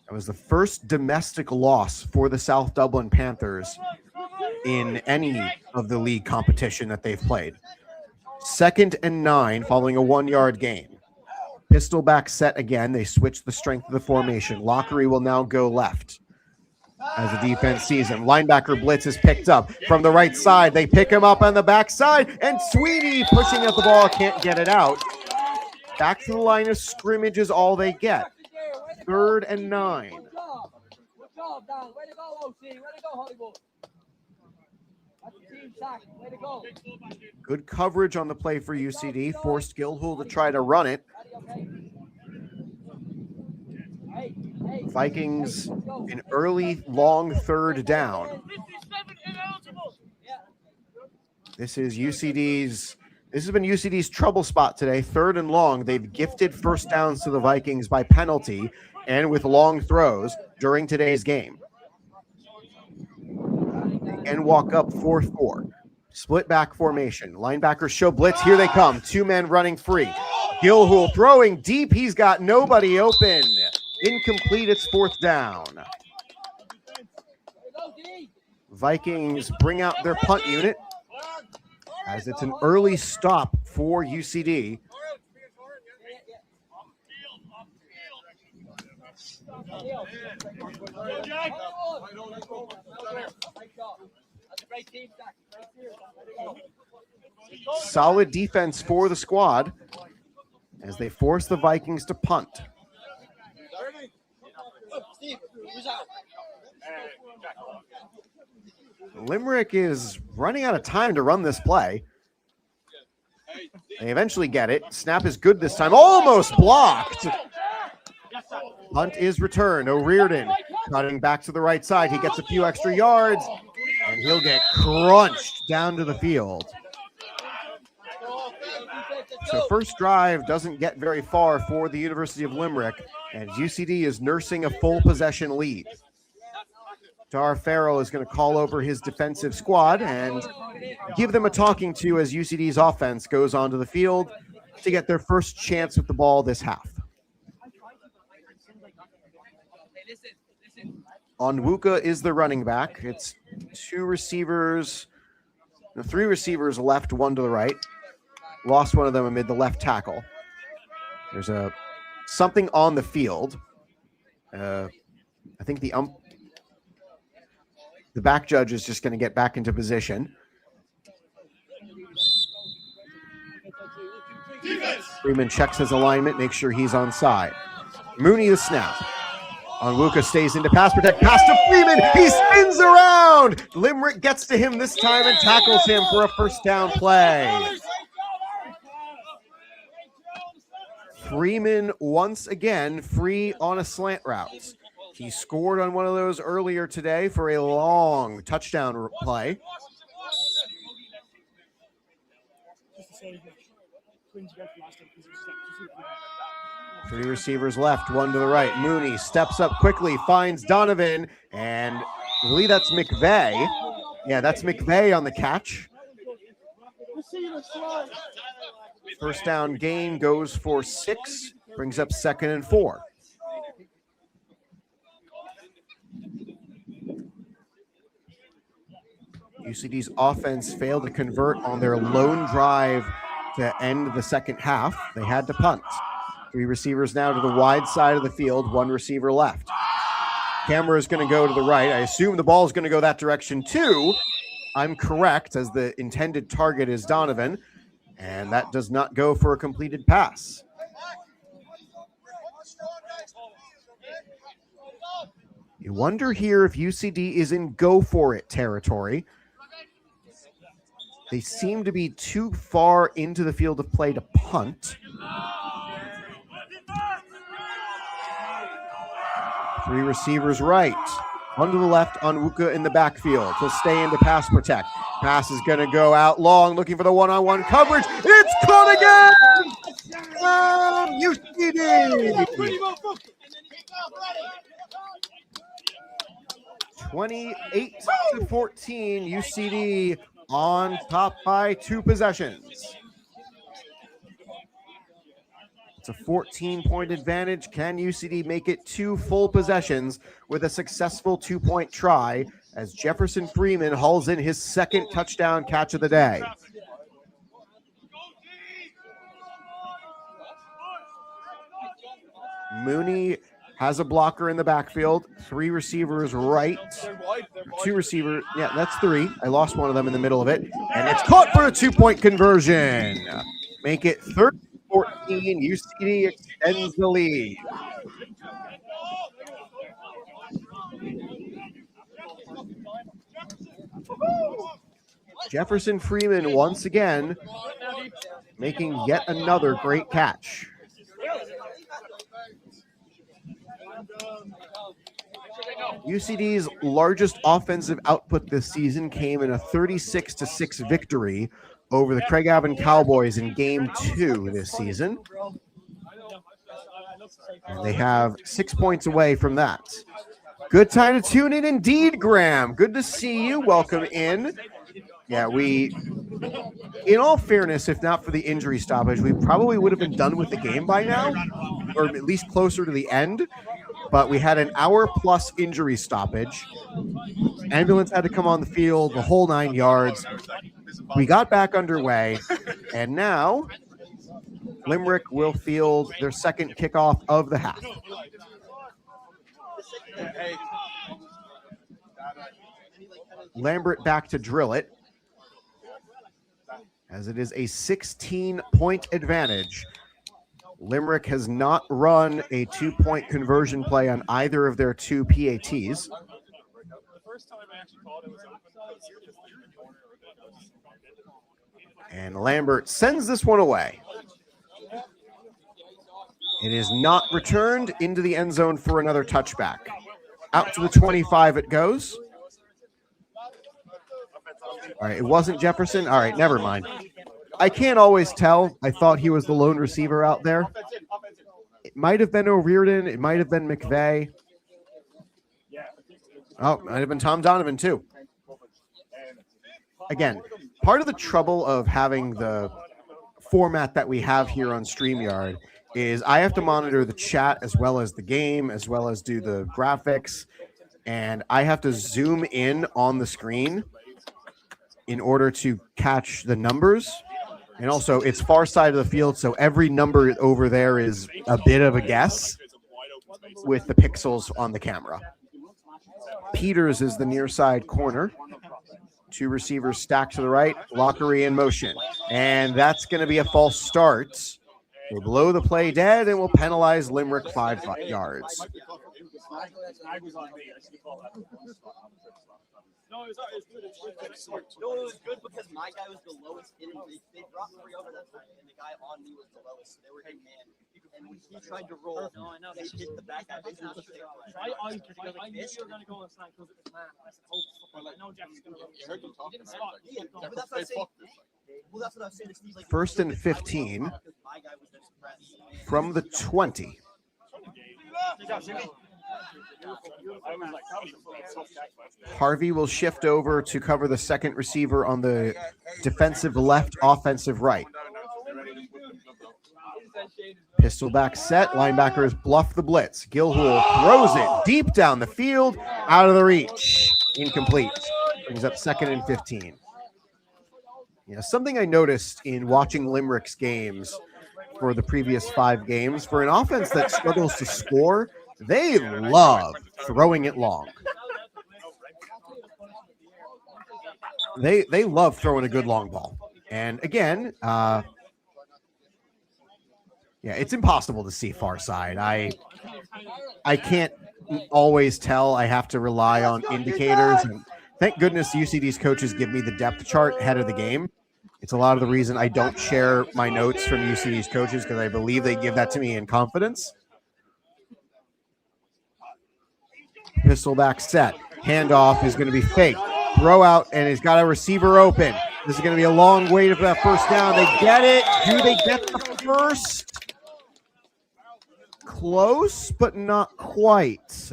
That was the first domestic loss for the South Dublin Panthers in any of the league competition that they've played. 2nd and 9 following a 1-yard gain. Pistol back set again. They switch the strength of the formation. Lockery will now go left as the defense sees him. Linebacker blitz is picked up from the right side. They pick him up on the backside, and Sweeney pushing at the ball, can't get it out. Back to the line of scrimmage is all they get. 3rd and 9. Good job, Dan. Way to go, OC. Way to go, Hollywood. That's the team sack. Way to go. Good coverage on the play for UCD. Forced Gilhool to try to run it. Vikings an early, long 3rd down. This has been UCD's trouble spot today. 3rd and long. They've gifted first downs to the Vikings by penalty and with long throws during today's game. And walk up 4-4. Split back formation. Linebackers show blitz. Here they come. 2 men running free. Gilhool throwing deep. He's got nobody open. Incomplete. It's 4th down. Vikings bring out their punt unit as it's an early stop for UCD. Solid defense for the squad as they force the Vikings to punt. Limerick is running out of time to run this play. They eventually get it. Snap is good this time. Almost blocked. Punt is returned. O'Riordan cutting back to the right side. He gets a few extra yards, and he'll get crunched down to the field. So first drive doesn't get very far for the University of Limerick, and UCD is nursing a full possession lead. Dar Farrell is going to call over his defensive squad and give them a talking to as UCD's offense goes onto the field to get their first chance with the ball this half. Onwuka is the running back. It's three receivers left, one to the right. Lost one of them amid the left tackle. There's something on the field. I think the back judge is just going to get back into position. Freeman checks his alignment, makes sure he's on side. Mooney the snap. Onwuka stays into pass protect. Pass to Freeman. He spins around. Limerick gets to him this time and tackles him for a first down play. Freeman once again free on a slant route. He scored on one of those earlier today for a long touchdown play. Three receivers left, one to the right. Mooney steps up quickly, finds Donovan, and I believe that's McVeigh. Yeah, that's McVeigh on the catch. First down gain goes for 6, brings up 2nd and 4. UCD's offense failed to convert on their lone drive to end the second half. They had to punt. 3 receivers now to the wide side of the field, 1 receiver left. Camera is going to go to the right. I assume the ball is going to go that direction too. I'm correct, as the intended target is Donovan, and that does not go for a completed pass. You wonder here if UCD is in go for it territory. They seem to be too far into the field of play to punt. 3 receivers right. 1 to the left, Onwuka in the backfield. He'll stay into pass protect. Pass is going to go out long, looking for the one-on-one coverage. It's caught again! UCD! 28-14, UCD on top by 2 possessions. It's a 14-point advantage. Can UCD make it 2 full possessions with a successful 2-point try as Jefferson Freeman hauls in his 2nd touchdown catch of the day? Mooney has a blocker in the backfield. 3 receivers right. 2 receivers. Yeah, that's 3. I lost one of them in the middle of it. And it's caught for a 2-point conversion. Make it 13-14. UCD extends the lead. Jefferson Freeman once again making yet another great catch. UCD's largest offensive output this season came in a 36-6 victory over the Craigavon Cowboys in Game 2 this season. And they have 6 points away from that. Good time to tune in indeed, Graham. Good to see you. Welcome in. Yeah, in all fairness, if not for the injury stoppage, we probably would have been done with the game by now, or at least closer to the end. But we had an hour-plus injury stoppage. Ambulance had to come on the field, the whole 9 yards. We got back underway, and now Limerick will field their 2nd kickoff of the half. Lambert back to drill it, as it is a 16-point advantage. Limerick has not run a 2-point conversion play on either of their 2 PATs. And Lambert sends this one away. It is not returned into the end zone for another touchback. Out to the 25 it goes. All right, it wasn't Jefferson. All right, never mind. I can't always tell. I thought he was the lone receiver out there. It might have been O'Riordan. It might have been McVeigh. Oh, it might have been Tom Donovan too. Again, part of the trouble of having the format that we have here on StreamYard is I have to monitor the chat as well as the game, as well as do the graphics, and I have to zoom in on the screen in order to catch the numbers. And also, it's far side of the field, so every number over there is a bit of a guess with the pixels on the camera. Peters is the near side corner. 2 receivers stacked to the right, Lockery in motion. And that's going to be a false start. We'll blow the play dead and will penalize Limerick 5 yards. No, it was good. No, it was good because my guy was the lowest hit. They brought 3 over that time, and the guy on me was the lowest. They were hitting man. And when he tried to roll, they hit the back guy. I knew you were going to go inside because it was man. I said, I know Jack's going to go. You heard him talking. Yeah, but that's what I say. Well, that's what I was saying to Steve. Like, 1st and 15 from the 20. Harvey will shift over to cover the second receiver on the defensive left, offensive right. Pistol back set. Linebackers bluff the blitz. Gilhool throws it deep down the field, out of the reach. Incomplete. Brings up 2nd and 15. You know, something I noticed in watching Limerick's games for the previous 5 games, for an offense that struggles to score, they love throwing it long. They love throwing a good long ball. And again, yeah, it's impossible to see far side. I can't always tell. I have to rely on indicators. And thank goodness UCD's coaches give me the depth chart ahead of the game. It's a lot of the reason I don't share my notes from UCD's coaches, because I believe they give that to me in confidence. Pistol back set. Handoff is going to be fake. Throw out, and he's got a receiver open. This is going to be a long wait for that first down. They get it. Do they get the first? Close, but not quite.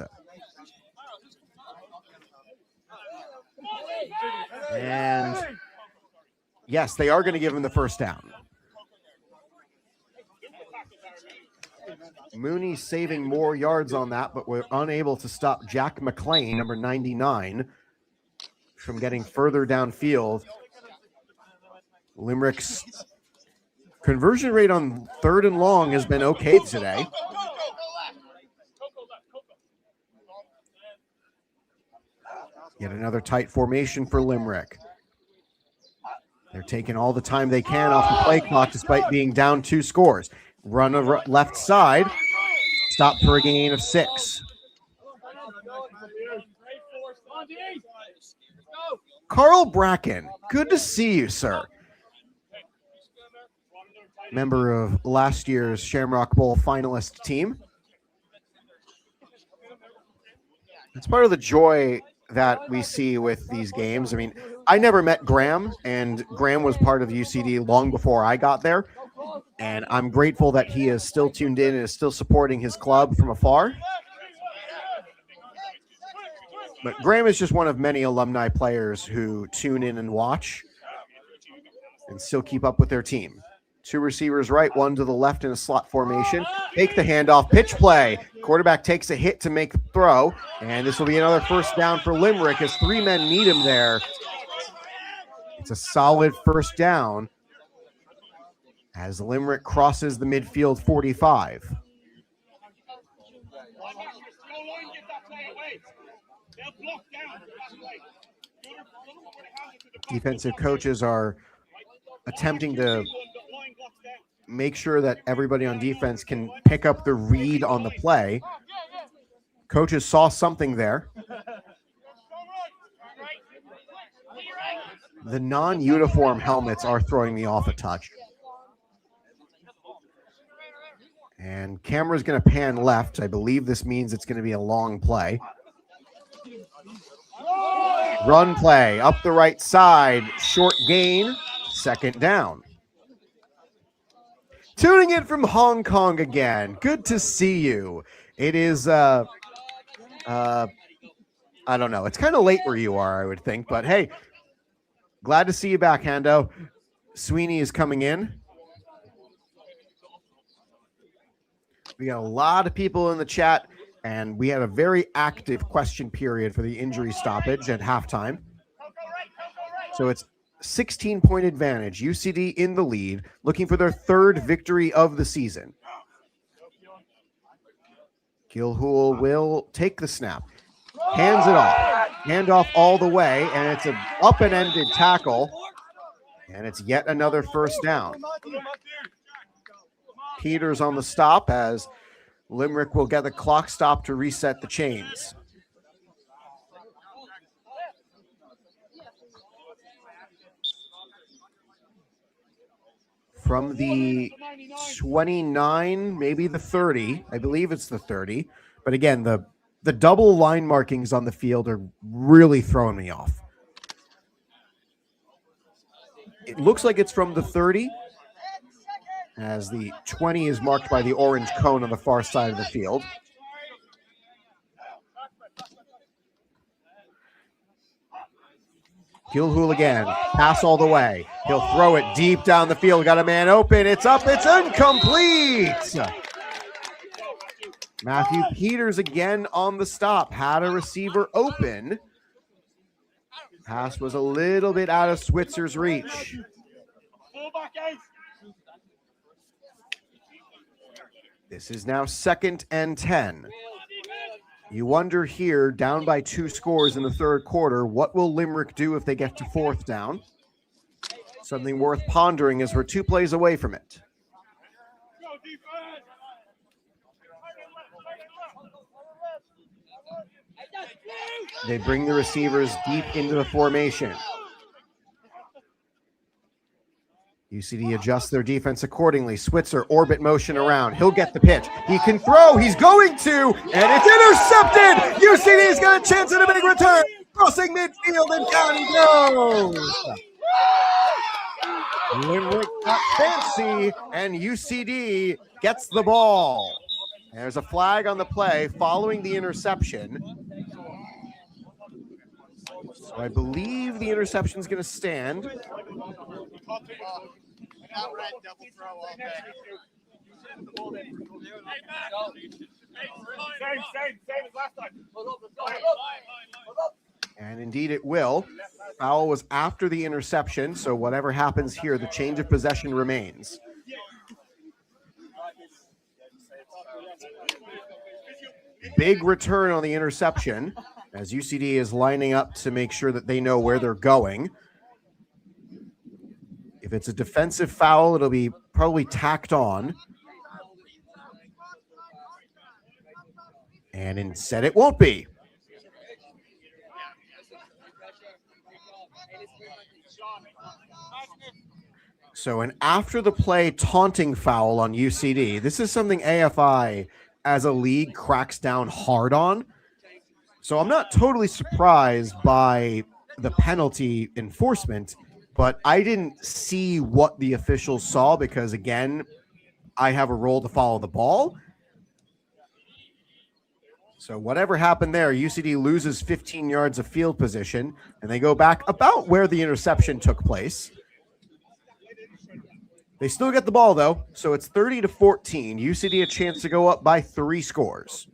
And yes, they are going to give him the first down. Mooney saving more yards on that, but we're unable to stop Jack McLean, number 99, from getting further downfield. Limerick's conversion rate on 3rd and long has been okay today. Yet another tight formation for Limerick. They're taking all the time they can off the play clock despite being down 2 scores. Run of left side. Stop for a gain of 6. Carl Bracken, good to see you, sir. Member of last year's Shamrock Bowl finalist team. It's part of the joy that we see with these games. I mean, I never met Graham, and Graham was part of UCD long before I got there. And I'm grateful that he is still tuned in and is still supporting his club from afar. But Graham is just one of many alumni players who tune in and watch and still keep up with their team. 2 receivers right, 1 to the left in a slot formation. Take the handoff, pitch play. Quarterback takes a hit to make the throw, and this will be another first down for Limerick as 3 men meet him there. It's a solid first down as Limerick crosses the midfield 45. Defensive coaches are attempting to make sure that everybody on defense can pick up the read on the play. Coaches saw something there. The non-uniform helmets are throwing me off a touch. And camera's going to pan left. I believe this means it's going to be a long play. Run play up the right side. Short gain. Second down. Tuning in from Hong Kong again. Good to see you. It is, I don't know. It's kind of late where you are, I would think. But hey, glad to see you back, Hando. Sweeney is coming in. We got a lot of people in the chat, and we had a very active question period for the injury stoppage at halftime. So it's 16-point advantage. UCD in the lead, looking for their third victory of the season. Gilhool will take the snap. Hands it off. Handoff all the way, and it's an up-and-ended tackle. And it's yet another first down. Peters on the stop as Limerick will get the clock stop to reset the chains. From the 29, maybe the 30, I believe it's the 30. But again, the double line markings on the field are really throwing me off. It looks like it's from the 30, as the 20 is marked by the orange cone on the far side of the field. Gilhool again, pass all the way. He'll throw it deep down the field. Got a man open. It's up. It's incomplete. Matthew Peters again on the stop. Had a receiver open. Pass was a little bit out of Switzer's reach. This is now 2nd and 10. You wonder here, down by 2 scores in the third quarter, what will Limerick do if they get to 4th down? Something worth pondering as we're 2 plays away from it. They bring the receivers deep into the formation. UCD adjusts their defense accordingly. Switzer, orbit motion around. He'll get the pitch. He can throw. He's going to. And it's intercepted. UCD's got a chance at a big return. Crossing midfield and down he goes. Limerick got fancy and UCD gets the ball. There's a flag on the play following the interception. So I believe the interception is going to stand. And indeed it will. Foul was after the interception, so whatever happens here, the change of possession remains. Big return on the interception as UCD is lining up to make sure that they know where they're going. If it's a defensive foul, it'll be probably tacked on. And instead it won't be. So an after the play taunting foul on UCD. This is something AFI as a league cracks down hard on. So I'm not totally surprised by the penalty enforcement, but I didn't see what the officials saw because, again, I have a role to follow the ball. So whatever happened there, UCD loses 15 yards of field position, and they go back about where the interception took place. They still get the ball, though, so it's 30-14. UCD a chance to go up by 3 scores.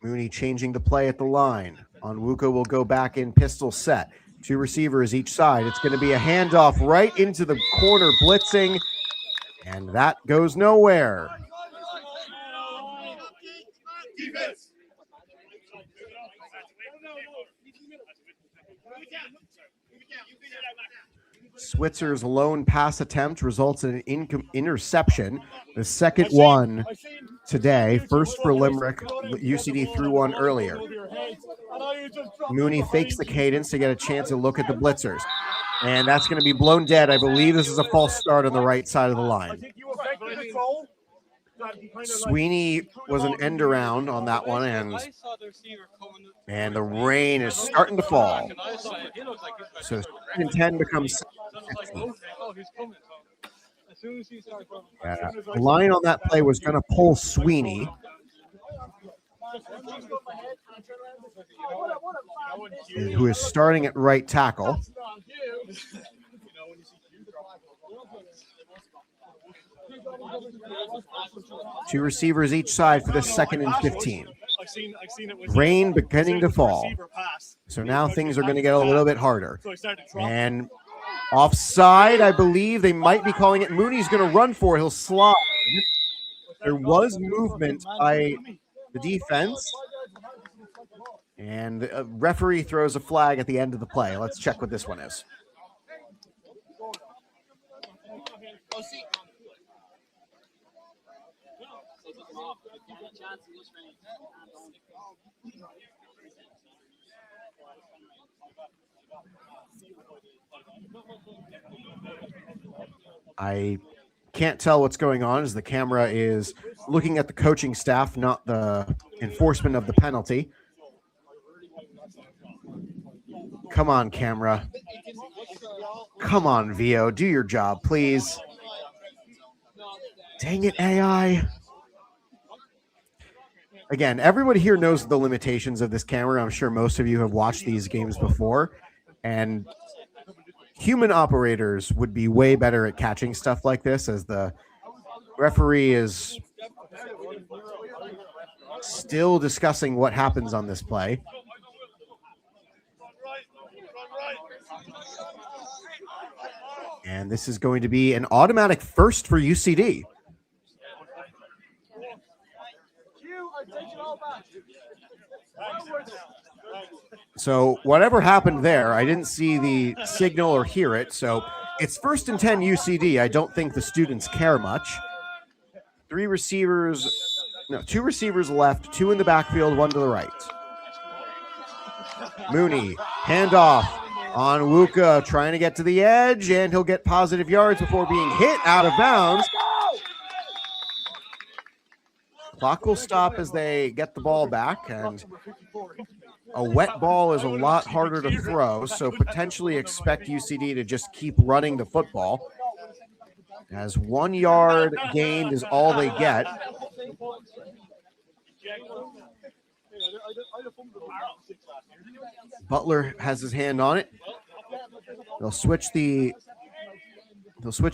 Mooney changing the play at the line. Onwuka will go back in pistol set. Two receivers each side. It's going to be a handoff right into the corner blitzing, and that goes nowhere. Defense. Switzer's lone pass attempt results in an interception. The second one today. First for Limerick. UCD threw one earlier. Mooney fakes the cadence to get a chance to look at the blitzers. And that's going to be blown dead. I believe this is a false start on the right side of the line. Sweeney was an end around on that one, and the rain is starting to fall. So 2nd and 10 becomes 16. The line on that play was going to pull Sweeney. Who is starting at right tackle. Two receivers each side for the 2nd and 15. Rain beginning to fall. So now things are going to get a little bit harder. And offside, I believe they might be calling it. Mooney's going to run for it. He'll slide. There was movement by the defense. And the referee throws a flag at the end of the play. Let's check what this one is. I can't tell what's going on as the camera is looking at the coaching staff, not the enforcement of the penalty. Come on, camera. Come on, VO. Do your job, please. Dang it, AI. Again, everybody here knows the limitations of this camera. I'm sure most of you have watched these games before. And human operators would be way better at catching stuff like this, as the referee is still discussing what happens on this play. And this is going to be an automatic first for UCD. So whatever happened there, I didn't see the signal or hear it. So it's 1st and 10 UCD. I don't think the students care much. Two receivers left, 2 in the backfield, 1 to the right. Mooney, handoff on Wuka, trying to get to the edge, and he'll get positive yards before being hit out of bounds. Clock will stop as they get the ball back, and a wet ball is a lot harder to throw, so potentially expect UCD to just keep running the football, as 1 yard gained is all they get. Butler has his hand on it. They'll switch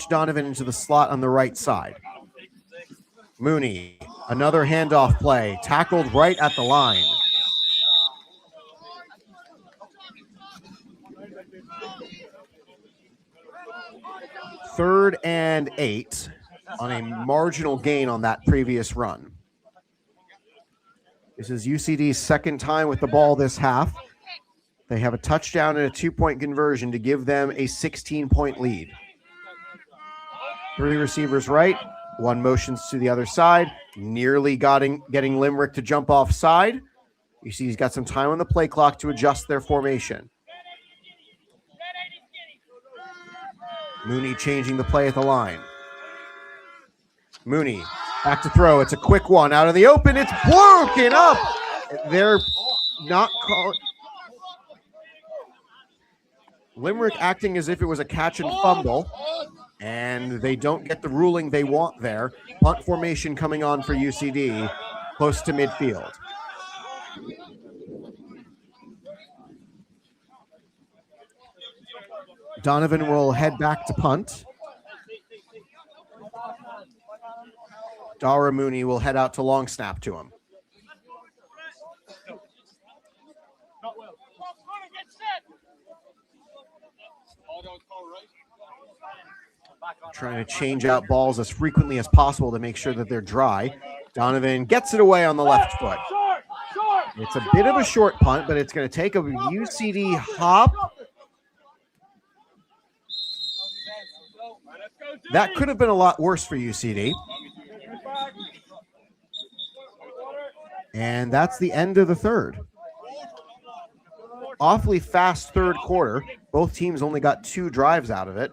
Donovan into the slot on the right side. Mooney, another handoff play, tackled right at the line. Third and 8 on a marginal gain on that previous run. This is UCD's 2nd time with the ball this half. They have a touchdown and a 2-point conversion to give them a 16-point lead. 3 receivers right, 1 motions to the other side, nearly getting Limerick to jump offside. UCD's got some time on the play clock to adjust their formation. Mooney changing the play at the line. Mooney back to throw. It's a quick one out of the open. It's broken up. They're not calling. Limerick acting as if it was a catch and fumble, and they don't get the ruling they want there. Punt formation coming on for UCD, close to midfield. Donovan will head back to punt. Dara Mooney will head out to long snap to him. Trying to change out balls as frequently as possible to make sure that they're dry. Donovan gets it away on the left foot. It's a bit of a short punt, but it's going to take a UCD hop. That could have been a lot worse for UCD. And that's the end of the third. Awfully fast third quarter. Both teams only got 2 drives out of it.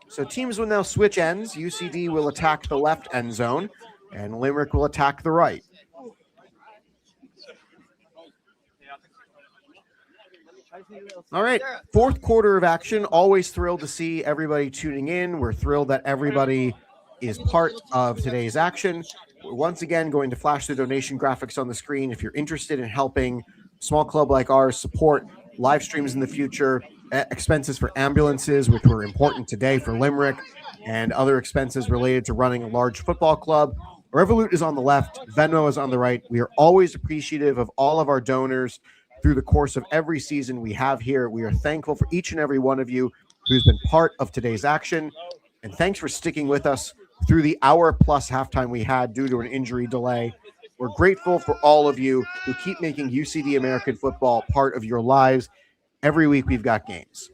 So teams will now switch ends. UCD will attack the left end zone, and Limerick will attack the right. All right, fourth quarter of action. Always thrilled to see everybody tuning in. We're thrilled that everybody is part of today's action. We're once again going to flash the donation graphics on the screen. If you're interested in helping a small club like ours support live streams in the future, expenses for ambulances, which were important today for Limerick, and other expenses related to running a large football club, Revolut is on the left, Venmo is on the right. We are always appreciative of all of our donors through the course of every season we have here. We are thankful for each and every one of you who's been part of today's action. And thanks for sticking with us through the hour-plus halftime we had due to an injury delay. We're grateful for all of you who keep making UCD American football part of your lives. Every week we've got games.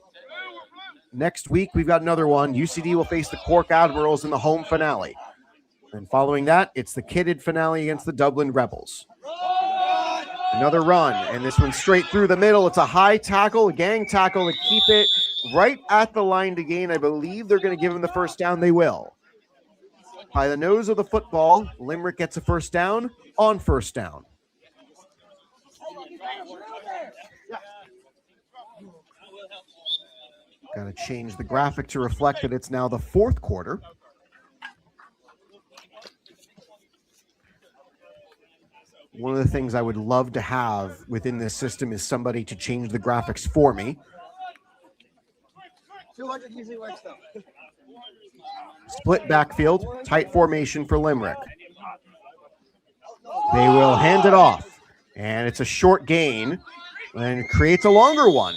Next week we've got another one. UCD will face the Cork Admirals in the home finale. And following that, it's the kidded finale against the Dublin Rebels. Another run, and this one straight through the middle. It's a high tackle, a gang tackle to keep it right at the line to gain. I believe they're going to give him the first down. They will. By the nose of the football, Limerick gets a first down on first down. Got to change the graphic to reflect that it's now the fourth quarter. One of the things I would love to have within this system is somebody to change the graphics for me. 200 usually works though. Split backfield, tight formation for Limerick. They will hand it off, and it's a short gain and creates a longer one.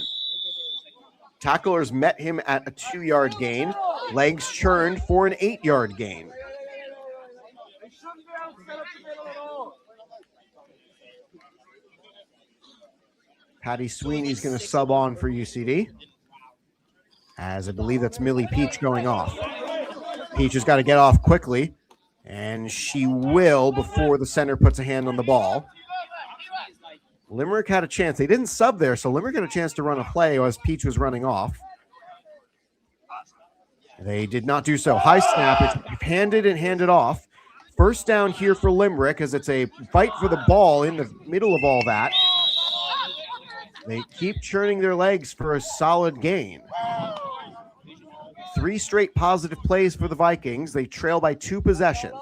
Tacklers met him at a 2-yard gain. Legs churned for an 8-yard gain. Patty Sweeney's going to sub on for UCD, as I believe that's Millie Peach going off. Peach has got to get off quickly, and she will before the center puts a hand on the ball. Limerick had a chance. They didn't sub there, so Limerick had a chance to run a play as Peach was running off. They did not do so. High snap. It's handed and handed off. First down here for Limerick as it's a fight for the ball in the middle of all that. They keep churning their legs for a solid gain. 3 straight positive plays for the Vikings. They trail by 2 possessions.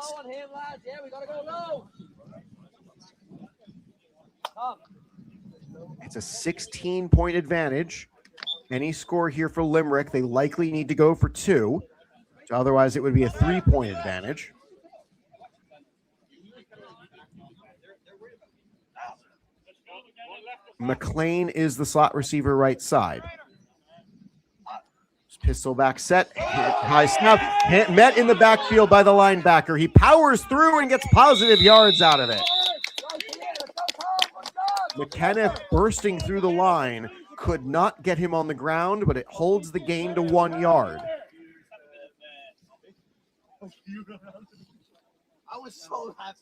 It's a 16-point advantage. Any score here for Limerick, they likely need to go for 2. Otherwise, it would be a 3-point advantage. McLean is the slot receiver right side. Pistol back set, high snap, met in the backfield by the linebacker. He powers through and gets positive yards out of it. McKenna bursting through the line could not get him on the ground, but it holds the gain to 1 yard. I was so happy.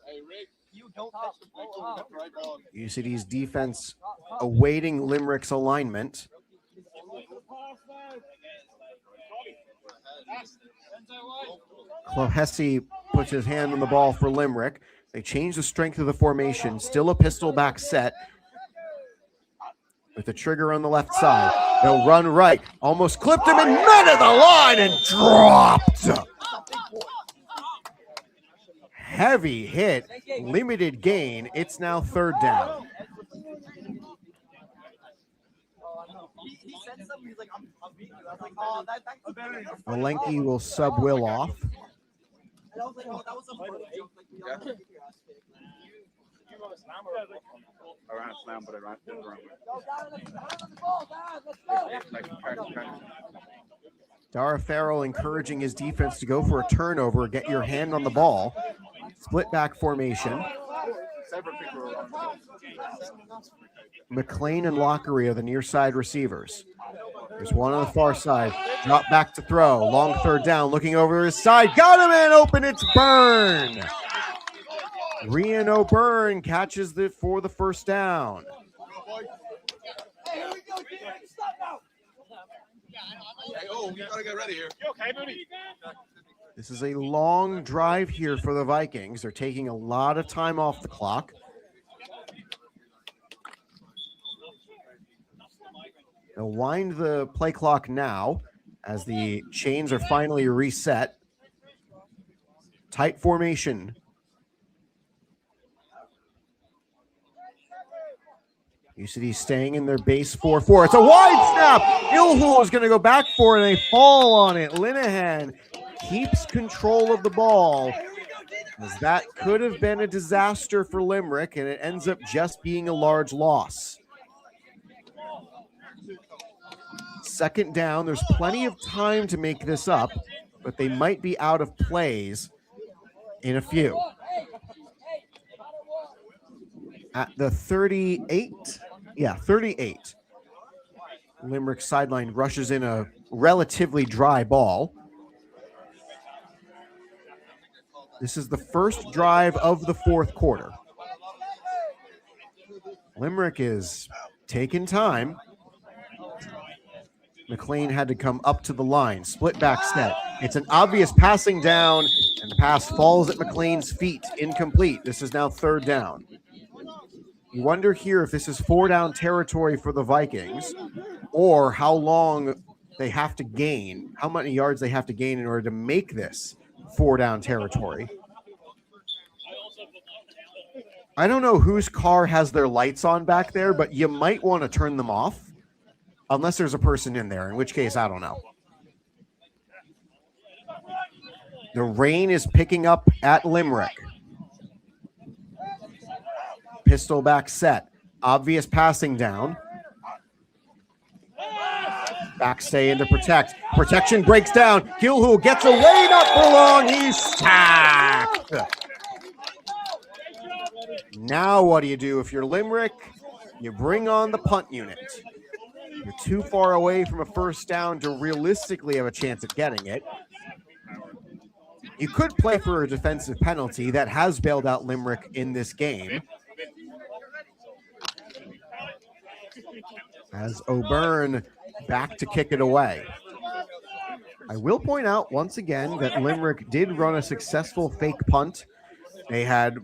Hey, Rick, you don't touch the ball. UCD's defense awaiting Limerick's alignment. Clohessy puts his hand on the ball for Limerick. They change the strength of the formation. Still a pistol back set. With the trigger on the left side. They'll run right. Almost clipped him and met at the line and dropped. Heavy hit. Limited gain. It's now third down. He said something. He's like, I'm beating you. I was like, oh, that's Malenki will sub Will off. And I was like, oh, that was a funny joke. Like, I ran a slam, but I ran the wrong way. Dara Farrell encouraging his defense to go for a turnover, get your hand on the ball. Split back formation. McLean and Lockery are the near side receivers. There's one on the far side. Drop back to throw. Long third down. Looking over his side. Got him in open. It's Byrne. Rian O'Byrne catches it for the first down. Hey, oh, we gotta get ready here. You okay, Mooney? This is a long drive here for the Vikings. They're taking a lot of time off the clock. They'll wind the play clock now as the chains are finally reset. Tight formation. UCD staying in their base 4-4. It's a wide snap. Gilhul is going to go back for it, and they fall on it. Linehan keeps control of the ball, as that could have been a disaster for Limerick, and it ends up just being a large loss. Second down. There's plenty of time to make this up, but they might be out of plays in a few. At the 38, 38. Limerick sideline rushes in a relatively dry ball. This is the first drive of the fourth quarter. Limerick is taking time. McLean had to come up to the line. Split back set. It's an obvious passing down, and the pass falls at McLean's feet. Incomplete. This is now third down. You wonder here if this is 4-down territory for the Vikings, or how long they have to gain, how many yards they have to gain in order to make this 4-down territory. I don't know whose car has their lights on back there, but you might want to turn them off unless there's a person in there, in which case, I don't know. The rain is picking up at Limerick. Pistol back set. Obvious passing down. Backstay in to protect. Protection breaks down. Gilhul gets away, not for long. He's sacked. Now what do you do if you're Limerick? You bring on the punt unit. You're too far away from a first down to realistically have a chance at getting it. You could play for a defensive penalty that has bailed out Limerick in this game, as O'Byrne back to kick it away. I will point out once again that Limerick did run a successful fake punt. They had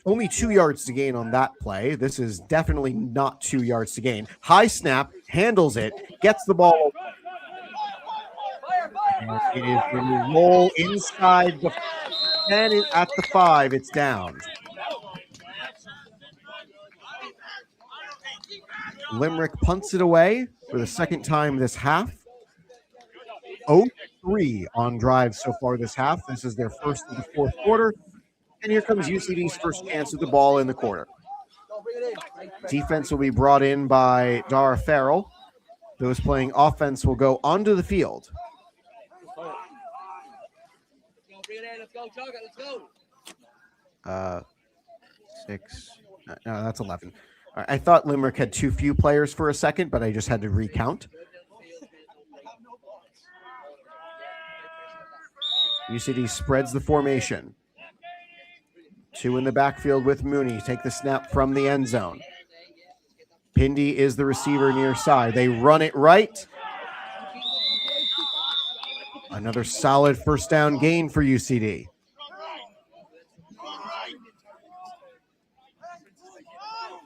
only 2 yards to gain on that play. This is definitely not 2 yards to gain. High snap, handles it, gets the ball. And it is going to roll inside the 10 at the 5. It's down. Limerick punts it away for the second time this half. 0-3 on drive so far this half. This is their first of the fourth quarter. And here comes UCD's first chance with the ball in the quarter. Defense will be brought in by Dara Farrell. Those playing offense will go onto the field. Let's go. 6. No, that's 11. I thought Limerick had too few players for a second, but I just had to recount. UCD spreads the formation. 2 in the backfield with Mooney. Take the snap from the end zone. Pindy is the receiver near side. They run it right. Another solid first down gain for UCD.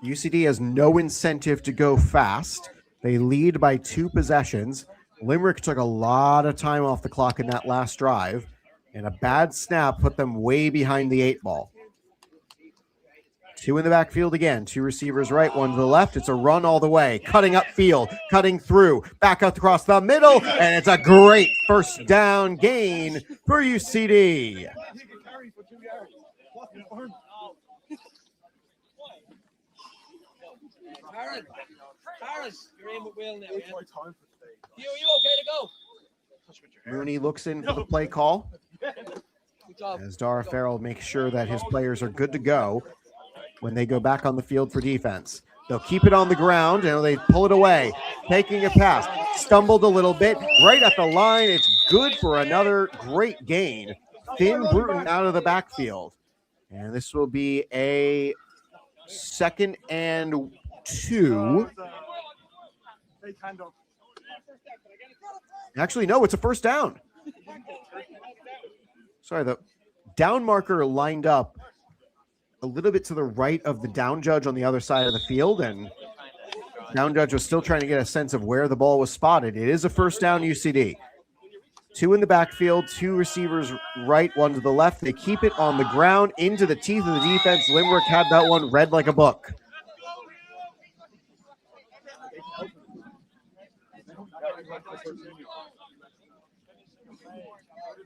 UCD has no incentive to go fast. They lead by 2 possessions. Limerick took a lot of time off the clock in that last drive, and a bad snap put them way behind the 8 ball. 2 in the backfield again. 2 receivers right, 1 to the left. It's a run all the way. Cutting upfield, cutting through, back out across the middle, and it's a great first down gain for UCD. Harris, you're in with Will now. Yeah? You okay to go? Mooney looks in for the play call Good job. as Dara Farrell makes sure that his players are good to go when they go back on the field for defense. They'll keep it on the ground and they pull it away, taking a pass. Stumbled a little bit right at the line. It's good for another great gain. Finn Bruton out of the backfield. And this will be a 2nd and 2. Actually, no, it's a first down. Sorry, the down marker lined up a little bit to the right of the down judge on the other side of the field, and down judge was still trying to get a sense of where the ball was spotted. It is a first down UCD. 2 in the backfield, 2 receivers right, 1 to the left. They keep it on the ground into the teeth of the defense. Limerick had that one read like a book.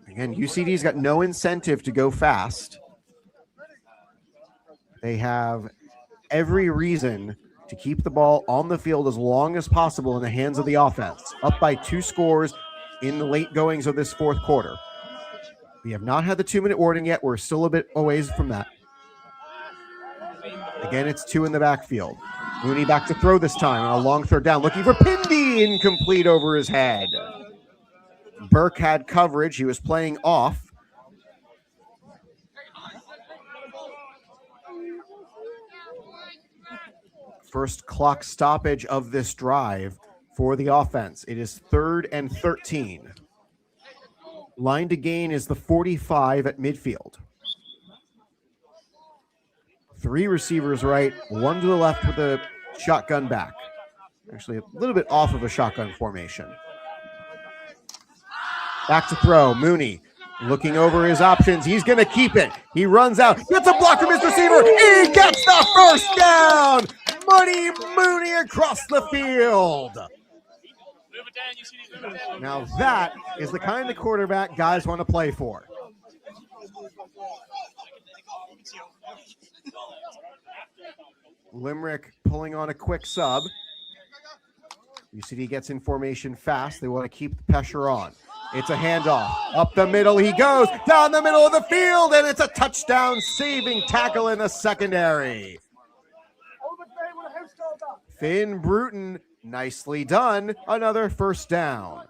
Again, UCD's got no incentive to go fast. They have every reason to keep the ball on the field as long as possible in the hands of the offense. Up by 2 scores in the late goings of this 4th quarter. We have not had the 2-minute warning yet. We're still a bit a ways from that. Again, it's 2 in the backfield. Mooney back to throw this time on a long 3rd down, looking for Pindy, incomplete over his head. Burke had coverage. He was playing off. First clock stoppage of this drive for the offense. It is 3rd and 13. Line to gain is the 45 at midfield. 3 receivers right, 1 to the left with a shotgun back. Actually, a little bit off of a shotgun formation. Back to throw. Mooney looking over his options. He's going to keep it. He runs out. Gets a block from his receiver. He gets the first down. Money Mooney across the field. Now that is the kind of quarterback guys want to play for. Limerick pulling on a quick sub. UCD gets in formation fast. They want to keep the pressure on. It's a handoff. Up the middle he goes. Down the middle of the field, and it's a touchdown saving tackle in the secondary. Finn Bruton, nicely done. Another first down.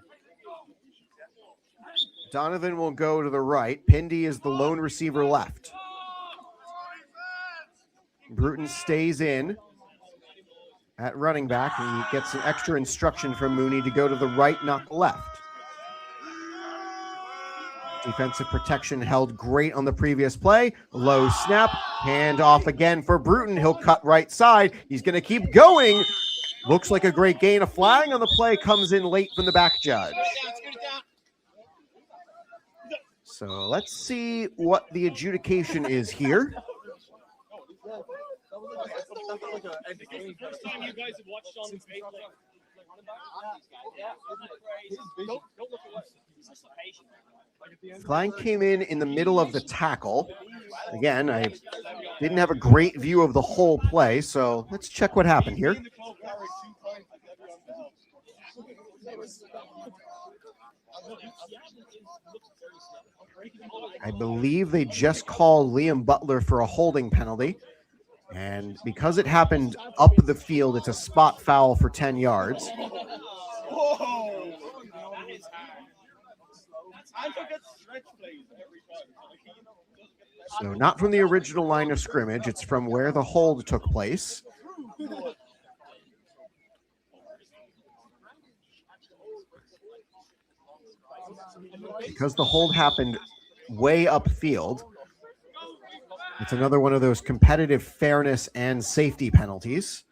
Donovan will go to the right. Pindy is the lone receiver left. Bruton stays in at running back, and he gets some extra instruction from Mooney to go to the right, not the left. Defensive protection held great on the previous play. Low snap, hand off again for Bruton. He'll cut right side. He's going to keep going. Looks like a great gain. A flag on the play comes in late from the back judge. So let's see what the adjudication is here. Flag came in the middle of the tackle. Again, I didn't have a great view of the whole play, so let's check what happened here. I believe they just called Liam Butler for a holding penalty. And because it happened up the field, it's a spot foul for 10 yards. So not from the original line of scrimmage. It's from where the hold took place. Because the hold happened way upfield, it's another one of those competitive fairness and safety penalties.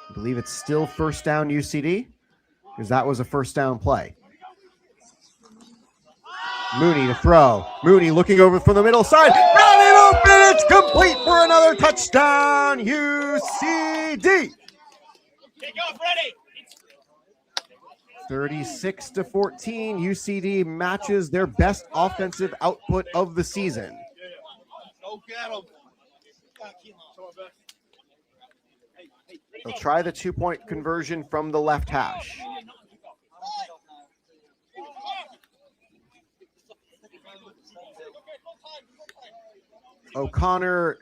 I believe it's still first down UCD, because that was a first down play. Mooney to throw. Mooney looking over from the middle side. Got it open. It's complete for another touchdown, UCD. Kick off ready. 36-14, UCD matches their best offensive output of the season. Go get him. They'll try the 2-point conversion from the left hash. O'Connor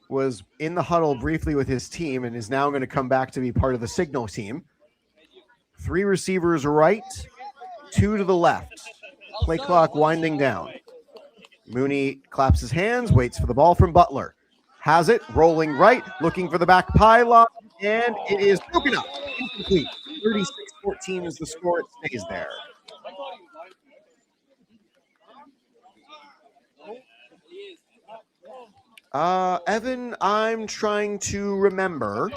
was in the huddle briefly with his team and is now going to come back to be part of the signal team. 3 receivers right, 2 to the left. Play clock winding down. Mooney claps his hands, waits for the ball from Butler. Has it, rolling right, looking for the back pylon, and it is broken up. Incomplete. 36-14 is the score. It stays there. Evan, I'm trying to remember.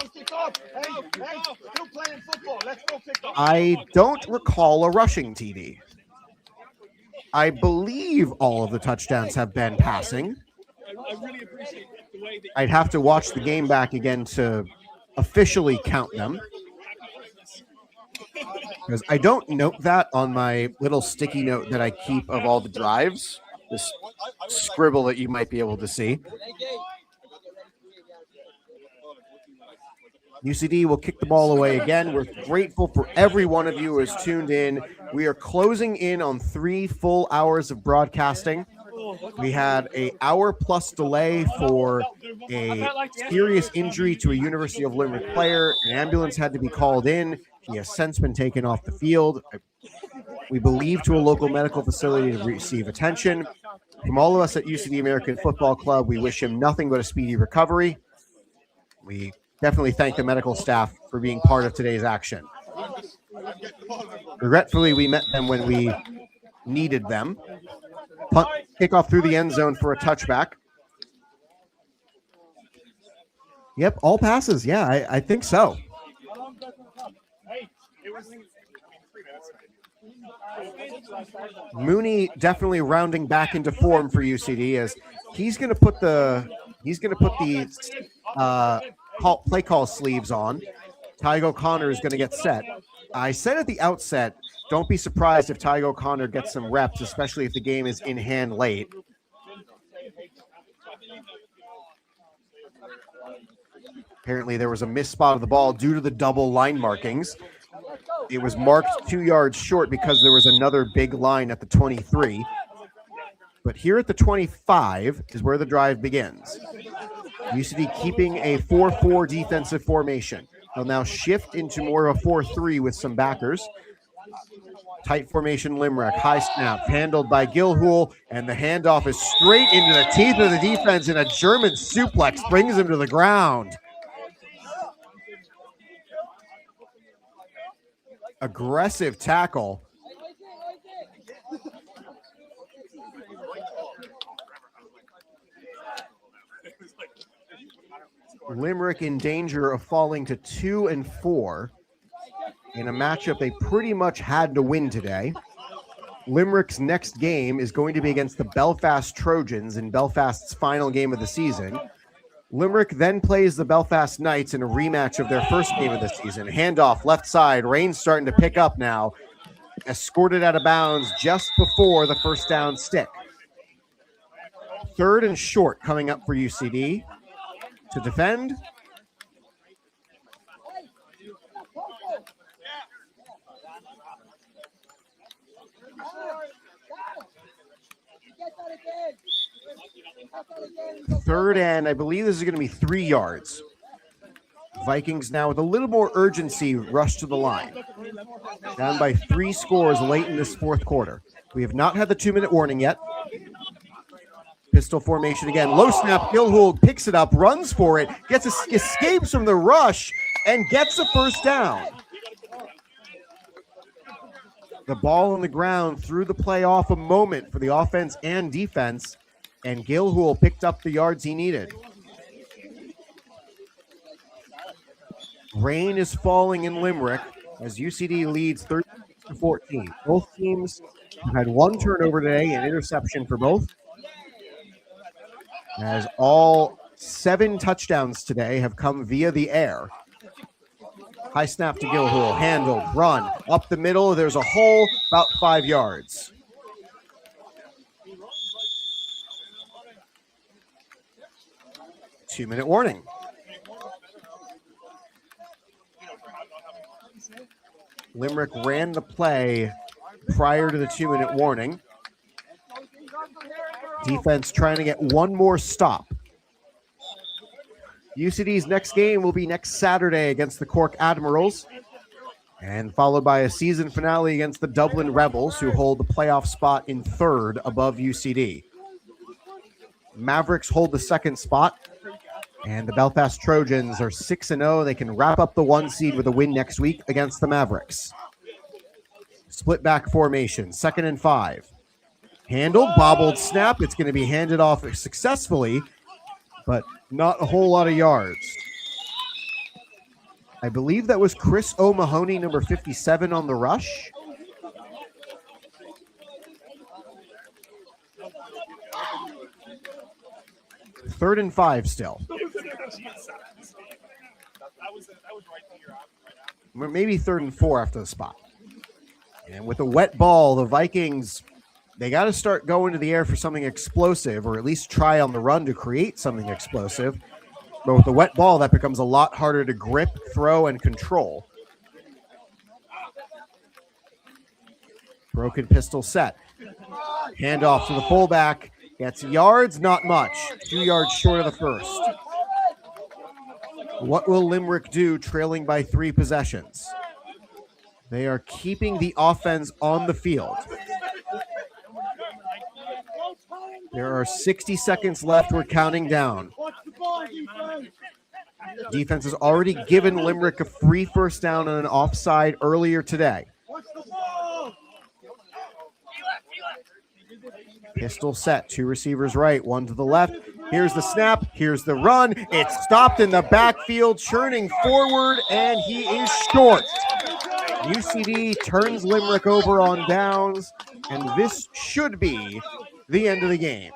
I don't recall a rushing TD. I believe all of the touchdowns have been passing. I'd have to watch the game back again to officially count them, because I don't note that on my little sticky note that I keep of all the drives. This scribble that you might be able to see. UCD will kick the ball away again. We're grateful for every one of you who has tuned in. We are closing in on 3 full hours of broadcasting. We had an hour-plus delay for a serious injury to a University of Limerick player. An ambulance had to be called in. He has since been taken off the field. We believe to a local medical facility to receive attention. From all of us at UCD American Football Club, we wish him nothing but a speedy recovery. We definitely thank the medical staff for being part of today's action. Regretfully, we met them when we needed them. Punt, kickoff through the end zone for a touchback. Yep, all passes. Yeah, I think so. Mooney definitely rounding back into form for UCD as he's going to put the play call sleeves on. Tygo O'Connor is going to get set. I said at the outset, don't be surprised if Tygo O'Connor gets some reps, especially if the game is in hand late. Apparently there was a missed spot of the ball due to the double line markings. It was marked 2 yards short because there was another big line at the 23. But here at the 25 is where the drive begins. UCD keeping a 4-4 defensive formation. They'll now shift into more of a 4-3 with some backers. Tight formation Limerick, high snap, handled by Gilhool, and the handoff is straight into the teeth of the defense, and a German suplex brings him to the ground. Aggressive tackle. Limerick in danger of falling to 2-4 in a matchup they pretty much had to win today. Limerick's next game is going to be against the Belfast Trojans in Belfast's final game of the season. Limerick then plays the Belfast Knights in a rematch of their first game of the season. Handoff left side. Rain's starting to pick up now. Escorted out of bounds just before the first down stick. 3rd and short coming up for UCD to defend. Third and I believe this is going to be 3 yards. Vikings now with a little more urgency rush to the line. Down by 3 scores late in this 4th quarter. We have not had the 2-minute warning yet. Pistol formation again. Low snap. Gilhool picks it up, runs for it, escapes from the rush, and gets the first down. The ball on the ground threw the play off a moment for the offense and defense, and Gilhool picked up the yards he needed. Rain is falling in Limerick as UCD leads 13-14. Both teams have had 1 turnover today, an interception for both. As all 7 touchdowns today have come via the air. High snap to Gilhool, handled, run, up the middle. There's a hole about 5 yards. 2-minute warning. Limerick ran the play prior to the 2-minute warning. Defense trying to get one more stop. UCD's next game will be next Saturday against the Cork Admirals, and followed by a season finale against the Dublin Rebels, who hold the playoff spot in third above UCD. Mavericks hold the second spot, and the Belfast Trojans are 6-0. They can wrap up the 1 seed with a win next week against the Mavericks. Split back formation, 2nd and 5. Handled, bobbled snap. It's going to be handed off successfully, but not a whole lot of yards. I believe that was Chris O'Mahony, number 57, on the rush. Third and 5 still. Maybe 3rd and 4 after the spot. And with a wet ball, the Vikings, they got to start going to the air for something explosive, or at least try on the run to create something explosive. But with the wet ball, that becomes a lot harder to grip, throw, and control. Broken pistol set. Handoff to the fullback. Gets yards, not much. 2 yards short of the first. What will Limerick do trailing by 3 possessions? They are keeping the offense on the field. There are 60 seconds left. We're counting down. Defense has already given Limerick a free first down on an offside earlier today. Pistol set, 2 receivers right, 1 to the left. Here's the snap, here's the run. It's stopped in the backfield, churning forward, and he is short. UCD turns Limerick over on downs, and this should be the end of the game.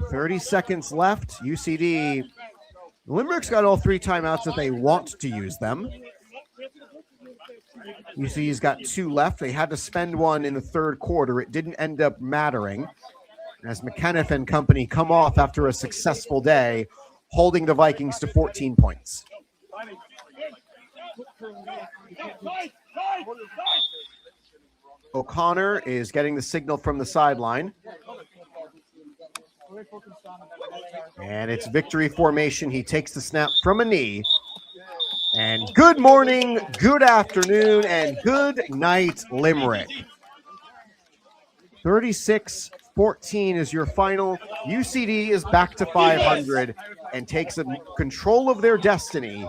"30 seconds left. UCD. Limerick's got all 3 timeouts if they want to use them. UCD's got 2 left. They had to spend one in the 3rd quarter. It didn't end up mattering, as McKenniff and company come off after a successful day, holding the Vikings to 14 points. O'Connor is getting the signal from the sideline. And it's victory formation. He takes the snap from a knee. And good morning, good afternoon, and good night, Limerick. 36-14 is your final. UCD is back to 500 and takes control of their destiny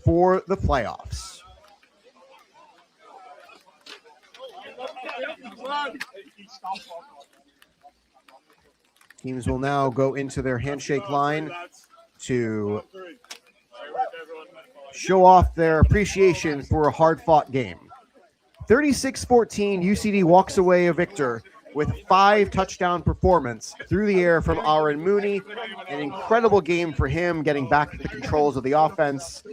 for the playoffs. Teams will now go into their handshake line to show off their appreciation for a hard-fought game. 36-14, UCD walks away a victor with 5 touchdown performance through the air from Aaron Mooney. An incredible game for him, getting back to the controls of the offense.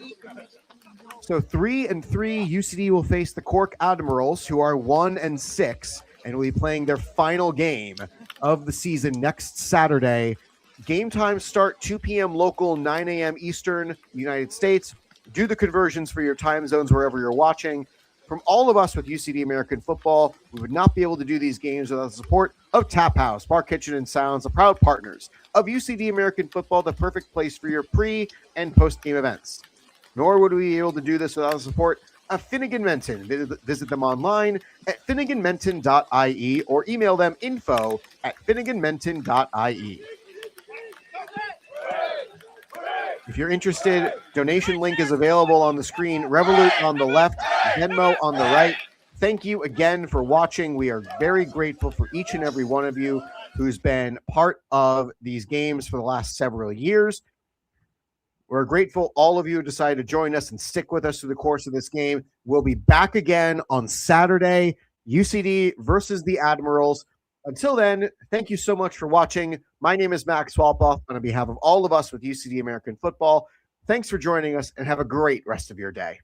So 3-3, UCD will face the Cork Admirals, who are 1-6, and will be playing their final game of the season next Saturday. Game times start 2 p.m. local, 9 a.m. Eastern, United States. Do the conversions for your time zones wherever you're watching. From all of us with UCD American Football, we would not be able to do these games without the support of Tap House, Bar Kitchen and Sounds, the proud partners of UCD American Football, the perfect place for your pre- and post-game events. Nor would we be able to do this without the support of Finnegan Menton. Visit them online at finneganmenton.ie or email them info@finneganmenton.ie. If you're interested, donation link is available on the screen. Revolut on the left, Venmo on the right. Thank you again for watching. We are very grateful for each and every one of you who's been part of these games for the last several years. We're grateful all of you who decided to join us and stick with us through the course of this game. We'll be back again on Saturday, UCD versus the Admirals. Until then, thank you so much for watching. My name is Max Wolpoff, on behalf of all of us with UCD American Football. Thanks for joining us, and have a great rest of your day.